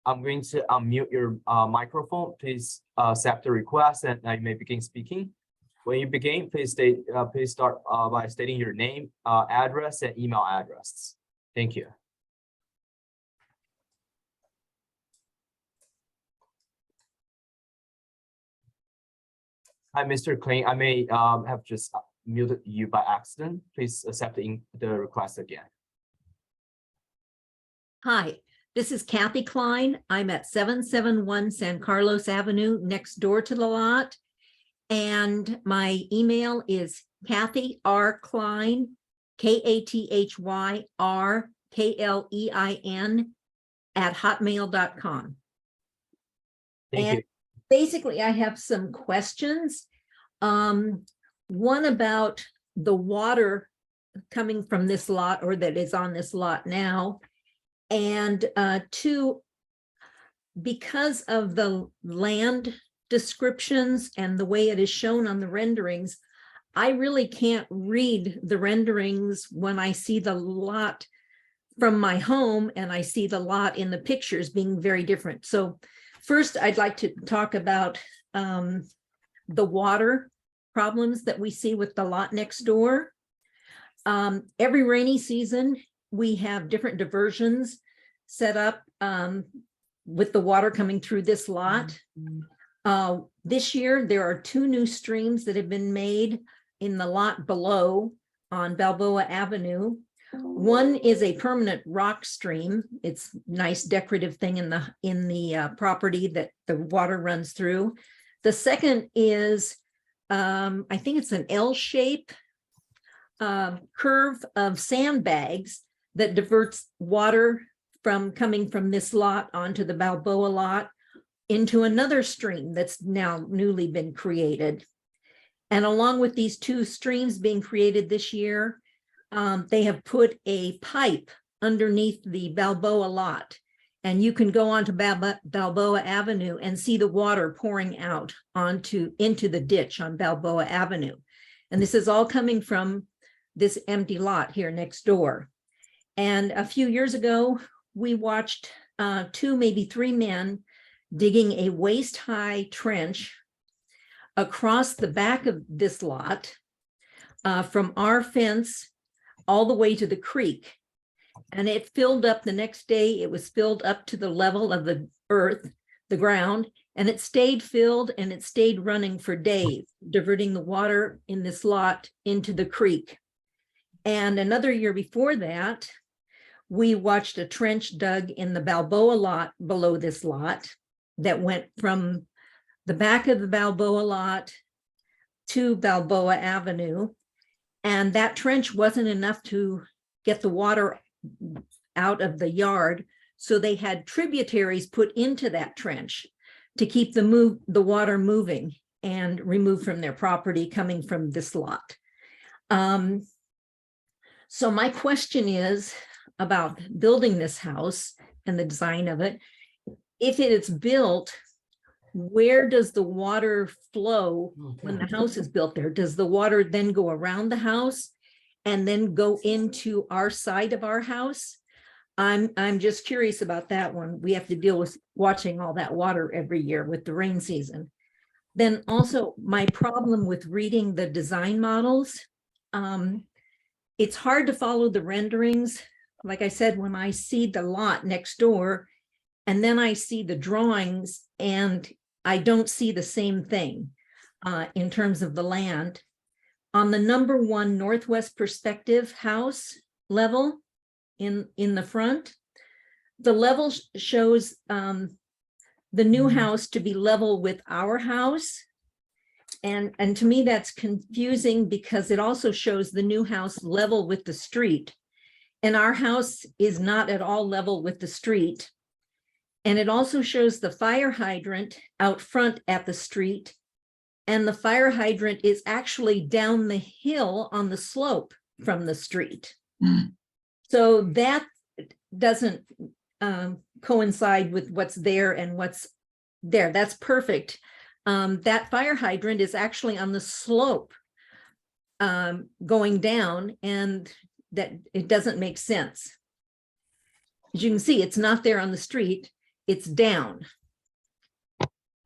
I'm going to unmute your microphone. Please accept the request, and you may begin speaking. When you begin, please start by stating your name, address, and email address. Thank you. Hi, Mr. Klein. I may have just muted you by accident. Please accept the request again. Hi, this is Kathy Klein. I'm at 771 San Carlos Avenue, next door to the lot. And my email is Kathy R. Klein, KATHYRKLEIN @hotmail.com. Thank you. Basically, I have some questions. One about the water coming from this lot, or that is on this lot now. And two, because of the land descriptions and the way it is shown on the renderings, I really can't read the renderings when I see the lot from my home and I see the lot in the pictures being very different. So first, I'd like to talk about the water problems that we see with the lot next door. Every rainy season, we have different diversions set up with the water coming through this lot. This year, there are 2 new streams that have been made in the lot below on Balboa Avenue. One is a permanent rock stream. It's a nice decorative thing in the property that the water runs through. The second is, I think it's an L-shape curve of sandbags that diverts water from coming from this lot onto the Balboa lot into another stream that's now newly been created. And along with these two streams being created this year, they have put a pipe underneath the Balboa lot. And you can go onto Balboa Avenue and see the water pouring out into the ditch on Balboa Avenue. And this is all coming from this empty lot here next door. And a few years ago, we watched 2, maybe 3 men digging a waist-high trench across the back of this lot from our fence all the way to the creek. And it filled up the next day. It was filled up to the level of the earth, the ground, and it stayed filled and it stayed running for days, diverting the water in this lot into the creek. And another year before that, we watched a trench dug in the Balboa lot below this lot that went from the back of the Balboa lot to Balboa Avenue. And that trench wasn't enough to get the water out of the yard. So they had tributaries put into that trench to keep the water moving and removed from their property coming from this lot. So my question is about building this house and the design of it. If it is built, where does the water flow when the house is built there? Does the water then go around the house and then go into our side of our house? I'm just curious about that one. We have to deal with watching all that water every year with the rain season. Then also my problem with reading the design models, it's hard to follow the renderings. Like I said, when I see the lot next door and then I see the drawings and I don't see the same thing in terms of the land. On the number 1 northwest perspective house level in the front, the level shows the new house to be level with our house. And to me, that's confusing because it also shows the new house level with the street. And our house is not at all level with the street. And it also shows the fire hydrant out front at the street. And the fire hydrant is actually down the hill on the slope from the street. So that doesn't coincide with what's there and what's there. That's perfect. That fire hydrant is actually on the slope going down, and that it doesn't make sense. As you can see, it's not there on the street, it's down.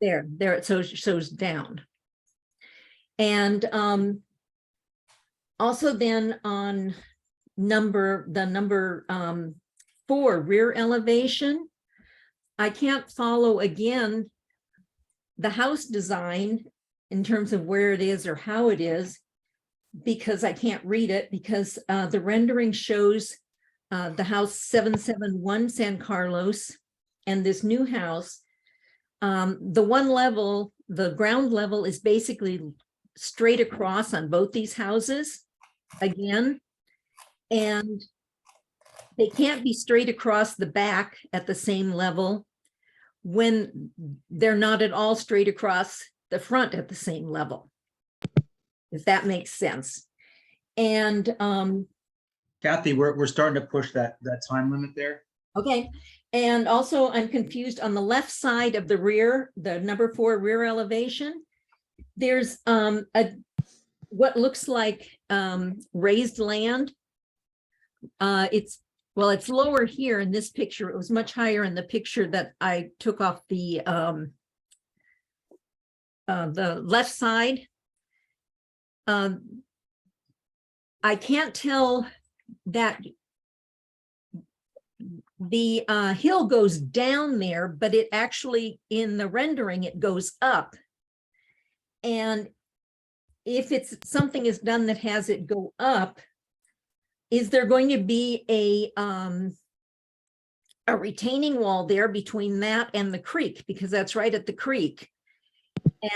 There it shows down. And also then on the number 4 rear elevation, I can't follow again the house design in terms of where it is or how it is, because I can't read it, because the rendering shows the house 771 San Carlos and this new house. The one level, the ground level is basically straight across on both these houses again. And they can't be straight across the back at the same level when they're not at all straight across the front at the same level, if that makes sense. And Kathy, we're starting to push that time limit there. okay. And also I'm confused on the left side of the rear, the number 4 rear elevation. There's what looks like raised land. It's lower here in this picture. It was much higher in the picture that I took off the left side. I can't tell that the hill goes down there, but it actually, in the rendering, it goes up. And if it's something is done that has it go up, is there going to be a retaining wall there between that and the creek? Because that's right at the creek.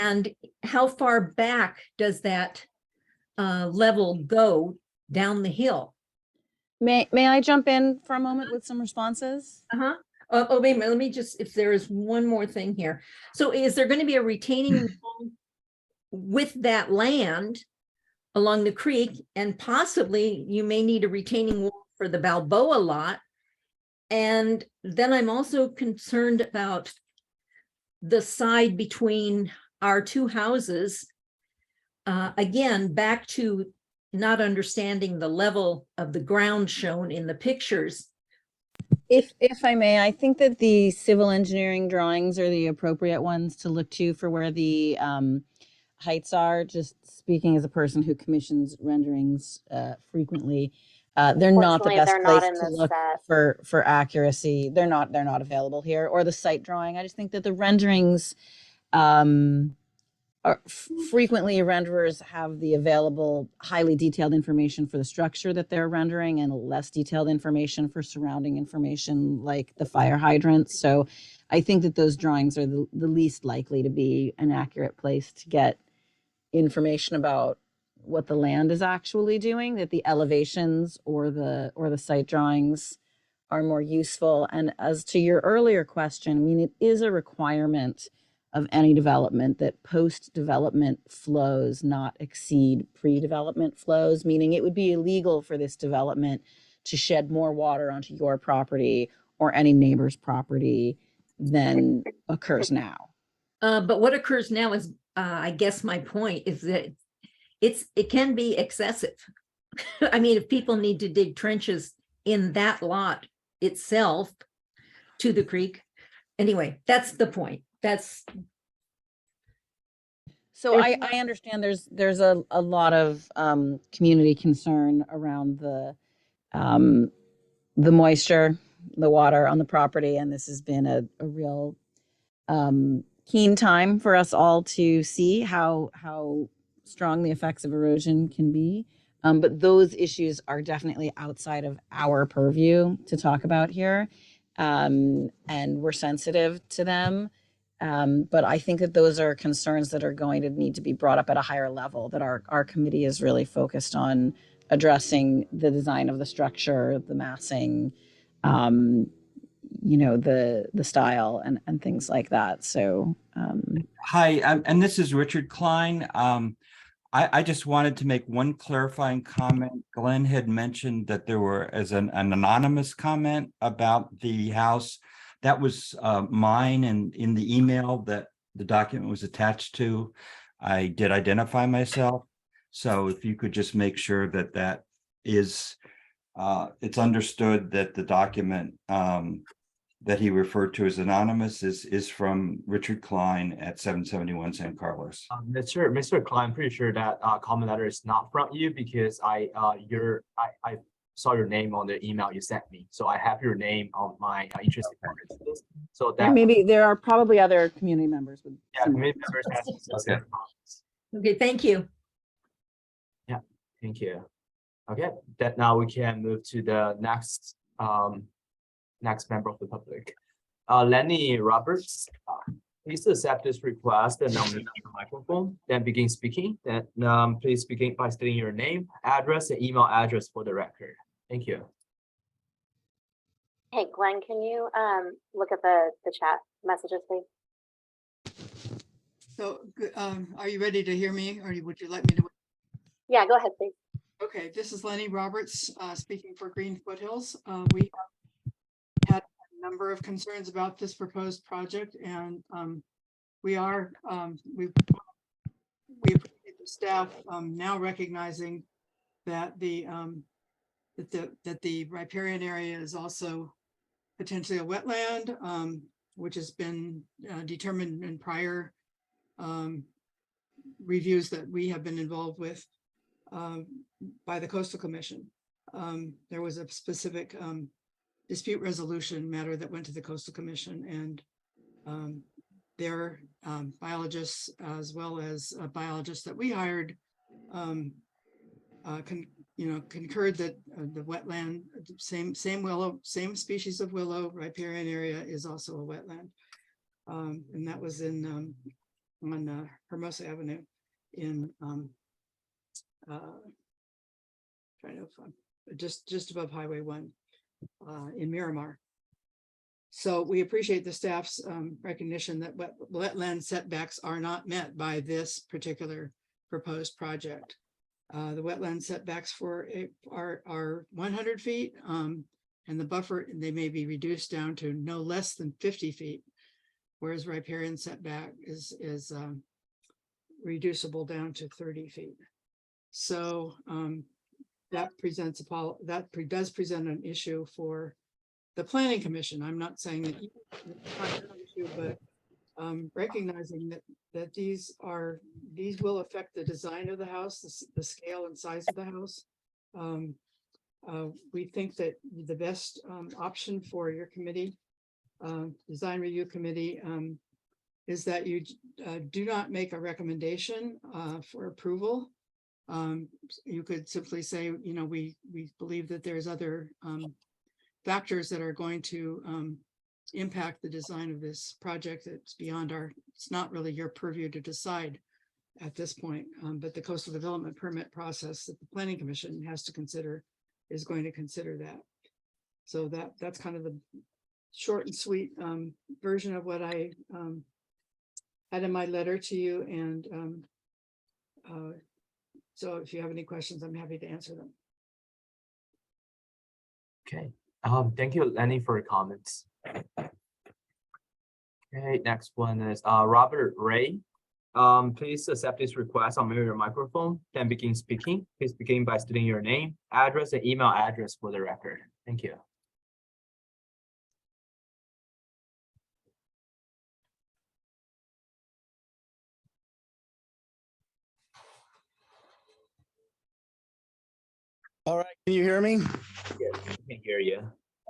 And how far back does that level go down the hill? May I jump in for a moment with some responses? Uh-huh. Oh, wait a minute, let me just, if there is one more thing here. So is there going to be a retaining wall with that land along the creek? And possibly you may need a retaining wall for the Balboa lot. And then I'm also concerned about the side between our two houses. Again, back to not understanding the level of the ground shown in the pictures. If I may, I think that the civil engineering drawings are the appropriate ones to look to for where the heights are. Just speaking as a person who commissions renderings frequently, they're not the Unfortunately, best they're place not in to this look set. for accuracy. They're not available here, or the site drawing. I just think that the renderings frequently renderers have the available highly detailed information for the structure that they're rendering and less detailed information for surrounding information like the fire hydrants. So I think that those drawings are the least likely to be an accurate place to get information about what the land is actually doing, that the elevations or the site drawings are more useful. And as to your earlier question, I mean, it is a requirement of any development that post-development flows not exceed pre-development flows, meaning it would be illegal for this development to shed more water onto your property or any neighbor's property than occurs now. But what occurs now is, I guess my point is that it can be excessive. I mean, if people need to dig trenches in that lot itself to the creek, anyway, that's the point. So I understand there's a lot of community concern around the moisture, the water on the property, and this has been a real keen time for us all to see how strong the effects of erosion can be. But those issues are definitely outside of our purview to talk about here. And we're sensitive to them. But I think that those are concerns that are going to need to be brought up at a higher level, that our committee is really focused on addressing the design of the structure, the massing, the style and things like that. So Hi, and this is Richard Klein. I just wanted to make one clarifying comment. Glenn had mentioned that there were as an anonymous comment about the house. That was mine, and in the email that the document was attached to, I did identify myself. So if you could just make sure that that is, it's understood that the document that he referred to as anonymous is from Richard Klein at 771 San Carlos. Mr. Klein, I'm pretty sure that comment letter is not from you because I saw your name on the email you sent me. So I have your name on my interested parties list. So that maybe there are probably other community members with community members has Okay. Okay, thank you. Yeah, thank you. Okay, that now we can move to the next next member of the public. Lenny Roberts, please accept this request and now mute your microphone, then begin speaking. Then please begin by stating your name, address, and email address for the record. Thank you. Hey, Glenn, can you look at the chat messages, please? So, are you ready to hear me, or would you like me to? Yeah, go ahead, please. Okay, this is Lenny Roberts, speaking for Green Foothills. We have had a number of concerns about this proposed project, and we appreciate the staff now recognizing that the riparian area is also potentially a wetland, which has been determined in prior reviews that we have been involved with by the Coastal Commission. There was a specific dispute resolution matter that went to the Coastal Commission, and their biologists, as well as biologists that we hired, concurred that the wetland, same willow, same species of willow, riparian area is also a wetland, and that was in on Hermosa Avenue in just above Highway 1 in Miramar. So we appreciate the staff's recognition that wetland setbacks are not met by this particular proposed project. The wetland setbacks are 100 feet, and the buffer, they may be reduced down to no less than 50 feet, whereas riparian setback is reducible down to 30 feet. So that does present an issue for the Planning Commission. I'm not saying that it's not an issue, but recognizing that these will affect the design of the house, the scale and size of the house. We think that the best option for your committee, design review committee, is that you do not make a recommendation for approval. You could simply say, we believe that there's other factors that are going to impact the design of this project. It's beyond it's not really your purview to decide at this point, but the coastal development permit process that the Planning Commission has to consider is going to consider that. So that's kind of the short and sweet version of what I had in my letter to you. And so if you have any questions, I'm happy to answer them. Okay. Thank you, Lenny, for your comments. Okay, next one is Robert Ray. Please accept this request. Unmute your microphone, then begin speaking. Please begin by stating your name, address, and email address for the record. Thank you. All right, can you hear me? Yes, we can hear you.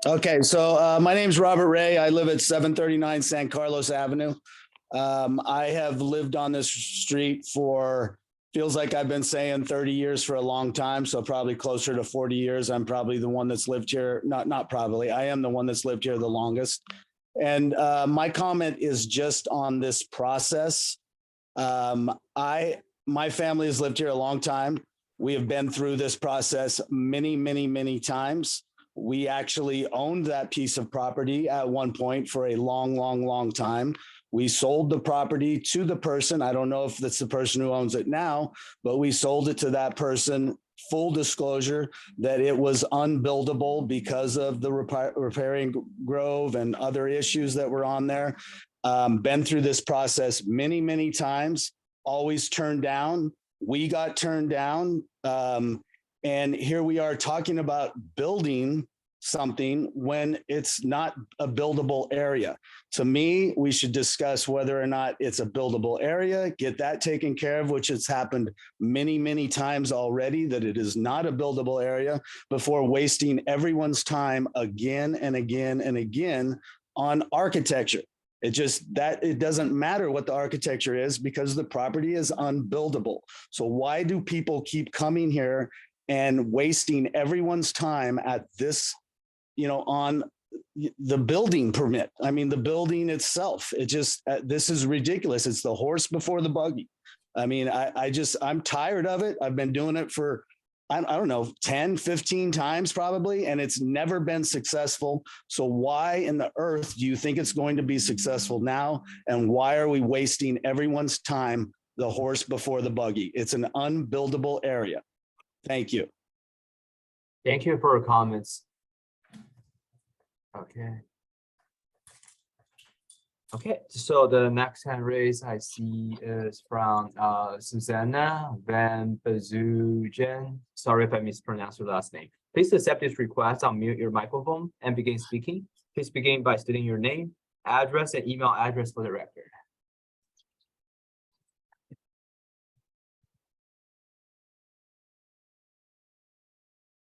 Okay, so my name is Robert Ray. I live at 739 San Carlos Avenue. I have lived on this street for, feels like I've been saying 30 years for a long time, so probably closer to 40 years. I'm probably the one that's lived here, not probably, I am the one that's lived here the longest. And my comment is just on this process. My family has lived here a long time. We have been through this process many, many, many times. We actually owned that piece of property at one point for a long, long, long time. We sold the property to the person. I don't know if that's the person who owns it now, but we sold it to that person. Full disclosure that it was unbuildable because of the riparian grove and other issues that were on there. Been through this process many, many times, always turned down. We got turned down. And here we are talking about building something when it's not a buildable area. To me, we should discuss whether or not it's a buildable area, get that taken care of, which has happened many, many times already, that it is not a buildable area, before wasting everyone's time again and again and again on architecture. It doesn't matter what the architecture is because the property is unbuildable. So why do people keep coming here and wasting everyone's time at this, on the building permit? I mean, the building itself, this is ridiculous. It's the horse before the buggy. I mean, I'm tired of it. I've been doing it for, I don't know, 10, 15 times probably, and it's never been successful. So why in the earth do you think it's going to be successful now? And why are we wasting everyone's time, the horse before the buggy? It's an unbuildable area. Thank you. Thank you for your comments. Okay. Okay, so the next hand raise I see is from Susanna Van Bezugen. Sorry if I mispronounced your last name. Please accept this request, unmute your microphone and begin speaking. Please begin by stating your name, address, and email address for the record.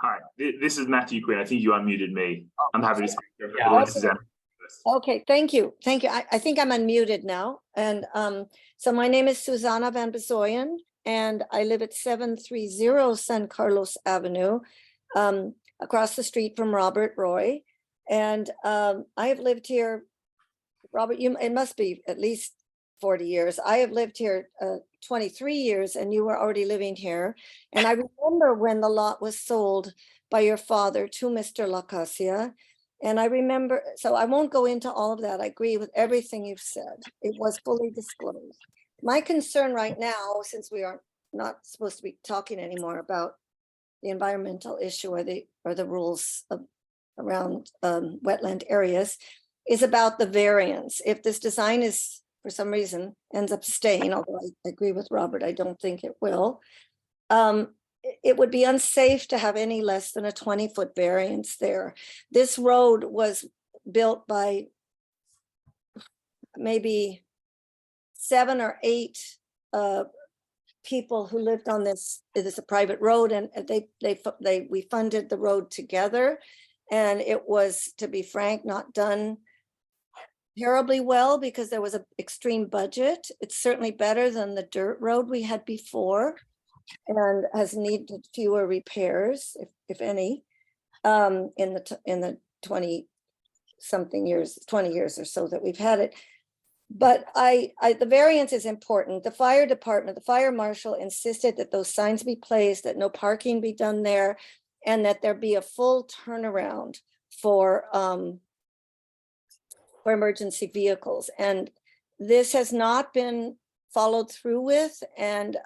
Hi, this is Matthew Quinn. I think you unmuted me. I'm happy to speak. Yeah. Okay, thank you. Thank you. I think I'm unmuted now. And so my name is Susanna Van Bezoyen, and I live at 730 San Carlos Avenue, across the street from Robert Roy. And I have lived here, Robert, it must be at least 40 years. I have lived here 23 years and you were already living here. And I remember when the lot was sold by your father to Mr. Lacasia. And I remember, so I won't go into all of that. I agree with everything you've said. It was fully disclosed. My concern right now, since we are not supposed to be talking anymore about the environmental issue or the rules around wetland areas, is about the variance. If this design is, for some reason, ends up staying, although I agree with Robert, I don't think it will, it would be unsafe to have any less than a 20-foot variance there. This road was built by maybe 7 or 8 people who lived on this. It is a private road, and we funded the road together, and it was, to be frank, not done terribly well because there was an extreme budget. It's certainly better than the dirt road we had before, and has needed fewer repairs, if any, in the 20 something years, 20 years or so that we've had it. But the variance is important. The fire department, the fire marshal insisted that those signs be placed, that no parking be done there, and that there be a full turnaround for emergency vehicles. And this has not been followed through with, and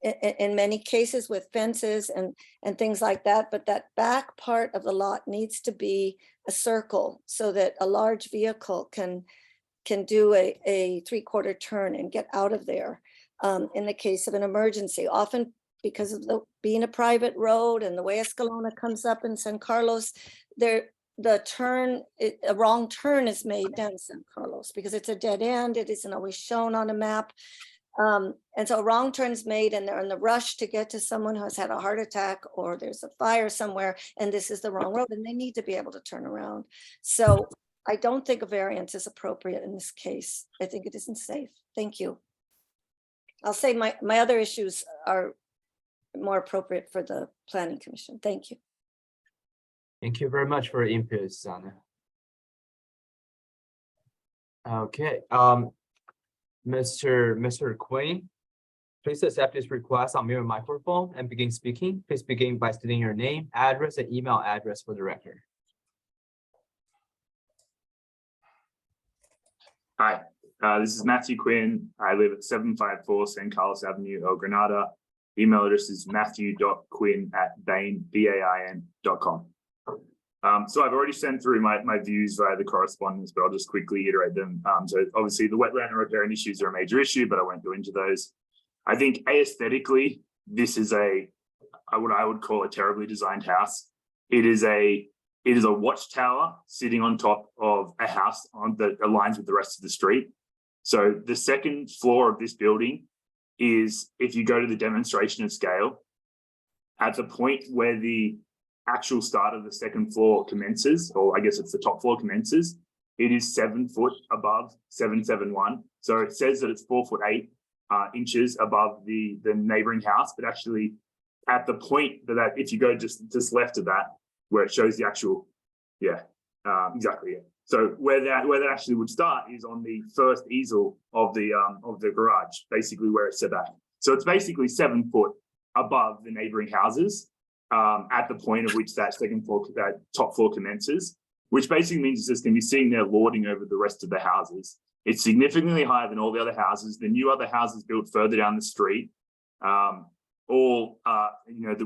in many cases with fences and things like that. But that back part of the lot needs to be a circle so that a large vehicle can do a 3/4 turn and get out of there in the case of an emergency. Often because of being a private road and the way Escalona comes up in San Carlos, a wrong turn is made down San Carlos because it's a dead end. It isn't always shown on a map. And so a wrong turn is made, and they're in the rush to get to someone who has had a heart attack, or there's a fire somewhere, and this is the wrong road, and they need to be able to turn around. So I don't think a variance is appropriate in this case. I think it isn't safe. Thank you. I'll say my other issues are more appropriate for the Planning Commission. Thank you. Thank you very much for your input, Susanna. Okay, Mr. Quinn, please accept this request on your microphone and begin speaking. Please begin by stating your name, address, and email address for the record. Hi, this is Matthew Quinn. I live at 754 San Carlos Avenue, El Granada. Email address is matthew.quinn@bain.com. So I've already sent through my views via the correspondence, but I'll just quickly iterate them. So obviously the wetland and riparian issues are a major issue, but I won't go into those. I think aesthetically, this is what I would call a terribly designed house. It is a watchtower sitting on top of a house that aligns with the rest of the street. So the second floor of this building is, if you go to the demonstration of scale, at the point where the actual start of the second floor commences, or I guess it's the top floor commences, it is 7 foot above 771. So it says that it's 4'8" inches above the neighboring house, but actually at the point that if you go just left of that, where it shows the actual, exactly. So where that actually would start is on the first easel of the garage, basically where it's set back. So it's basically 7 foot above the neighboring houses at the point of which that top floor commences, which basically means it's just going to be sitting there lording over the rest of the houses. It's significantly higher than all the other houses. The new other houses built further down the street, that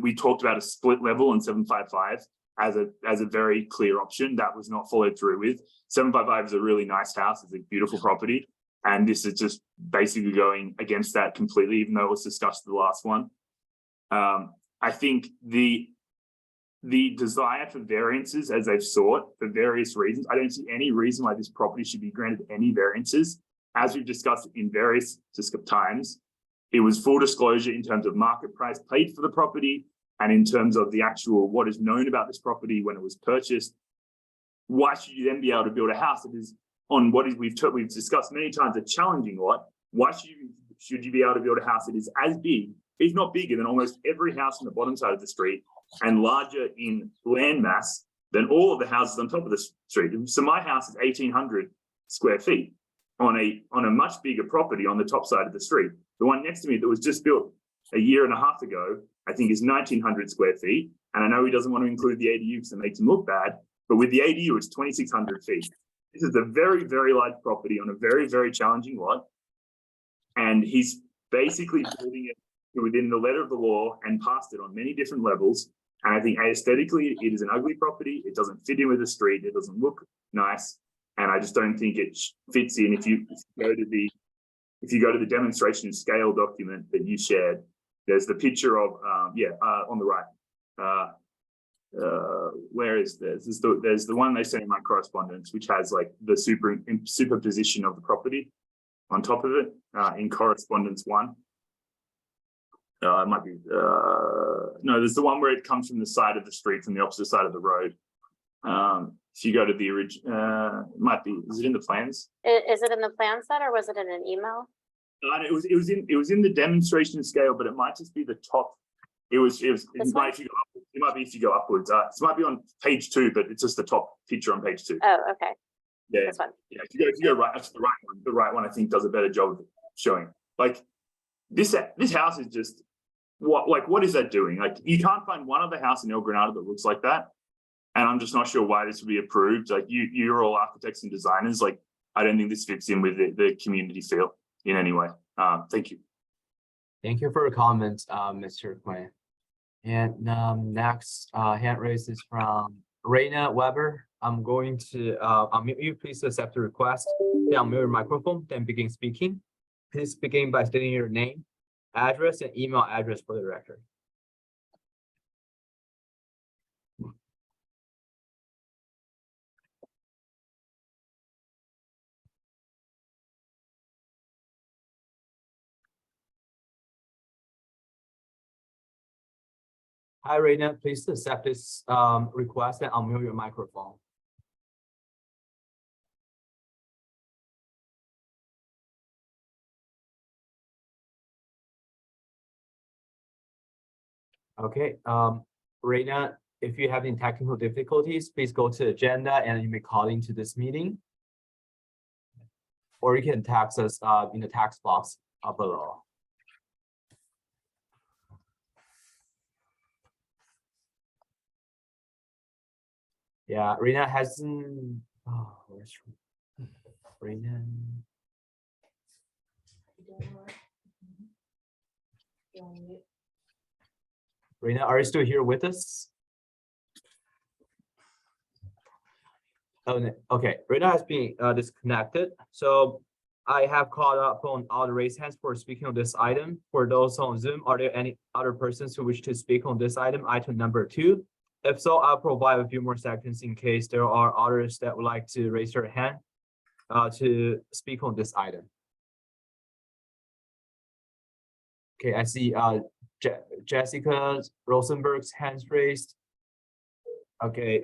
we talked about a split level in 755 as a very clear option. That was not followed through with. 755 is a really nice house. It's a beautiful property. And this is just basically going against that completely, even though it was discussed in the last one. I think the desire for variances, as they've sought for various reasons, I don't see any reason why this property should be granted any variances. As we've discussed in various times, it was full disclosure in terms of market price paid for the property and in terms of the actual what is known about this property when it was purchased. Why should you then be able to build a house that is on what is we've discussed many times, a challenging lot? Why should you be able to build a house that is as big, if not bigger, than almost every house on the bottom side of the street and larger in land mass than all of the houses on top of the street? So my house is 1,800 square feet on a much bigger property on the top side of the street. The one next to me that was just built a year and a half ago, I think is 1,900 square feet. And I know he doesn't want to include the ADU because it makes him look bad, but with the ADU, it's 2,600 feet. This is a very, very large property on a very, very challenging lot. And he's basically building it within the letter of the law and passed it on many different levels. And I think aesthetically, it is an ugly property. It doesn't fit in with the street. It doesn't look nice. And I just don't think it fits in. If you go to the demonstration scale document that you shared, there's the picture of, on the right. Where is this? There's the one they sent in my correspondence, which has like the superposition of the property on top of it in correspondence 1. It might be, no, there's the one where it comes from the side of the street, from the opposite side of the road. If you go to the original, it might be, is it in the plans? Is it in the plan set or was it in an email? It was in the demonstration scale, but it might just be the top. It might be if you go upwards. It might be on page 2, but it's just the top picture on page 2. Oh, okay. Yeah. This one. Yeah. If you go right, that's the right one. The right one I think does a better job of showing. Like this house is just what is that doing? Like you can't find one other house in El Granada that looks like that. And I'm just not sure why this would be approved. Like you're all architects and designers. Like I don't think this fits in with the community feel in any way. Thank you. Thank you for your comments, Mr. Quinn. And next hand raise is from Reina Weber. I'm going to unmute you. Please accept the request. Then unmute your microphone, then begin speaking. Please begin by stating your name, address, and email address for the record. Hi, Reina. Please accept this request and unmute your microphone. Okay, Reina, if you have any technical difficulties, please go to agenda and you may call into this meeting. Or you can text us in the text box below. Yeah, Reina hasn't. Oh, where's Reina? Reina, are you still here with us? Oh, no. Okay. Reina has been disconnected. So I have called up on all the raised hands for speaking on this item. For those on Zoom, are there any other persons who wish to speak on this item number 2? If so, I'll provide a few more seconds in case there are others that would like to raise their hand to speak on this item. Okay, I see Jessica Rosenberg's hands raised. Okay,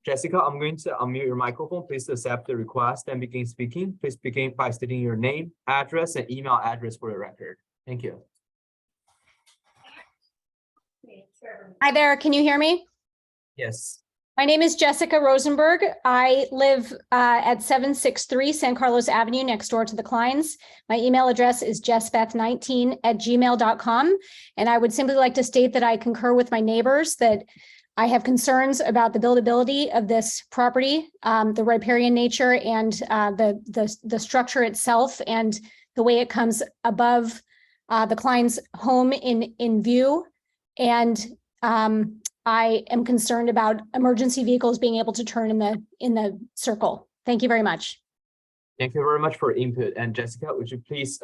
Jessica, I'm going to unmute your microphone. Please accept the request and begin speaking. Please begin by stating your name, address, and email address for the record. Thank you. Hi there, can you hear me? Yes. My name is Jessica Rosenberg. I live at 763 San Carlos Avenue next door to the Kleins. My email address is jessbeth19@gmail.com. And I would simply like to state that I concur with my neighbors that I have concerns about the buildability of this property, the riparian nature and the structure itself and the way it comes above the Klein's home in view. And I am concerned about emergency vehicles being able to turn in the circle. Thank you very much. Thank you very much for input. And Jessica, would you please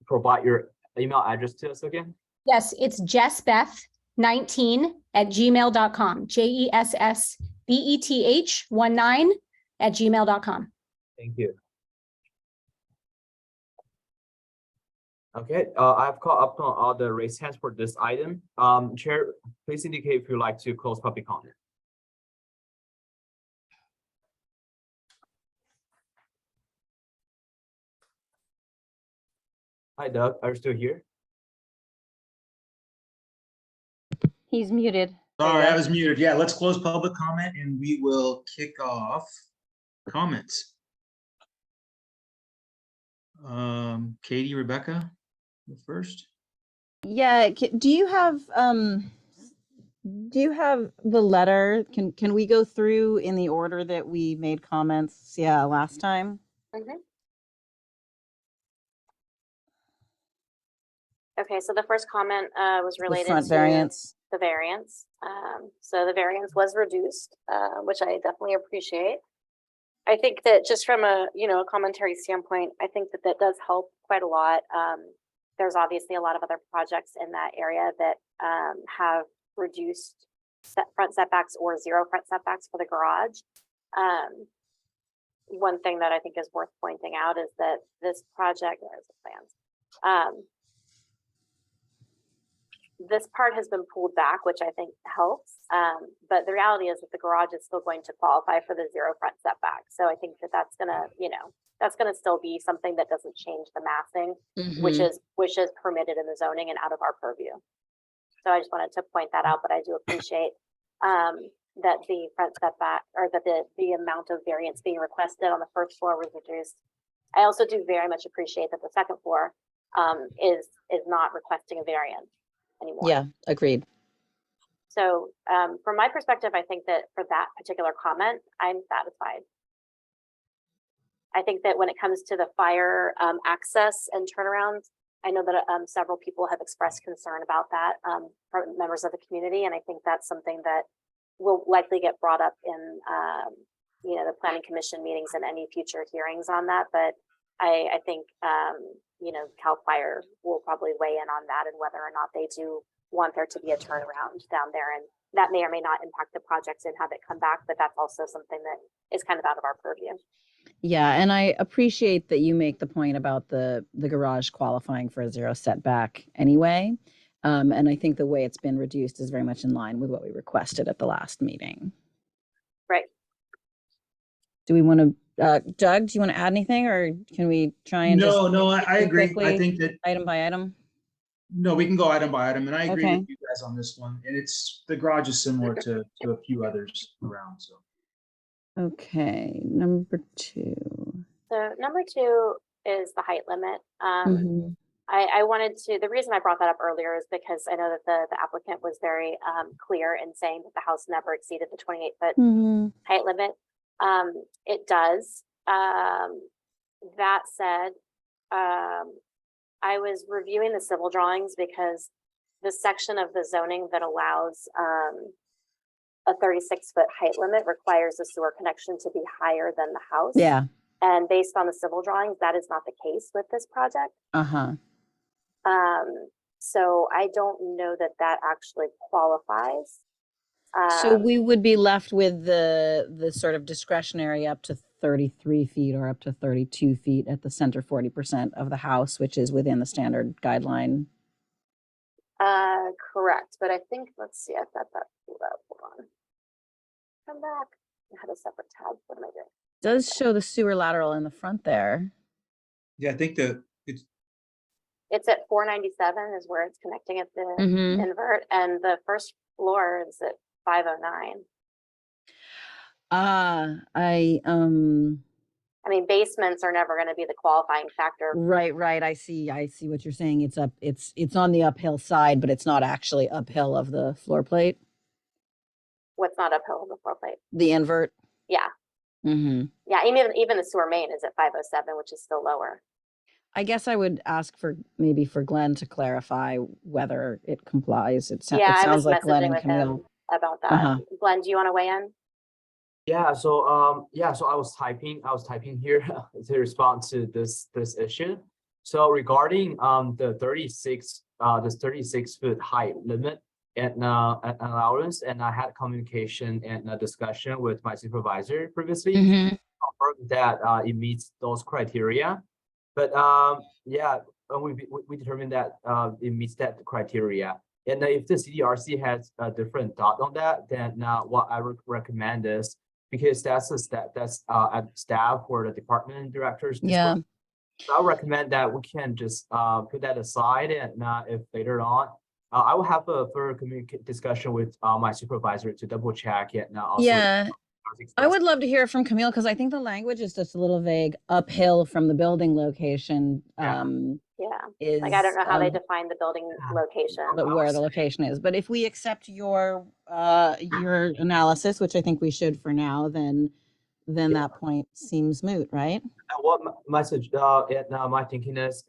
provide your email address to us again? Yes, it's jessbeth19@gmail.com. JESSBETH19@gmail.com. Thank you. Okay, I've called up on all the raised hands for this item. Chair, please indicate if you'd like to close public comment. Hi, Doug. Are you still here? He's muted. Sorry, I was muted. Yeah, let's close public comment and we will kick off comments. Katie, Rebecca, the first. Yeah, do you have the letter? Can we go through in the order that we made comments, yeah, last time? Mhm. Okay, so the first comment was related front to variance. the variance. So the variance was reduced, which I definitely appreciate. I think that just from a, a commentary standpoint, I think that that does help quite a lot. There's obviously a lot of other projects in that area that have reduced front setbacks or zero front setbacks for the garage. One thing that I think is worth pointing out is that this project, there's the plans. This part has been pulled back, which I think helps. But the reality is that the garage is still going to qualify for the zero front setback. So I think that that's gonna, that's gonna still be something that doesn't change the massing, which is permitted in the zoning and out of our purview. So I just wanted to point that out, but I do appreciate that the front setback, or that the amount of variance being requested on the first floor was reduced. I also do very much appreciate that the second floor is not requesting a variance anymore. Yeah, agreed. So from my perspective, I think that for that particular comment, I'm satisfied. I think that when it comes to the fire access and turnarounds, I know that several people have expressed concern about that from members of the community, and I think that's something that will likely get brought up in the planning commission meetings and any future hearings on that. But I think CAL FIRE will probably weigh in on that and whether or not they do want there to be a turnaround down there, and that may or may not impact the projects and have it come back, but that's also something that is kind of out of our purview. Yeah, and I appreciate that you make the point about the garage qualifying for a zero setback anyway. And I think the way it's been reduced is very much in line with what we requested at the last meeting. Right. Do we want to, Doug, do you want to add anything, or can we try and No, I agree. quickly, I think that item by item? No, we can go item by item, and I agree Okay. with you guys on this one. And the garage is similar to a few others around. So Okay, number 2. So number 2 is the height limit. Mhm. I wanted to, the reason I brought that up earlier is because I know that the applicant was very clear in saying that the house never exceeded the 28-foot Mhm. height limit. It does. That said, I was reviewing the civil drawings because the section of the zoning that allows a 36-foot height limit requires the sewer connection to be higher than the house. Yeah. And based on the civil drawings, that is not the case with this project. Uh-huh. So I don't know that that actually qualifies. So we would be left with the sort of discretionary up to 33 feet or up to 32 feet at the center 40% of the house, which is within the standard guideline. Correct, but I think, let's see, I've got that pulled up. Hold on. Come back. I had a separate tab. What am I doing? Does show the sewer lateral in the front there. yeah, I think that It's at 497 is where it's connecting at the Mhm. invert, and the first floor is at 509. I mean, basements are never going to be the qualifying factor. Right. I see what you're saying. It's on the uphill side, but it's not actually uphill of the floor plate, What's not uphill on the floor plate? the invert. Yeah, Mm-hmm. yeah. Even the sewer main is at 507, which is still lower. I guess I would ask for Glenn to clarify whether it complies. It I sounds was like Glenn messaging and with him Camille. about that. Uh-huh. Glenn, do you want to weigh in? Yeah, so I was typing here to respond to this issue. So regarding the 36-foot height limit and allowance, and I had communication and a discussion with my supervisor previously, confirmed that it meets those criteria. But we determined that it meets that criteria. And if the CDRC has a different thought on that, then what I recommend is, because that's a staff or the department directors. Yeah. So I recommend that we can just put that aside, and if later on, I will have a further discussion with my supervisor to double check it. And also I would love to hear from Camille because I think the language is just a little vague. Uphill from the building location. Yeah, Is like I don't know how they define the building location. but where the location is. But if we accept your analysis, which I think we should for now, then that point seems moot, right? What my my thinking is,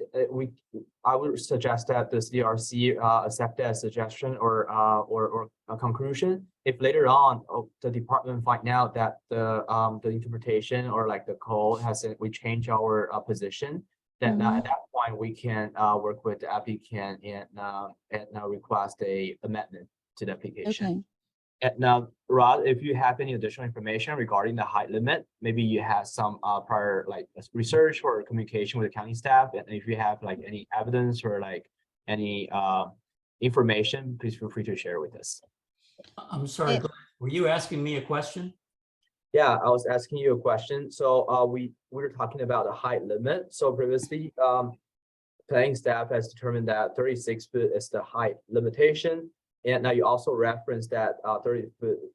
I would suggest that the CRC accept that suggestion or a conclusion. If later on the department find out that the interpretation or like the code we change our position, then at that point we can work with the applicant and request a amendment to the application. Okay. And now, Rod, if you have any additional information regarding the height limit, maybe you have some prior like research or communication with the county staff, and if you have like any evidence or like any information, please feel free to share with us. I'm sorry, Glenn, were you asking me a question? Yeah, I was asking you a question. So we were talking about the height limit. So previously, planning staff has determined that 36 foot is the height limitation. And now you also referenced that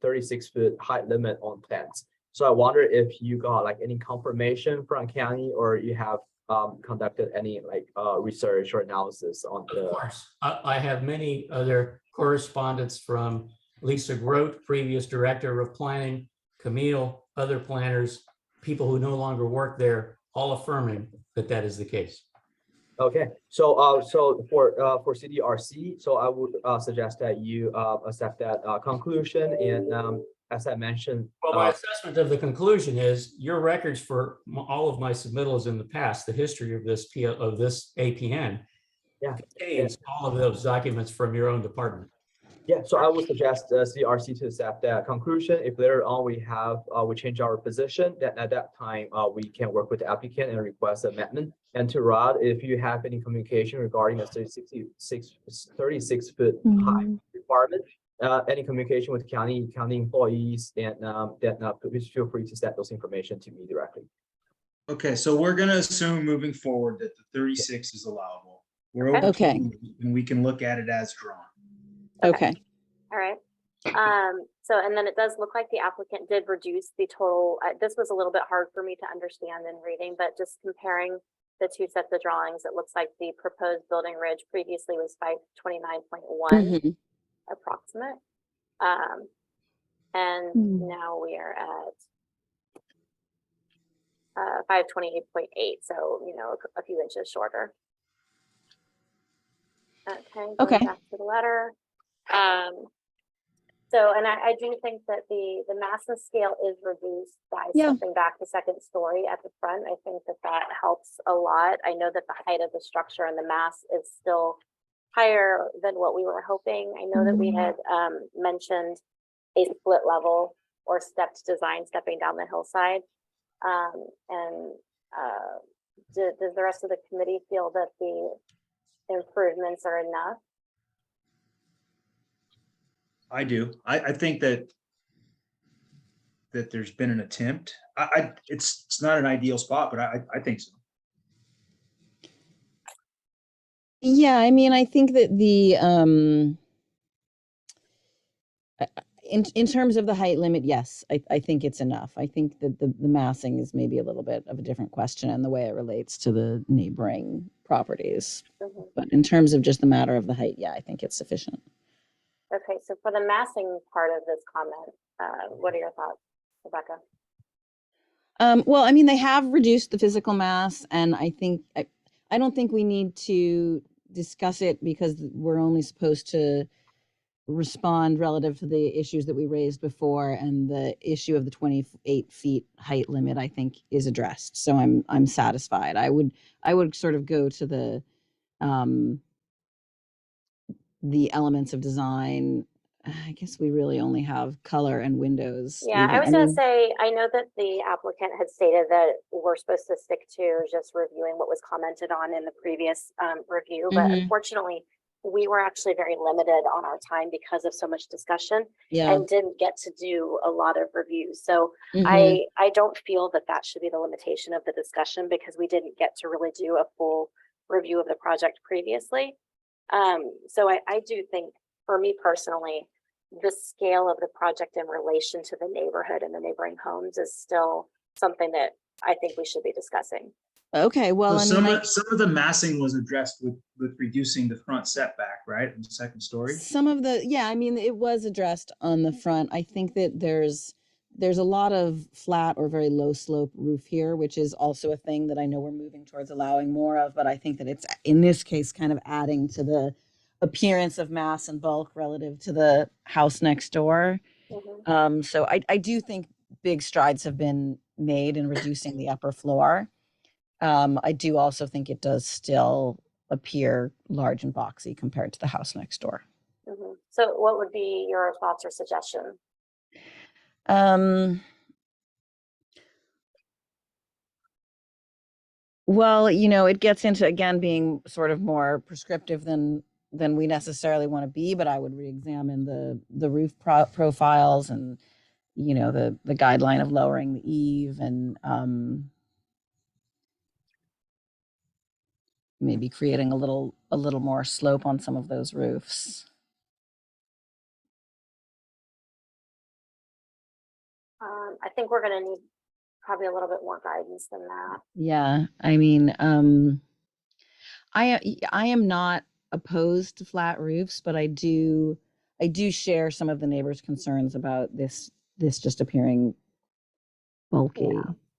36 foot height limit on plans. So I wonder if you got like any confirmation from county or you have conducted any like research or analysis on the. Of course, I have many other correspondence from Lisa Grote, previous director of planning, Camille, other planners, people who no longer work there, all affirming that that is the case. Okay, so so for CDRC, so I would suggest that you accept that conclusion, and as I mentioned. Well, my assessment of the conclusion is your records for all of my submittals in the past, the history of this APN, contains all of those documents from your own department. Yeah, so I would suggest CRC to accept that conclusion. If later on we change our position, then at that time we can work with the applicant and request amendment. And to Rod, if you have any communication regarding the 36 foot high requirement, any communication with county employees, then please feel free to send those information to me directly. Okay, so we're gonna assume moving forward that the 36 is allowable. We're over Okay. 20, and we can look at it as drawn. Okay. All right. So, and then it does look like the applicant did reduce the total. This was a little bit hard for me to understand in reading, but just comparing the two sets of drawings, it looks like the proposed building ridge previously was 529.1 approximate. And now we are at 528.8. So, you know, a few inches shorter. Okay. Okay. Back to the letter. So, and I do think that the massive scale is reduced by stepping back the second story at the front. I think that that helps a lot. I know that the height of the structure and the mass is still higher than what we were hoping. I know that we had mentioned a split level or stepped design stepping down the hillside. Does the rest of the committee feel that the improvements are enough? I do. I think that there's been an attempt. It's not an ideal spot, but I think so. Yeah, I mean, I think that the in terms of the height limit, yes, I think it's enough. I think that the massing is maybe a little bit of a different question and the way it relates to the neighboring properties. But in terms of just the matter of the height, yeah, I think it's sufficient. Okay, so for the massing part of this comment, what are your thoughts, Rebecca? Well, I mean, they have reduced the physical mass, and I think I don't think we need to discuss it because we're only supposed to respond relative to the issues that we raised before, and the issue of the 28 feet height limit, I think, is addressed. So I'm satisfied. I would sort of go to the elements of design. I guess we really only have color and windows. Yeah, I was going to say, I know that the applicant had stated that we're supposed to stick to just reviewing what was commented on in the previous review, but unfortunately, we were actually very limited on our time because of so much discussion and didn't get to do a lot of reviews. So I don't feel that that should be the limitation of the discussion because we didn't get to really do a full review of the project previously. So I do think, for me personally, the scale of the project in relation to the neighborhood and the neighboring homes is still something that I think we should be discussing. Okay, well, So I mean, some of the massing was addressed with reducing the front setback, right, in the second story. some of the, yeah, I mean, it was addressed on the front. I think that there's a lot of flat or very low slope roof here, which is also a thing that I know we're moving towards allowing more of, but I think that it's, in this case, kind of adding to the appearance of mass and bulk relative to the house next door. So I do think big strides have been made in reducing the upper floor. I do also think it does still appear large and boxy compared to the house next door. So what would be your thoughts or suggestions? Well, you know, it gets into, again, being sort of more prescriptive than we necessarily want to be, but I would re-examine the roof profiles and, you know, the guideline of lowering the eave and maybe creating a little more slope on some of those roofs. I think we're going to need probably a little bit more guidance than that. Yeah, I mean, I am not opposed to flat roofs, but I do share some of the neighbors' concerns about this just appearing bulky.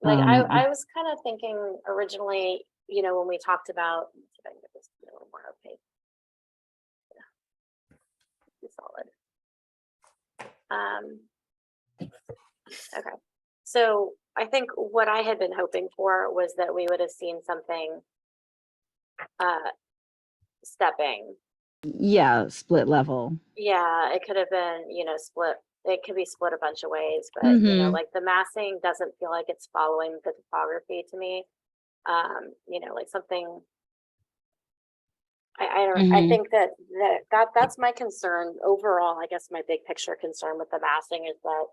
Like I was kind of thinking originally, you know, when we talked about, let's see if I can get this a little more opaque. Yeah. Solid. Okay. So I think what I had been hoping for was that we would have seen something stepping. Yeah, split level. Yeah, it could have been, you know, split. It could be split a bunch of ways, but you know, like the massing doesn't feel like it's following the topography to me. You know, like something. I think that's my concern overall. I guess my big picture concern with the massing is that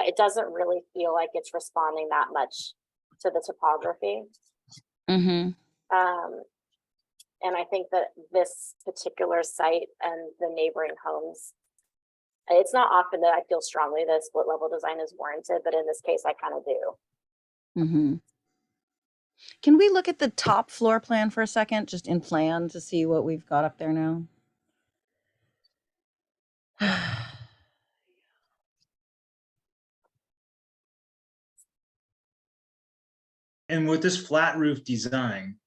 it doesn't really feel like it's responding that much to the topography. And I think that this particular site and the neighboring homes, it's not often that I feel strongly that split level design is warranted, but in this case, I kind of do. Can we look at the top floor plan for a second, just in plan, to see what we've got up there now? And with this flat roof design,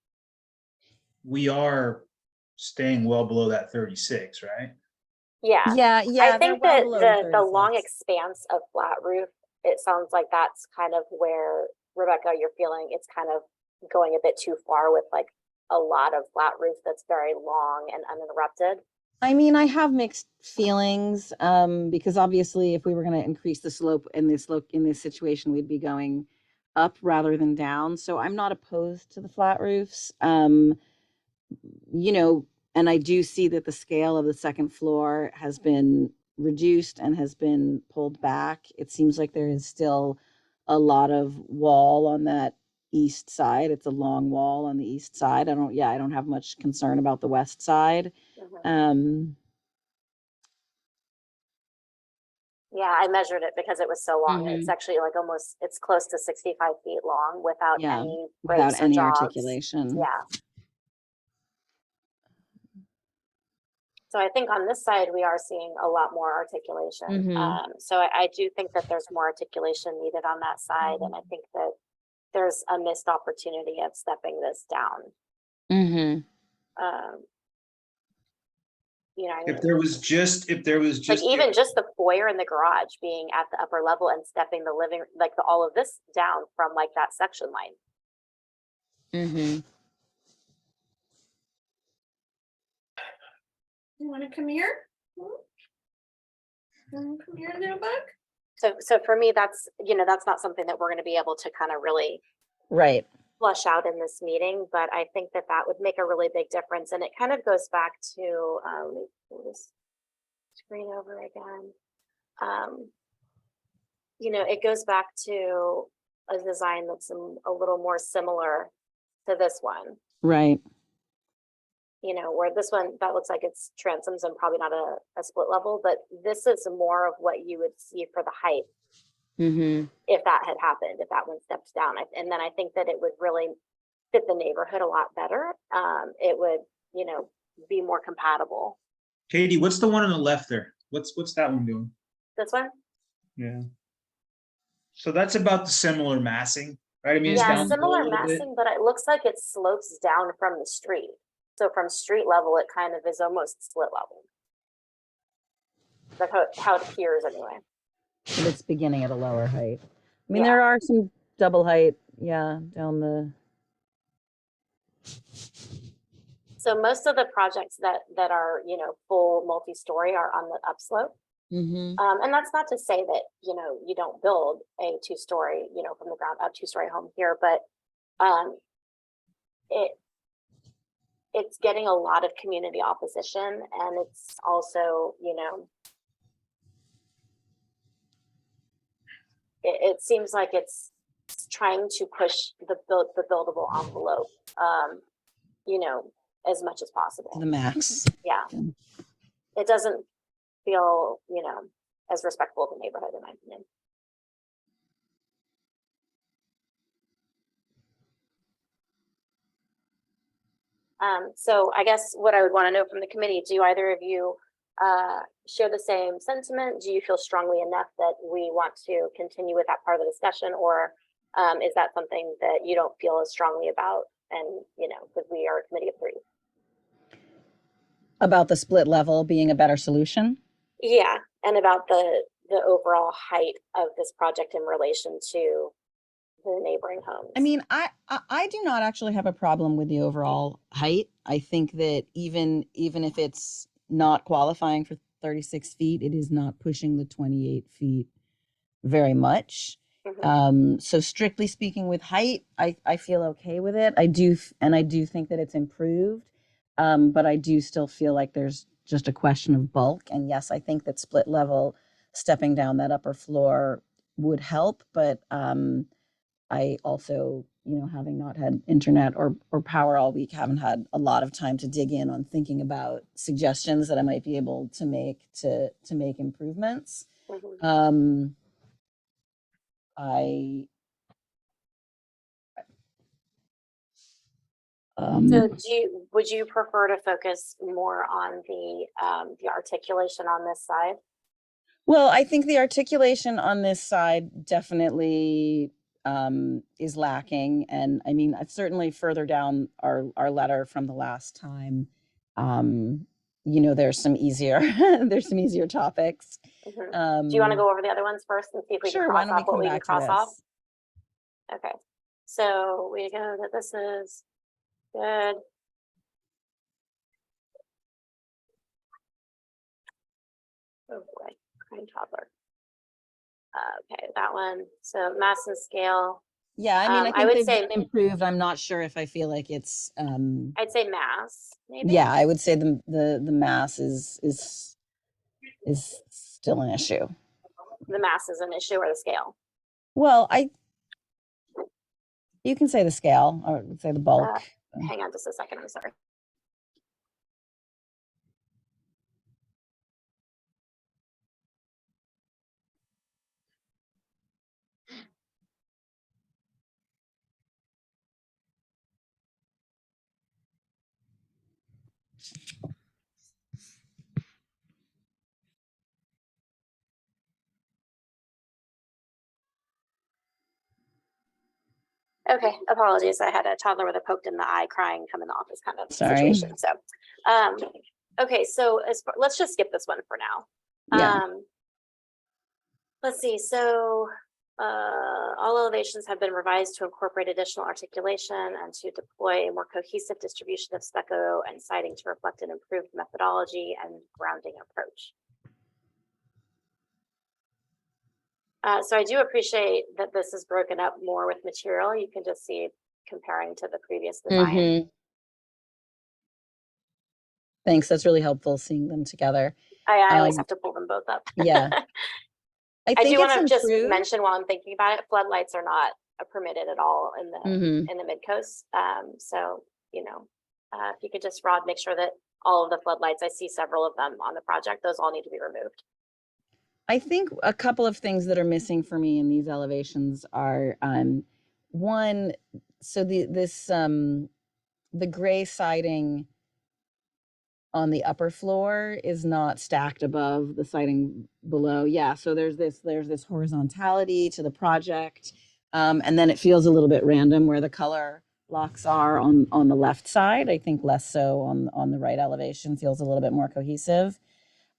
we are staying well below that 36, right? Yeah. Yeah, I think that the long expanse of flat roof, it sounds like that's kind of where, Rebecca, you're feeling it's kind of going a bit too far with like a lot of flat roof that's very long and uninterrupted. I mean, I have mixed feelings because obviously if we were going to increase the slope in this situation, we'd be going up rather than down. So I'm not opposed to the flat roofs. You know, and I do see that the scale of the second floor has been reduced and has been pulled back. It seems like there is still a lot of wall on that east side. It's a long wall on the east side. I don't have much concern about the west side. Yeah, I measured it because it was so long. It's actually like almost, it's close to 65 feet long without any breaks or jogs. Articulation. Yeah. So I think on this side, we are seeing a lot more articulation. So I do think that there's more articulation needed on that side. And I think that there's a missed opportunity of stepping this down. You know, If there was just like even just the foyer and the garage being at the upper level and stepping the living, like all of this down from like that section line. You want to come here? Come here, little bug. So for me, that's, you know, that's not something that we're going to be able to kind of really flush out in this meeting, but I think that that would make a really big difference. And it kind of goes back to, let me pull this screen over again. You know, it goes back to a design that's a little more similar to this one. Right. you know, where this one, that looks like it's transoms and probably not a split level, but this is more of what you would see for the height if that had happened, if that one stepped down. And then I think that it would really fit the neighborhood a lot better. It would, you know, be more compatible. Katie, what's the one on the left there? What's that one doing? This one? Yeah. So that's about the similar massing, right? I mean, it's Yeah, down below a similar little bit. massing, but it looks like it slopes down from the street. So from street level, it kind of is almost split level. That's how it appears anyway. But it's beginning at a lower height. I mean, Yeah. there are some double height, yeah, down the. So most of the projects that are, you know, full multi-story are on the upslope. And that's not to say that, you know, you don't build a two-story, you know, from the ground up two-story home here, but it's getting a lot of community opposition, and it's also, you know, it seems like it's trying to push the buildable envelope, you know, as much as possible. To the max. Yeah. It doesn't feel, you know, as respectful of the neighborhood, in my opinion. So I guess what I would want to know from the committee, do either of you share the same sentiment? Do you feel strongly enough that we want to continue with that part of the discussion, or is that something that you don't feel as strongly about? And, you know, because we are a committee of 3. About the split level being a better solution? Yeah, and about the overall height of this project in relation to the neighboring homes. I mean, I do not actually have a problem with the overall height. I think that even if it's not qualifying for 36 feet, it is not pushing the 28 feet very much. So strictly speaking with height, I feel okay with it. I do think that it's improved. But I do still feel like there's just a question of bulk. And yes, I think that split level, stepping down that upper floor would help. But I also, you know, having not had internet or power all week, haven't had a lot of time to dig in on thinking about suggestions that I might be able to make to make improvements. So would you prefer to focus more on the articulation on this side? Well, I think the articulation on this side definitely is lacking. And I mean, certainly further down our letter from the last time, you know, there's some easier topics. Do you want to go over the other ones first and see if we can cross off what we can cross off? Okay, so we go that this is good. Oh boy, crying toddler. Okay, that one. So mass and scale. Yeah, I mean, I would say they've been improved. I'm not sure if I feel like it's. I'd say mass, maybe. Yeah, I would say the mass is still an issue. The mass is an issue, or the scale? Well, you can say the scale, or say the bulk. Hang on just a second, I'm sorry. Okay, apologies. I had a toddler with a poked in the eye crying, come in the office kind of situation. So, okay, so let's just skip this one for now. Yeah. Let's see. So, all elevations have been revised to incorporate additional articulation and to deploy a more cohesive distribution of stucco and siding to reflect an improved methodology and grounding approach. So I do appreciate that this is broken up more with material. You can just see comparing to the previous design. Thanks. That's really helpful seeing them together. I always have to pull them both up. Yeah. I do want to just mention while I'm thinking about it, floodlights are not permitted at all in the mid coast. So, you know, If you could just, Rod, make sure that all of the floodlights, I see several of them on the project, those all need to be removed. I think a couple of things that are missing for me in these elevations are one, so the gray siding on the upper floor is not stacked above the siding below. Yeah, so there's this horizontality to the project. And then it feels a little bit random where the color blocks are on the left side. I think less so on the right elevation, feels a little bit more cohesive.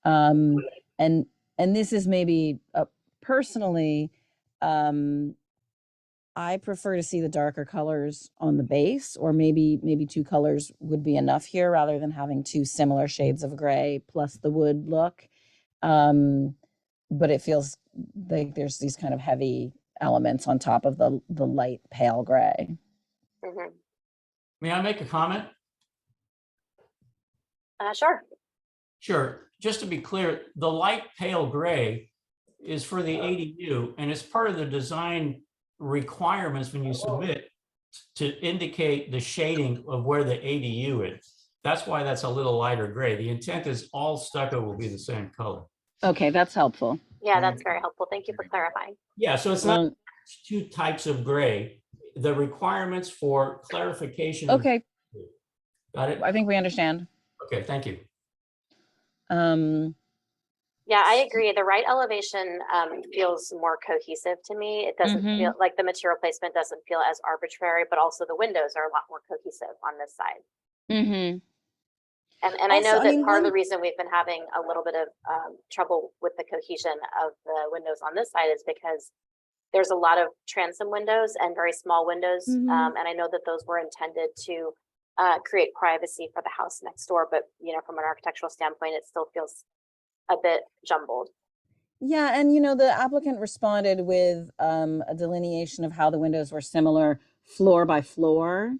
And this is maybe personally, I prefer to see the darker colors on the base, or maybe two colors would be enough here rather than having two similar shades of gray plus the wood look. But it feels like there's these kind of heavy elements on top of the light pale gray. Mm-hmm. May I make a comment? Sure. Sure. Just to be clear, the light pale gray is for the ADU, and it's part of the design requirements when you submit to indicate the shading of where the ADU is. That's why that's a little lighter gray. The intent is all stucco will be the same color. Okay, that's helpful. Yeah, that's very helpful. Thank you for clarifying. Yeah, so it's not two types of gray. The requirements for clarification. Okay. Got it? I think we understand. Okay, thank you. Yeah, I agree. The right elevation feels more cohesive to me. It doesn't feel like the material placement doesn't feel as arbitrary, but also the windows are a lot more cohesive on this side. Mm-hmm. And I know that part of the reason we've been having a little bit of trouble with the cohesion of the windows on this side is because there's a lot of transom windows and very small windows. And I know that those were intended to create privacy for the house next door, but you know, from an architectural standpoint, it still feels a bit jumbled. Yeah, and you know, the applicant responded with a delineation of how the windows were similar floor by floor,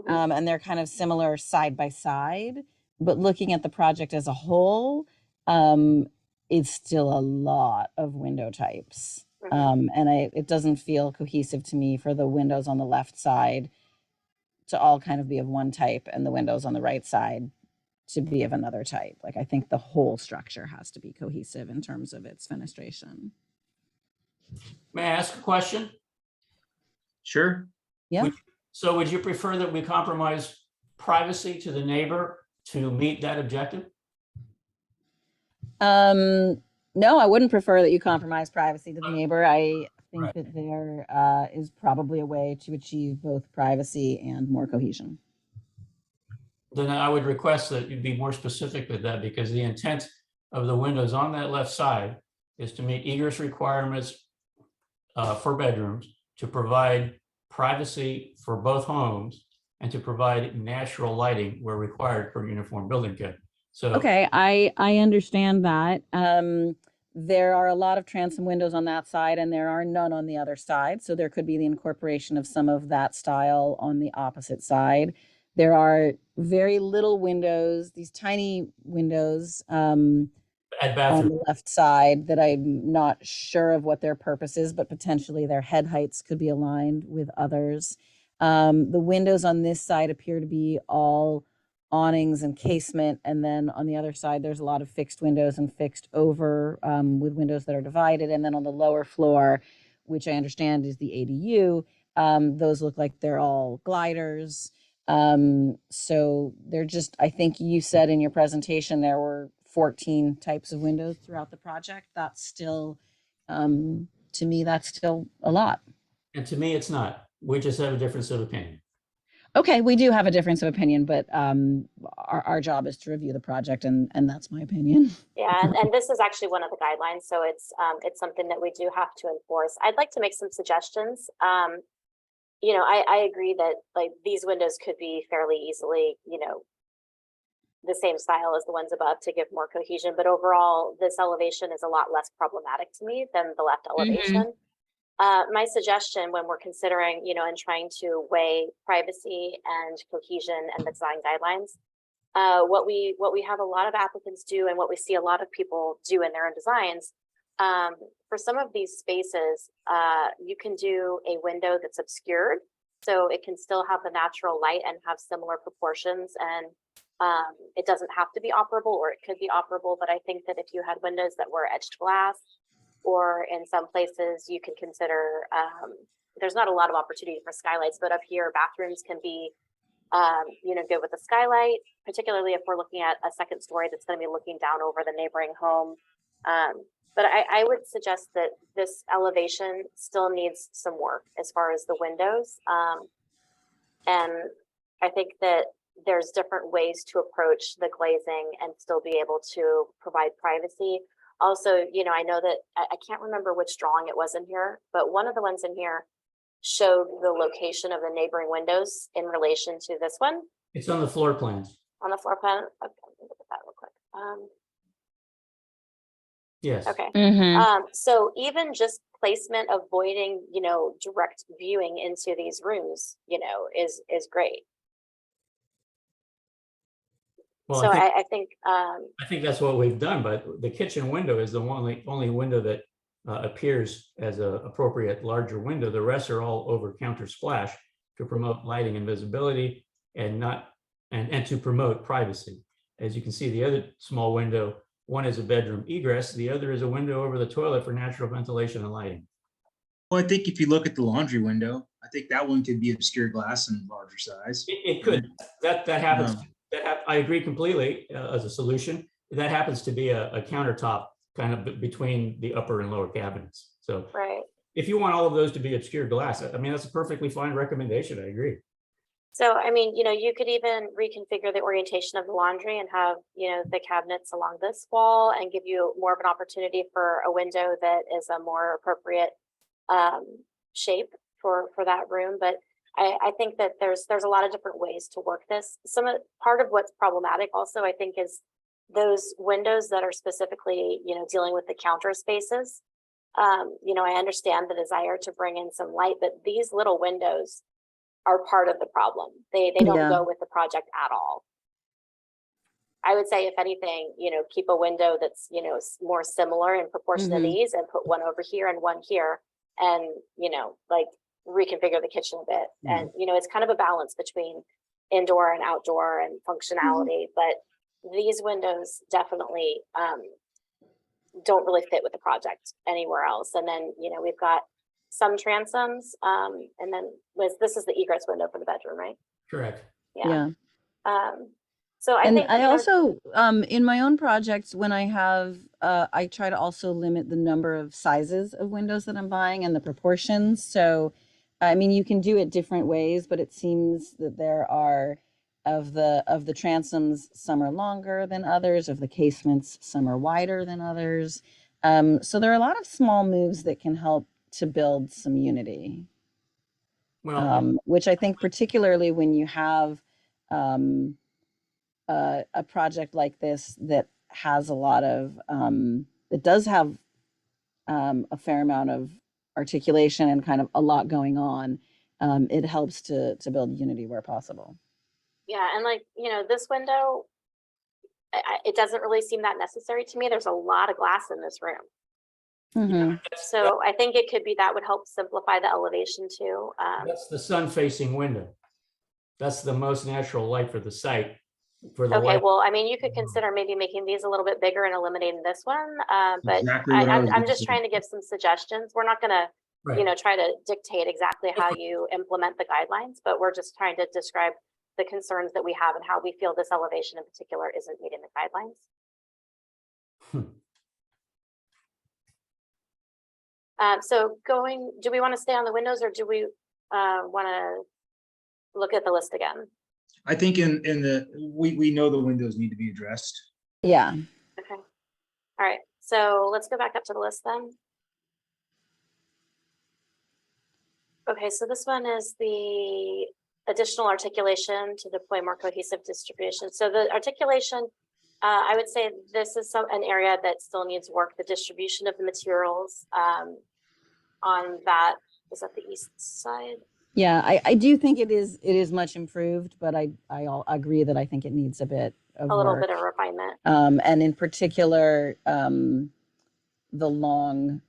and they're kind of similar side by side. But looking at the project as a whole, it's still a lot of window types. And it doesn't feel cohesive to me for the windows on the left side to all kind of be of one type and the windows on the right side to be of another type. Like, I think the whole structure has to be cohesive in terms of its fenestration. May I ask a question? Sure. Yeah. So would you prefer that we compromise privacy to the neighbor to meet that objective? No, I wouldn't prefer that you compromise privacy to the neighbor. I think that there is probably a way to achieve both privacy and more cohesion. Then I would request that you be more specific with that, because the intent of the windows on that left side is to meet egress requirements for bedrooms, to provide privacy for both homes, and to provide natural lighting where required per uniform building code. So okay, I understand that. There are a lot of transom windows on that side and there are none on the other side. So there could be the incorporation of some of that style on the opposite side. There are very little windows, these tiny windows on the left side that I'm not sure of what their purpose is, but potentially their head heights could be aligned with others. The windows on this side appear to be all awnings and casement, and then on the other side there's a lot of fixed windows and fixed over with windows that are divided, and then on the lower floor, which I understand is the ADU, those look like they're all gliders. So they're just, I think you said in your presentation there were 14 types of windows throughout the project. That's still, to me, that's still a lot. and to me, it's not. We just have a difference of opinion. Okay, we do have a difference of opinion, but our job is to review the project, and that's my opinion. Yeah, and this is actually one of the guidelines, so it's something that we do have to enforce. I'd like to make some suggestions. You know, I agree that like these windows could be fairly easily, you know, the same style as the ones above to give more cohesion, but overall, this elevation is a lot less problematic to me than the left elevation. My suggestion when we're considering, you know, and trying to weigh privacy and cohesion and the design guidelines, what we have a lot of applicants do and what we see a lot of people do in their own designs, for some of these spaces, you can do a window that's obscured So it can still have the natural light and have similar proportions, and it doesn't have to be operable, or it could be operable. But I think that if you had windows that were etched glass, or in some places you can consider, there's not a lot of opportunity for skylights, but up here bathrooms can be, good with a skylight, particularly if we're looking at a second story that's going to be looking down over the neighboring home. But I would suggest that this elevation still needs some work as far as the windows. And I think that there's different ways to approach the glazing and still be able to provide privacy. Also, I know that I can't remember which drawing it was in here, but one of the ones in here showed the location of the neighboring windows in relation to this one. It's on the floor plans. On the floor plan. Okay, let me look at that real quick. Yes. Okay. Mhm. So even just placement, avoiding, direct viewing into these rooms, is great. Well, So I I think, think that's what we've done, but the kitchen window is the only window that appears as a appropriate larger window. The rest are all over counter splash to promote lighting and visibility and to promote privacy. As you can see, the other small window, one is a bedroom egress, the other is a window over the toilet for natural ventilation and lighting. Well, I think if you look at the laundry window, I think that one could be obscure glass and larger size. It could. That happens. I agree completely as a solution. That happens to be a countertop kind of between the upper and lower cabinets. So right. if you want all of those to be obscure glass, I mean, that's a perfectly fine recommendation. I agree. So, you could even reconfigure the orientation of the laundry and have, the cabinets along this wall and give you more of an opportunity for a window that is a more appropriate shape for that room. But I think that there's a lot of different ways to work this. Part of what's problematic also, I think, is those windows that are specifically, dealing with the counter spaces. I understand the desire to bring in some light, but these little windows are part of the problem. They don't go with the project at all. I would say, if anything, keep a window that's, more similar in proportion to these, and put one over here and one here, and, reconfigure the kitchen a bit. And, it's kind of a balance between indoor and outdoor and functionality, but these windows definitely don't really fit with the project anywhere else. And then, we've got some transoms, and then this is the egress window for the bedroom, right? Correct. Yeah. So I And think, I also, in my own projects, when I have, I try to also limit the number of sizes of windows that I'm buying and the proportions. So, I mean, you can do it different ways, but it seems that there are of the transoms, some are longer than others. Of the casements, some are wider than others. So there are a lot of small moves that can help to build some unity. Well, which I think particularly when you have a project like this that has a lot of that does have a fair amount of articulation and kind of a lot going on, it helps to build unity where possible. yeah, and this window, it doesn't really seem that necessary to me. There's a lot of glass in this room. So I think it could be, that would help simplify the elevation too. That's the sun-facing window. That's the most natural light for the site. For the Okay, light. well, you could consider maybe making these a little bit bigger and eliminating this one. But Exactly what I was I'm gonna just say. trying to give some suggestions. We're not gonna, Right. try to dictate exactly how you implement the guidelines, but we're just trying to describe the concerns that we have and how we feel this elevation in particular isn't meeting the guidelines. So do we want to stay on the windows, or do we want to look at the list again? I think we know the windows need to be addressed. Yeah. Okay. All right. So let's go back up to the list then. Okay, so this one is the additional articulation to deploy more cohesive distribution. So the articulation, I would say this is an area that still needs work. The distribution of the materials on that, is that the east side? Yeah, I do think it is much improved, but I agree that I think it needs a bit of A little work. bit of refinement. And in particular, the long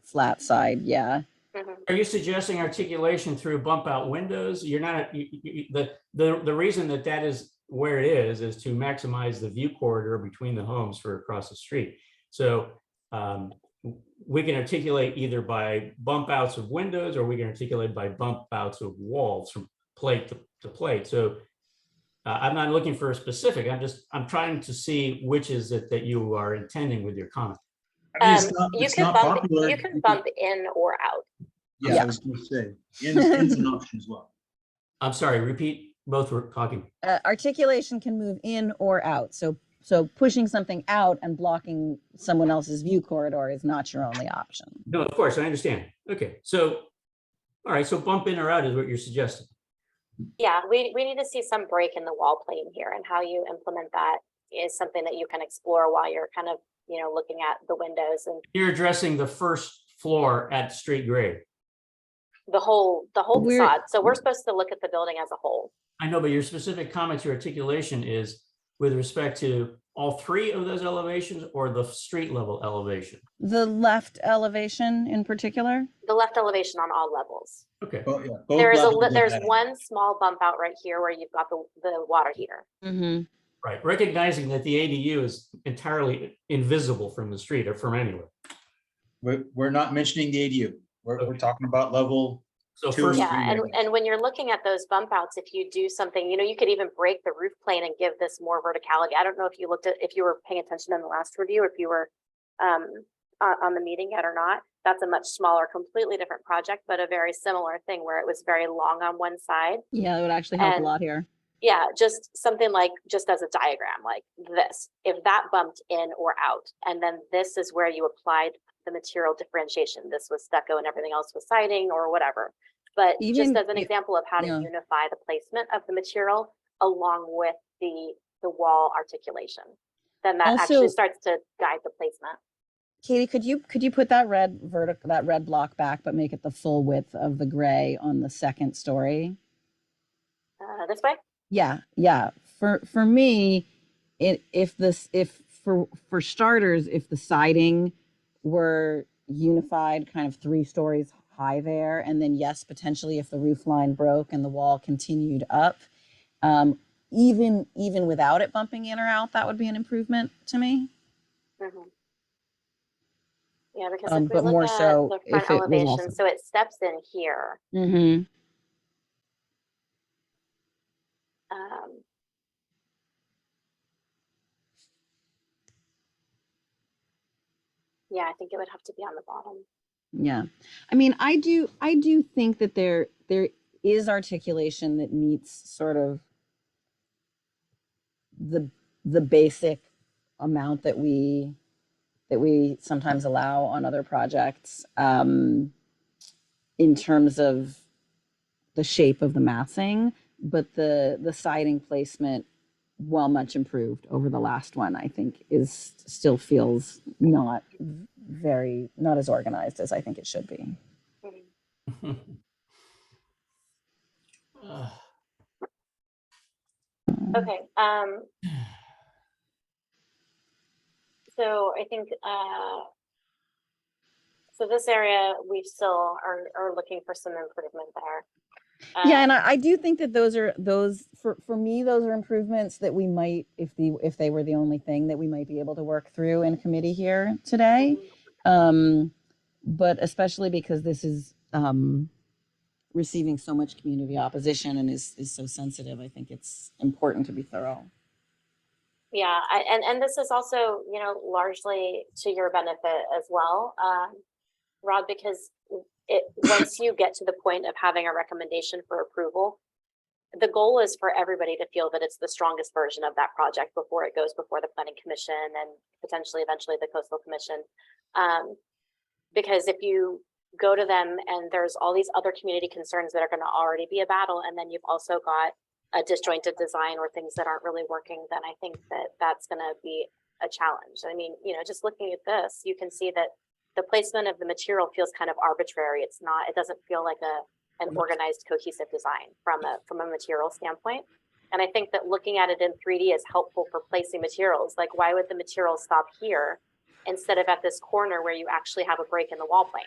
flat side. Yeah. Mm-hmm. Are you suggesting articulation through bump out windows? You're not, the reason that is where it is to maximize the view corridor between the homes for across the street. So we can articulate either by bump outs of windows, or we can articulate by bump outs of walls from plate to plate. So I'm not looking for a specific, I'm trying to see which is it that you are intending with your comment. I mean, You can bump in or out. Yeah, I was going to say, in's an option as well. I'm sorry, repeat, both were talking. Articulation can move in or out. So pushing something out and blocking someone else's view corridor is not your only option. No, of course, I understand. Okay, so, all right, so bump in or out is what you're suggesting. Yeah, we need to see some break in the wall plane here, and how you implement that is something that you can explore while you're kind of, looking at the windows and You're addressing the first floor at street grade. the whole facade. So we're supposed to look at the building as a whole. I know, but your specific comment, your articulation is with respect to all three of those elevations or the street level elevation? The left elevation in particular? The left elevation on all levels. Okay. There's one small bump out right here where you've got the water heater. Mm-hmm. Right, recognizing that the ADU is entirely invisible from the street or from anywhere. We're not mentioning the ADU. We're talking about level So 2 first, and 3. And when you're looking at those bump outs, if you do something, you could even break the roof plane and give this more verticality. I don't know if you were paying attention in the last review, if you were on the meeting yet or not. That's a much smaller, completely different project, but a very similar thing where it was very long on one side. Yeah, it would actually help a lot here. Yeah, just something like, just as a diagram, like this, if that bumped in or out, and then this is where you applied the material differentiation. This was stucco and everything else was siding or whatever. But just as an example of how to unify the placement of the material along with the wall articulation, then that actually starts to guide the placement. Katie, could you put that red block back, but make it the full width of the gray on the second story? This way? Yeah. For me, for starters, if the siding were unified kind of 3 stories high there, and then yes, potentially if the roof line broke and the wall continued up, even without it bumping in or out, that would be an improvement to me. Mm-hmm. Yeah, because if we but look more at so the if front it was elevation, also- so it steps in here. Mm-hmm. Yeah, I think it would have to be on the bottom. Yeah. I mean, I do think that there is articulation that meets sort of the basic amount that we sometimes allow on other projects, in terms of the shape of the massing, but the siding placement, while much improved over the last one, I think still feels not as organized as I think it should be. Okay. So I think so this area we still are looking for some improvement there. Yeah, and I do think that those for me, those are improvements that we might, if they were the only thing, that we might be able to work through in committee here today. But especially because this is receiving so much community opposition and is so sensitive, I think it's important to be thorough. Yeah, and this is also, largely to your benefit as well, Rod, because once you get to the point of having a recommendation for approval, the goal is for everybody to feel that it's the strongest version of that project before it goes before the Planning Commission and potentially eventually the Coastal Commission. Because if you go to them and there's all these other community concerns that are going to already be a battle, and then you've also got a disjointed design or things that aren't really working, then I think that's going to be a challenge. I mean, just looking at this, you can see that the placement of the material feels kind of arbitrary. It doesn't feel like an organized, cohesive design from a material standpoint. And I think that looking at it in 3D is helpful for placing materials. Like, why would the material stop here instead of at this corner where you actually have a break in the wall plane?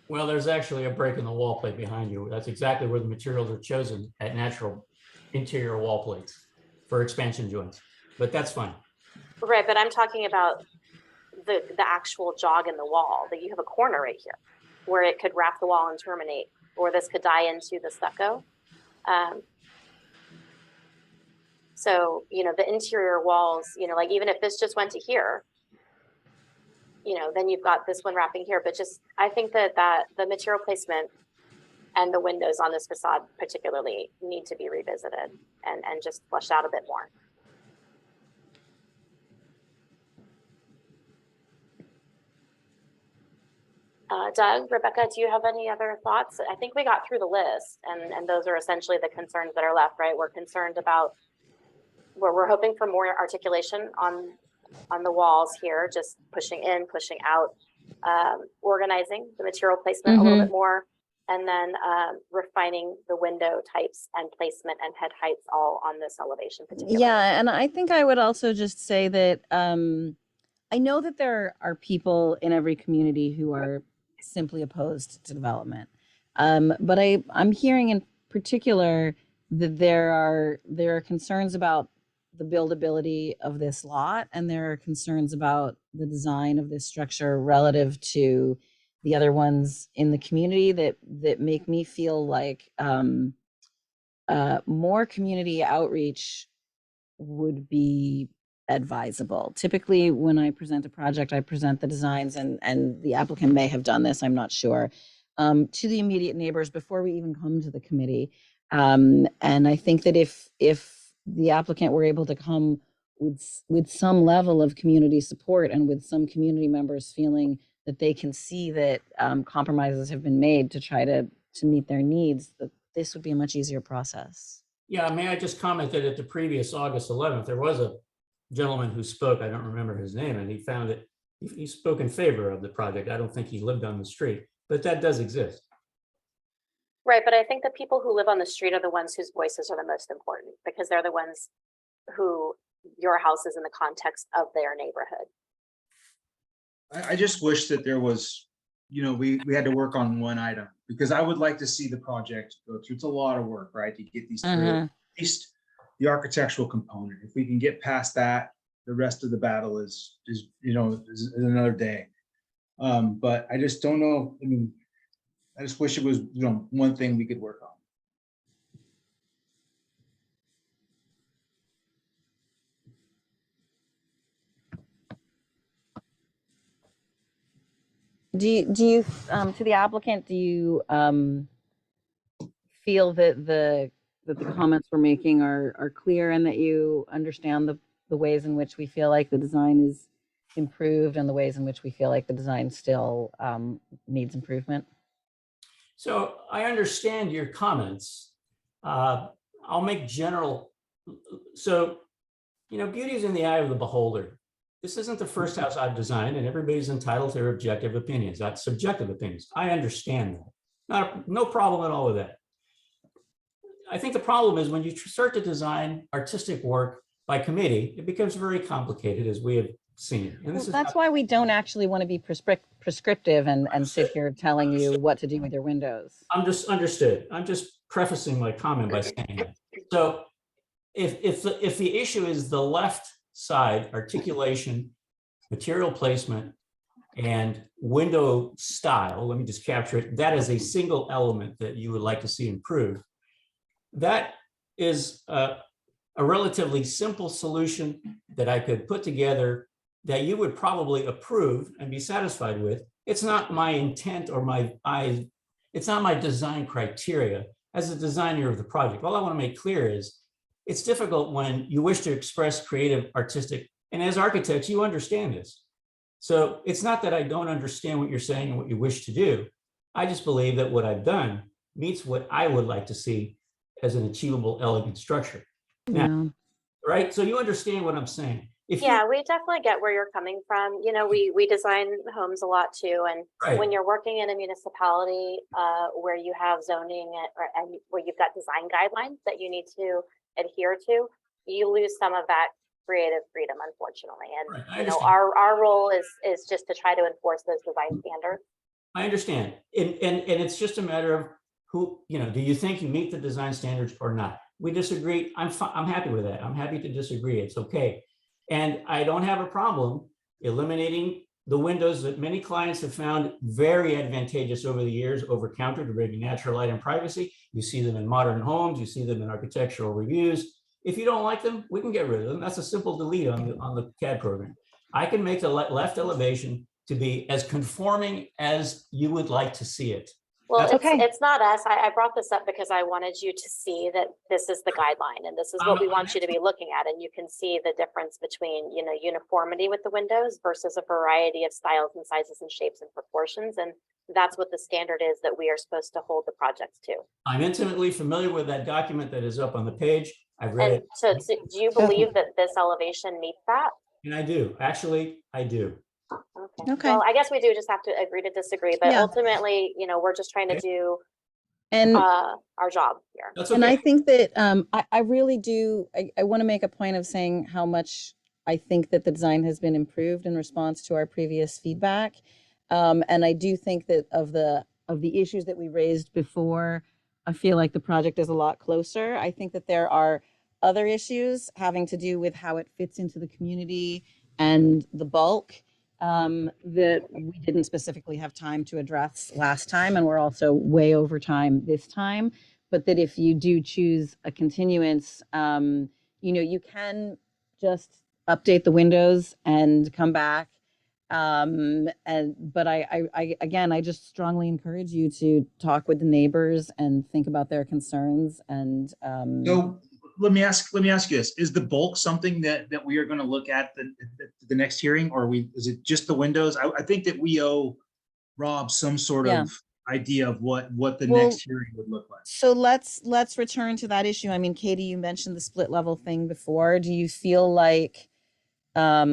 Well, there's actually a break in the wall plate behind you. That's exactly where the materials are chosen at natural interior wall plates for expansion joints, but that's fine. Right, but I'm talking about the actual jog in the wall, that you have a corner right here where it could wrap the wall and terminate, or this could die into the stucco. So, the interior walls, like even if this just went to here, then you've got this one wrapping here, but I think that the material placement and the windows on this facade particularly need to be revisited and just fleshed out a bit more. Doug, Rebecca, do you have any other thoughts? I think we got through the list, and those are essentially the concerns that are left, right? We're concerned about where we're hoping for more articulation on the walls here, just pushing in, pushing out, organizing the material placement a little bit more, and then refining the window types and placement and head heights all on this elevation particularly. Yeah, and I think I would also just say that I know that there are people in every community who are simply opposed to development. But I'm hearing in particular that there are concerns about the buildability of this lot, and there are concerns about the design of this structure relative to the other ones in the community that make me feel like more community outreach would be advisable. Typically, when I present a project, I present the designs, and the applicant may have done this, I'm not sure, to the immediate neighbors before we even come to the committee. And I think that if the applicant were able to come with some level of community support and with some community members feeling that they can see that compromises have been made to try to meet their needs, that this would be a much easier process. Yeah, may I just comment that at the previous August 11th, there was a gentleman who spoke, I don't remember his name, and he found that he spoke in favor of the project. I don't think he lived on the street, but that does exist. Right, but I think the people who live on the street are the ones whose voices are the most important, because they're the ones who your house is in the context of their neighborhood. I just wish that there was, we had to work on one item, because I would like to see the project go through. It's a lot of work, right, to get these through. At least the architectural component. If we can get past that, the rest of the battle is another day. But I just don't know. I mean, I just wish it was, one thing we could work on. Do you to the applicant, do you feel that the comments we're making are clear, and that you understand the ways in which we feel like the design is improved and the ways in which we feel like the design still needs improvement? So I understand your comments. I'll make general. So, beauty is in the eye of the beholder. This isn't the first house I've designed, and everybody's entitled to their objective opinions, not subjective opinions. I understand that. No problem at all with that. I think the problem is when you start to design artistic work by committee, it becomes very complicated, as we have seen. And that's why we don't actually want to be prescriptive and sit here telling you what to do with your windows. I'm just understood. I'm just prefacing my comment by saying that. So if the issue is the left side articulation, material placement, and window style, let me just capture it. That is a single element that you would like to see improved. That is a relatively simple solution that I could put together that you would probably approve and be satisfied with. It's not my intent or it's not my design criteria as a designer of the project. All I want to make clear is it's difficult when you wish to express creative, artistic, and as architects, you understand this. So it's not that I don't understand what you're saying and what you wish to do. I just believe that what I've done meets what I would like to see as an achievable, elegant structure. Now, right? So you understand what I'm saying. Yeah, we definitely get where you're coming from. We design homes a lot too. And when you're working in a municipality where you have zoning and where you've got design guidelines that you need to adhere to, you lose some of that creative freedom, unfortunately. And our role is just to try to enforce those design standards. I understand. And it's just a matter of who, do you think you meet the design standards or not? We disagree. I'm happy with that. I'm happy to disagree. It's okay. And I don't have a problem eliminating the windows that many clients have found very advantageous over the years over counter to bring natural light and privacy. You see them in modern homes, you see them in architectural reviews. If you don't like them, we can get rid of them. That's a simple delete on the CAD program. I can make the left elevation to be as conforming as you would like to see it. Well, it's not us. I brought this up because I wanted you to see that this is the guideline and this is what we want you to be looking at. And you can see the difference between, uniformity with the windows versus a variety of styles and sizes and shapes and proportions. And that's what the standard is that we are supposed to hold the projects to. I'm intimately familiar with that document that is up on the page. I've read it. So do you believe that this elevation meets that? And I do. Actually, I do. Okay. Well, I guess we do just have to agree to disagree, but ultimately, we're just trying to do our job here. That's okay. And I think that I really do. I want to make a point of saying how much I think that the design has been improved in response to our previous feedback. And I do think that of the issues that we raised before, I feel like the project is a lot closer. I think that there are other issues having to do with how it fits into the community and the bulk that we didn't specifically have time to address last time, and we're also way over time this time. But that if you do choose a continuance, you can just update the windows and come back. But I just strongly encourage you to talk with the neighbors and think about their concerns. And so let me ask you this: is the bulk something that we are going to look at the next hearing, or is it just the windows? I think that we owe Rob some sort of idea of what the next hearing would look like. So let's return to that issue. I mean, Katie, you mentioned the split level thing before. Do you feel like that I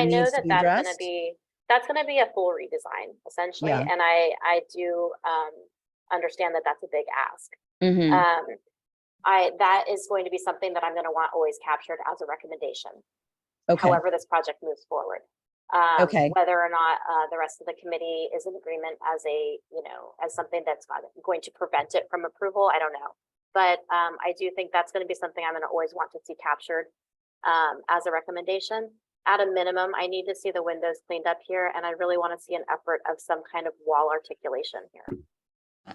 know needs to be addressed? That's gonna be a full redesign essentially, and I do understand that that's a big ask. That is going to be something that I'm going to want always captured as a recommendation. However, this project moves forward. Whether or not the rest of the committee is in agreement as as something that's going to prevent it from approval, I don't know. But I do think that's going to be something I'm going to always want to see captured as a recommendation. At a minimum, I need to see the windows cleaned up here, and I really want to see an effort of some kind of wall articulation here.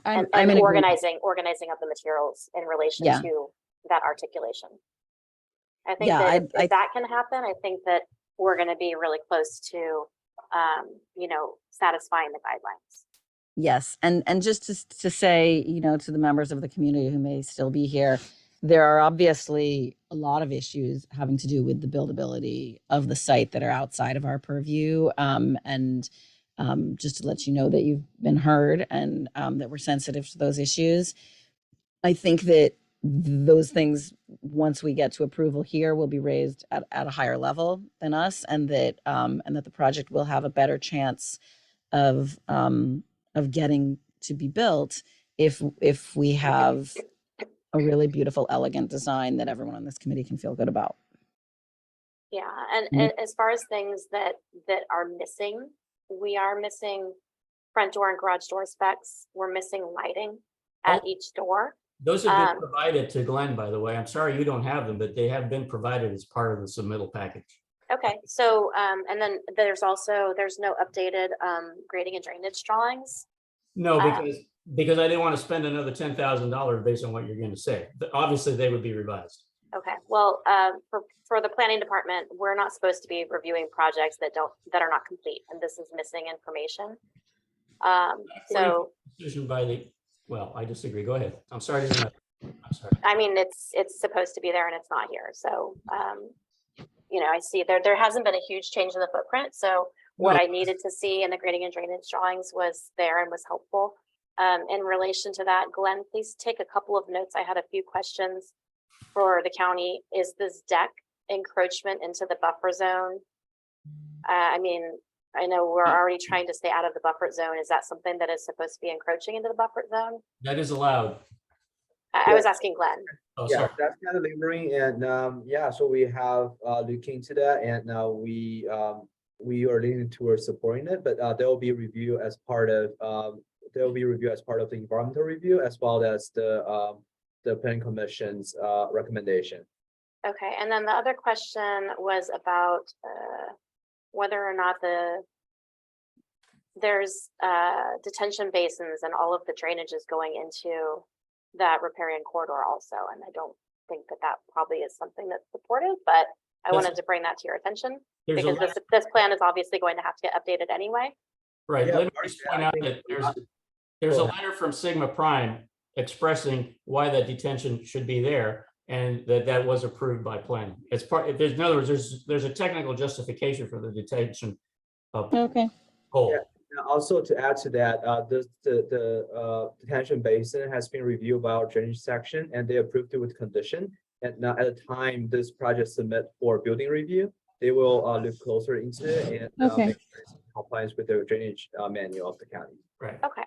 And organizing of the materials in relation to that articulation. I think that if that can happen, I think that we're going to be really close to, satisfying the guidelines. Yes, and just to say, to the members of the community who may still be here, there are obviously a lot of issues having to do with the buildability of the site that are outside of our purview, and just to let you know that you've been heard and that we're sensitive to those issues. I think that those things, once we get to approval here, will be raised at a higher level than us, and that the project will have a better chance of getting to be built if we have a really beautiful, elegant design that everyone on this committee can feel good about. Yeah, and as far as things that are missing, we are missing front door and garage door specs. We're missing lighting at each door. Those have been provided to Glenn, by the way. I'm sorry you don't have them, but they have been provided as part of the submittal package. Okay, so and then there's no updated grading and drainage drawings. No, because I didn't want to spend another $10,000 based on what you're going to say. But obviously, they would be revised. Okay, well, for the planning department, we're not supposed to be reviewing projects that are not complete, and this is missing information. Decision by the. Well, I disagree. Go ahead. I'm sorry. I'm sorry. I mean, it's supposed to be there and it's not here. So, I see there hasn't been a huge change in the footprint. So what I needed to see in the grading and drainage drawings was there and was helpful. In relation to that, Glenn, please take a couple of notes. I had a few questions for the county. Is this deck encroachment into the buffer zone? I know we're already trying to stay out of the buffer zone. Is that something that is supposed to be encroaching into the buffer zone? That is allowed. I was asking Glenn. Oh, Yeah, sorry. that's kind of lingering, and so we have looking into that, and now we we are leaning towards supporting it, but there will be review as part of the environmental review as well as the planning commission's recommendation. Okay, and then the other question was about whether or not there's detention basins and all of the drainage is going into that riparian corridor also, and I don't think that probably is something that's supported, but I wanted to bring that to your attention because this plan is obviously going to have to get updated anyway. Right, Yeah, let me just point out that there's a letter from Sigma Prime expressing why that detention should be there, and that was approved by planning. It's part, there's, in other words, there's a technical justification for the detention of coal. Yeah. And also to add to that, the detention basin has been reviewed by our drainage section and they approved it with condition. And now at the time this project submit for building review, they will look closer into it and make sure it's in compliance with the drainage manual of the county. Right. Okay.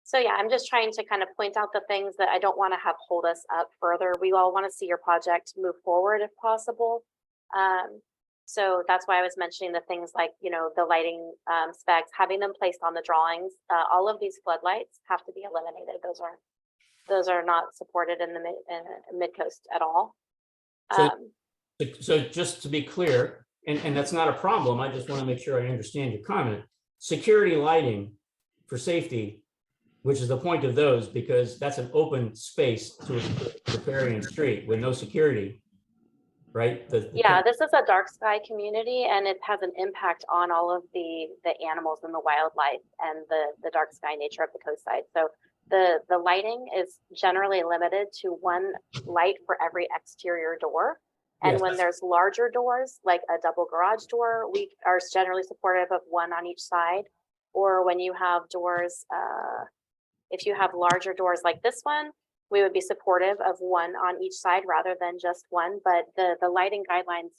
So yeah, I'm just trying to kind of point out the things that I don't want to have hold us up further. We all want to see your project move forward if possible. So that's why I was mentioning the things like, you know, the lighting specs, having them placed on the drawings. All of these floodlights have to be eliminated. Those are not supported in the mid-coast at all. So just to be clear, and that's not a problem, I just want to make sure I understand your comment. Security lighting for safety, which is the point of those, because that's an open space to a riparian street with no security, right? Yeah, this is a dark sky community and it has an impact on all of the animals and the wildlife and the dark sky nature of the coastside. So the lighting is generally limited to one light for every exterior door. And when there's larger doors, like a double garage door, we are generally supportive of one on each side. Or when you have doors, if you have larger doors like this one, we would be supportive of one on each side rather than just one. But the lighting guidelines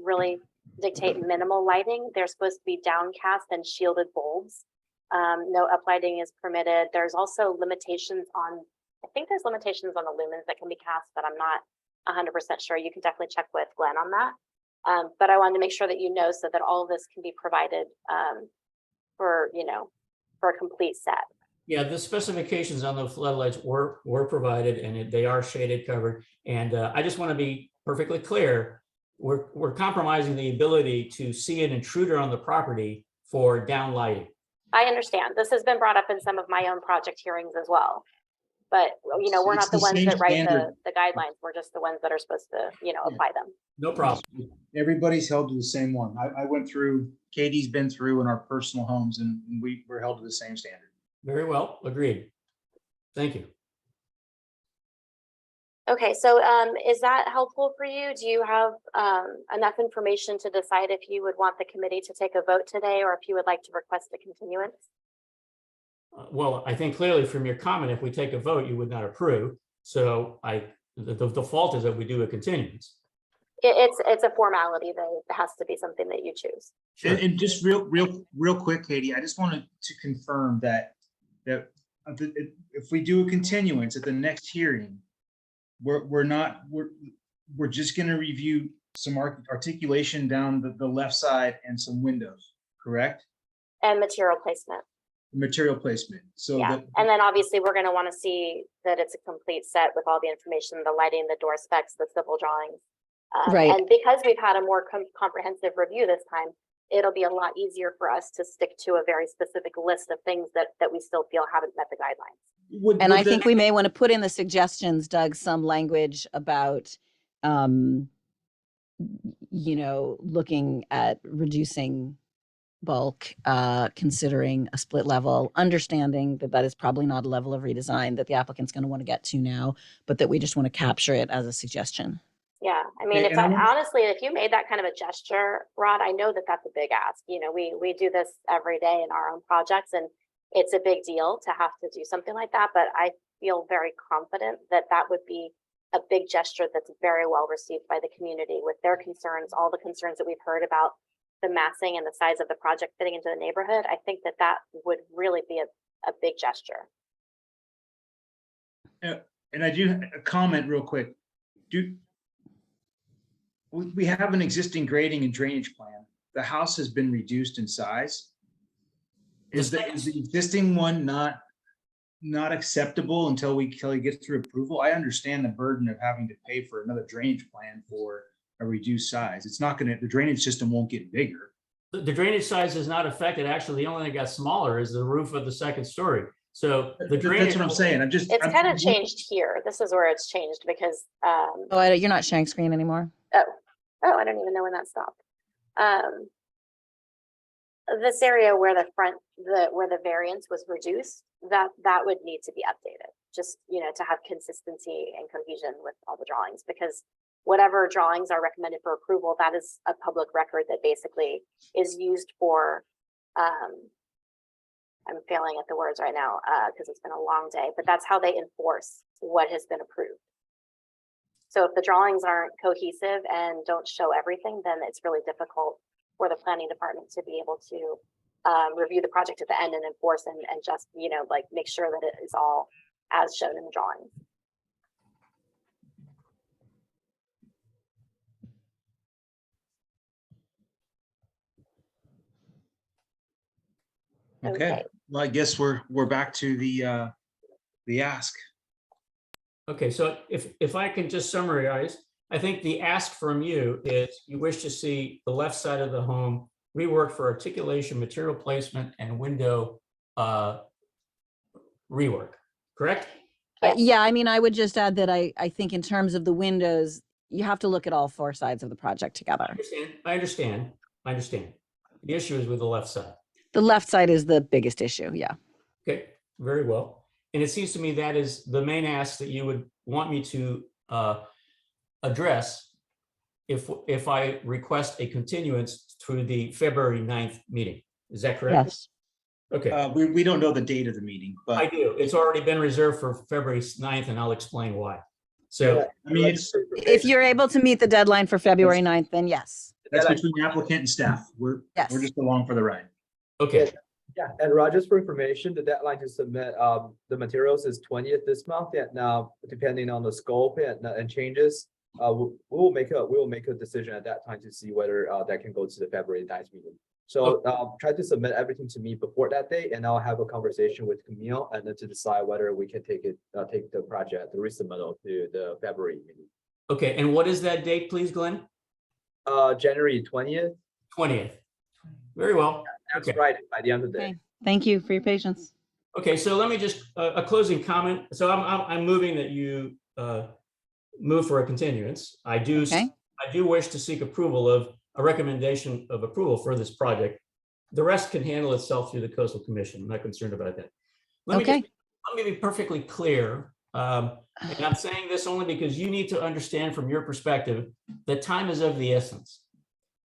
really dictate minimal lighting. They're supposed to be downcast and shielded bulbs. No uplighting is permitted. There's also limitations on, I think there's limitations on the lumens that can be cast, but I'm not 100% sure. You can definitely check with Glenn on that. But I wanted to make sure that you know so that all of this can be provided for a complete set. Yeah, the specifications on the floodlights were provided and they are shaded covered. And I just want to be perfectly clear. We're compromising the ability to see an intruder on the property for down lighting. I understand. This has been brought up in some of my own project hearings as well. But, you know, we're not the ones that write the guidelines. We're just the ones that are supposed to, apply them. No problem. Everybody's held to the same one. I went through, Katie's been through in our personal homes and we were held to the same standard. Very well, agreed. Thank you. Okay, so is that helpful for you? Do you have enough information to decide if you would want the committee to take a vote today or if you would like to request a continuance? Well, I think clearly from your comment, if we take a vote, you would not approve. So the default is that we do a continuance. It's a formality that it has to be something that you choose. Sure. And just real quick, Katie, I just wanted to confirm that if we do a continuance at the next hearing, we're just going to review some articulation down the left side and some windows, correct? And material placement. Material placement. So yeah, and then obviously we're going to want to see that it's a complete set with all the information, the lighting, the door specs, the civil drawings. Right. And because we've had a more comprehensive review this time, it'll be a lot easier for us to stick to a very specific list of things that we still feel haven't met the guidelines. And I think we may want to put in the suggestions, Doug, some language about, looking at reducing bulk, considering a split level, understanding that is probably not a level of redesign that the applicant's going to want to get to now, but that we just want to capture it as a suggestion. Yeah, I mean, honestly, if you made that kind of a gesture, Rod, I know that that's a big ask. You know, we do this every day in our own projects, and it's a big deal to have to do something like that. But I feel very confident that that would be a big gesture that's very well received by the community with their concerns, all the concerns that we've heard about the massing and the size of the project fitting into the neighborhood. I think that would really be a big gesture. And I do a comment real quick. We have an existing grading and drainage plan the house has been reduced in size. Is the existing one not acceptable until he gets through approval? I understand the burden of having to pay for another drainage plan for a reduced size. It's not gonna, the drainage system won't get bigger. The drainage size is not affected. Actually, the only thing that got smaller is the roof of the second story. So the drainage. That's what I'm saying. It's kind of changed here. This is where it's changed because, Oh, you're not sharing screen anymore. oh, I don't even know when that stopped. This area where the front, where the variance was reduced, that would need to be updated. Just, to have consistency and cohesion with all the drawings, because whatever drawings are recommended for approval, that is a public record that basically is used for, I'm failing at the words right now because it's been a long day, but that's how they enforce what has been approved. So if the drawings aren't cohesive and don't show everything, then it's really difficult for the planning department to be able to review the project at the end and enforce and just, like make sure that it is all as shown in the drawings. Okay. Well, I guess we're back to the ask. Okay, so if I can just summarize, I think the ask from you is you wish to see the left side of the home reworked for articulation, material placement, and window rework, correct? Yeah, I mean, I would just add that I think in terms of the windows, you have to look at all four sides of the project together. I understand. The issue is with the left side. The left side is the biggest issue, yeah. Okay, very well. And it seems to me that is the main ask that you would want me to address if I request a continuance through the February 9th meeting. Is that correct? Yes. Okay. We don't know the date of the meeting, but I do. It's already been reserved for February 9th, and I'll explain why. So, I mean, If you're able to meet the deadline for February 9th, then yes. that's between the applicant and staff. We're just along for the ride. Okay. Yeah, and Rod, just for information, the deadline to submit the materials is 20th this month. Yeah, now depending on the scope and changes, we will make a decision at that time to see whether that can go to the February 9th meeting. So try to submit everything to me before that date, and I'll have a conversation with Camille and then to decide whether we can take the project, the resubmittal to the February meeting. Okay, and what is that date, please, Glenn? January 20th. 20th. Very well. That's right, by the end of the day. Okay. Thank you for your patience. Okay, so let me just a closing comment. So I'm moving that you move for a continuance. I do wish to seek approval of a recommendation of approval for this project. The rest can handle itself through the Coastal Commission. I'm not concerned about that. Let me be perfectly clear. And I'm saying this only because you need to understand from your perspective that time is of the essence.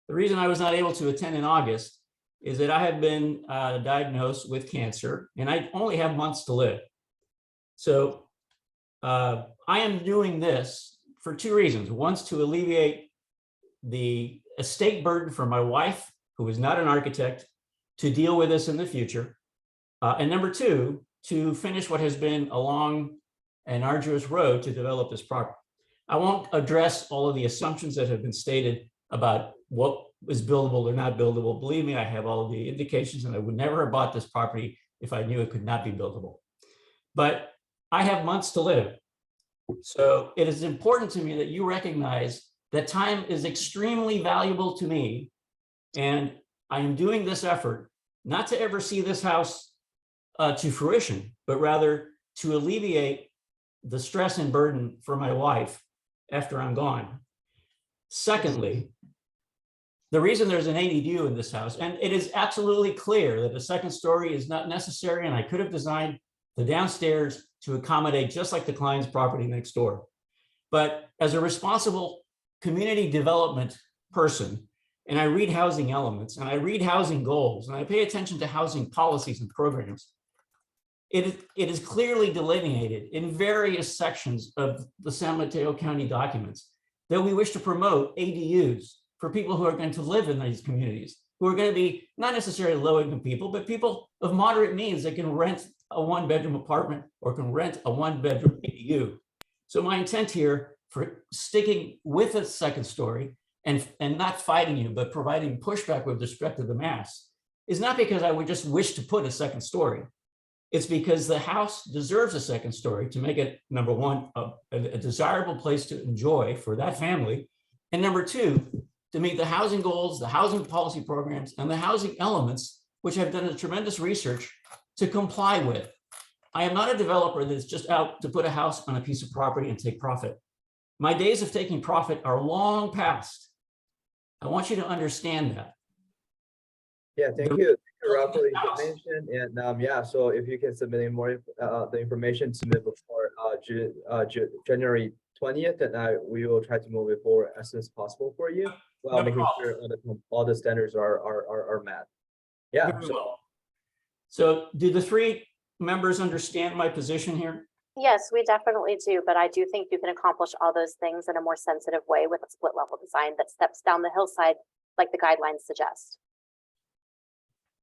The reason I was not able to attend in August is that I have been diagnosed with cancer and I only have months to live. So I am doing this for two reasons. One's to alleviate the estate burden for my wife, who is not an architect, to deal with this in the future. And number two, to finish what has been a long and arduous road to develop this property. I won't address all of the assumptions that have been stated about what is buildable or not buildable. Believe me, I have all of the indications, and I would never have bought this property if I knew it could not be buildable. But I have months to live. So it is important to me that you recognize that time is extremely valuable to me. And I am doing this effort not to ever see this house to fruition, but rather to alleviate the stress and burden for my wife after I'm gone. Secondly, the reason there's an ADU in this house, and it is absolutely clear that a second story is not necessary, and I could have designed the downstairs to accommodate just like the client's property next door. But as a responsible community development person, and I read housing elements, and I read housing goals, and I pay attention to housing policies and programs, it is clearly delineated in various sections of the San Mateo County documents that we wish to promote ADUs for people who are going to live in these communities, who are going to be not necessarily low-income people, but people of moderate means that can rent a one-bedroom apartment or can rent a one-bedroom ADU. So my intent here for sticking with a second story and not fighting you, but providing pushback with respect to the mass is not because I would just wish to put a second story. It's because the house deserves a second story to make it, number one, a desirable place to enjoy for that family. And number two, to meet the housing goals, the housing policy programs, and the housing elements, which I've done a tremendous research to comply with. I am not a developer that's just out to put a house on a piece of property and take profit. My days of taking profit are long past. I want you to understand that. Yeah, thank you, Rob, for the information. And yeah, so if you can submit more the information submit before January 20th, and we will try to move it forward as soon as possible for you, while No making problem. sure all the standards are met. Yeah. Very well. So do the three members understand my position here? Yes, we definitely do, but I do think you can accomplish all those things in a more sensitive way with a split level design that steps down the hillside like the guidelines suggest.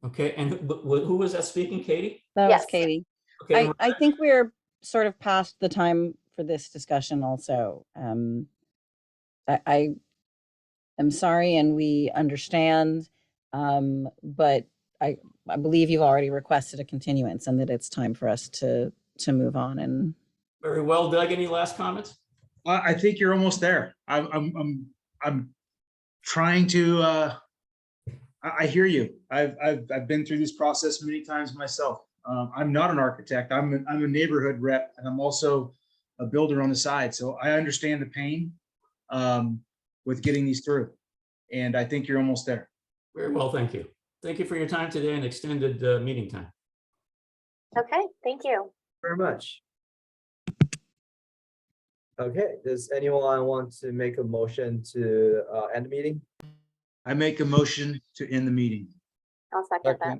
Okay, and who was that speaking, Katie? That was Yes. Katie. Okay, I think we're sort of past the time for this discussion also. I am sorry and we understand, but I believe you've already requested a continuance and that it's time for us to move on. And very well, Doug, any last comments? I think you're almost there. I'm trying to, I hear you. I've been through this process many times myself. I'm not an architect. I'm a neighborhood rep, and I'm also a builder on the side. So I understand the pain with getting these through. And I think you're almost there. Very well, thank you. Thank you for your time today and extended meeting time. Okay, thank you. Very much. Okay, does anyone want to make a motion to end the meeting? I make a motion to end the meeting. I'll second that.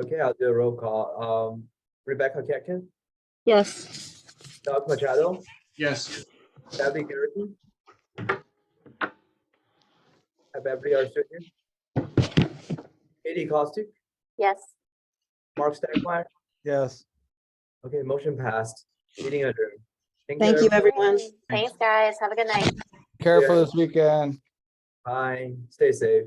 Okay, I'll do a roll call. Rebecca Ketkin, yes. Doug Machado, Yes. Abby Garrity. Have everybody understood here? Katie Costick, Yes. Mark Stackmeyer. Yes. Okay, motion passed. Meeting adjourned. Thank you, everyone. Thanks, guys. Have a good night. Careful this weekend. Bye. Stay safe.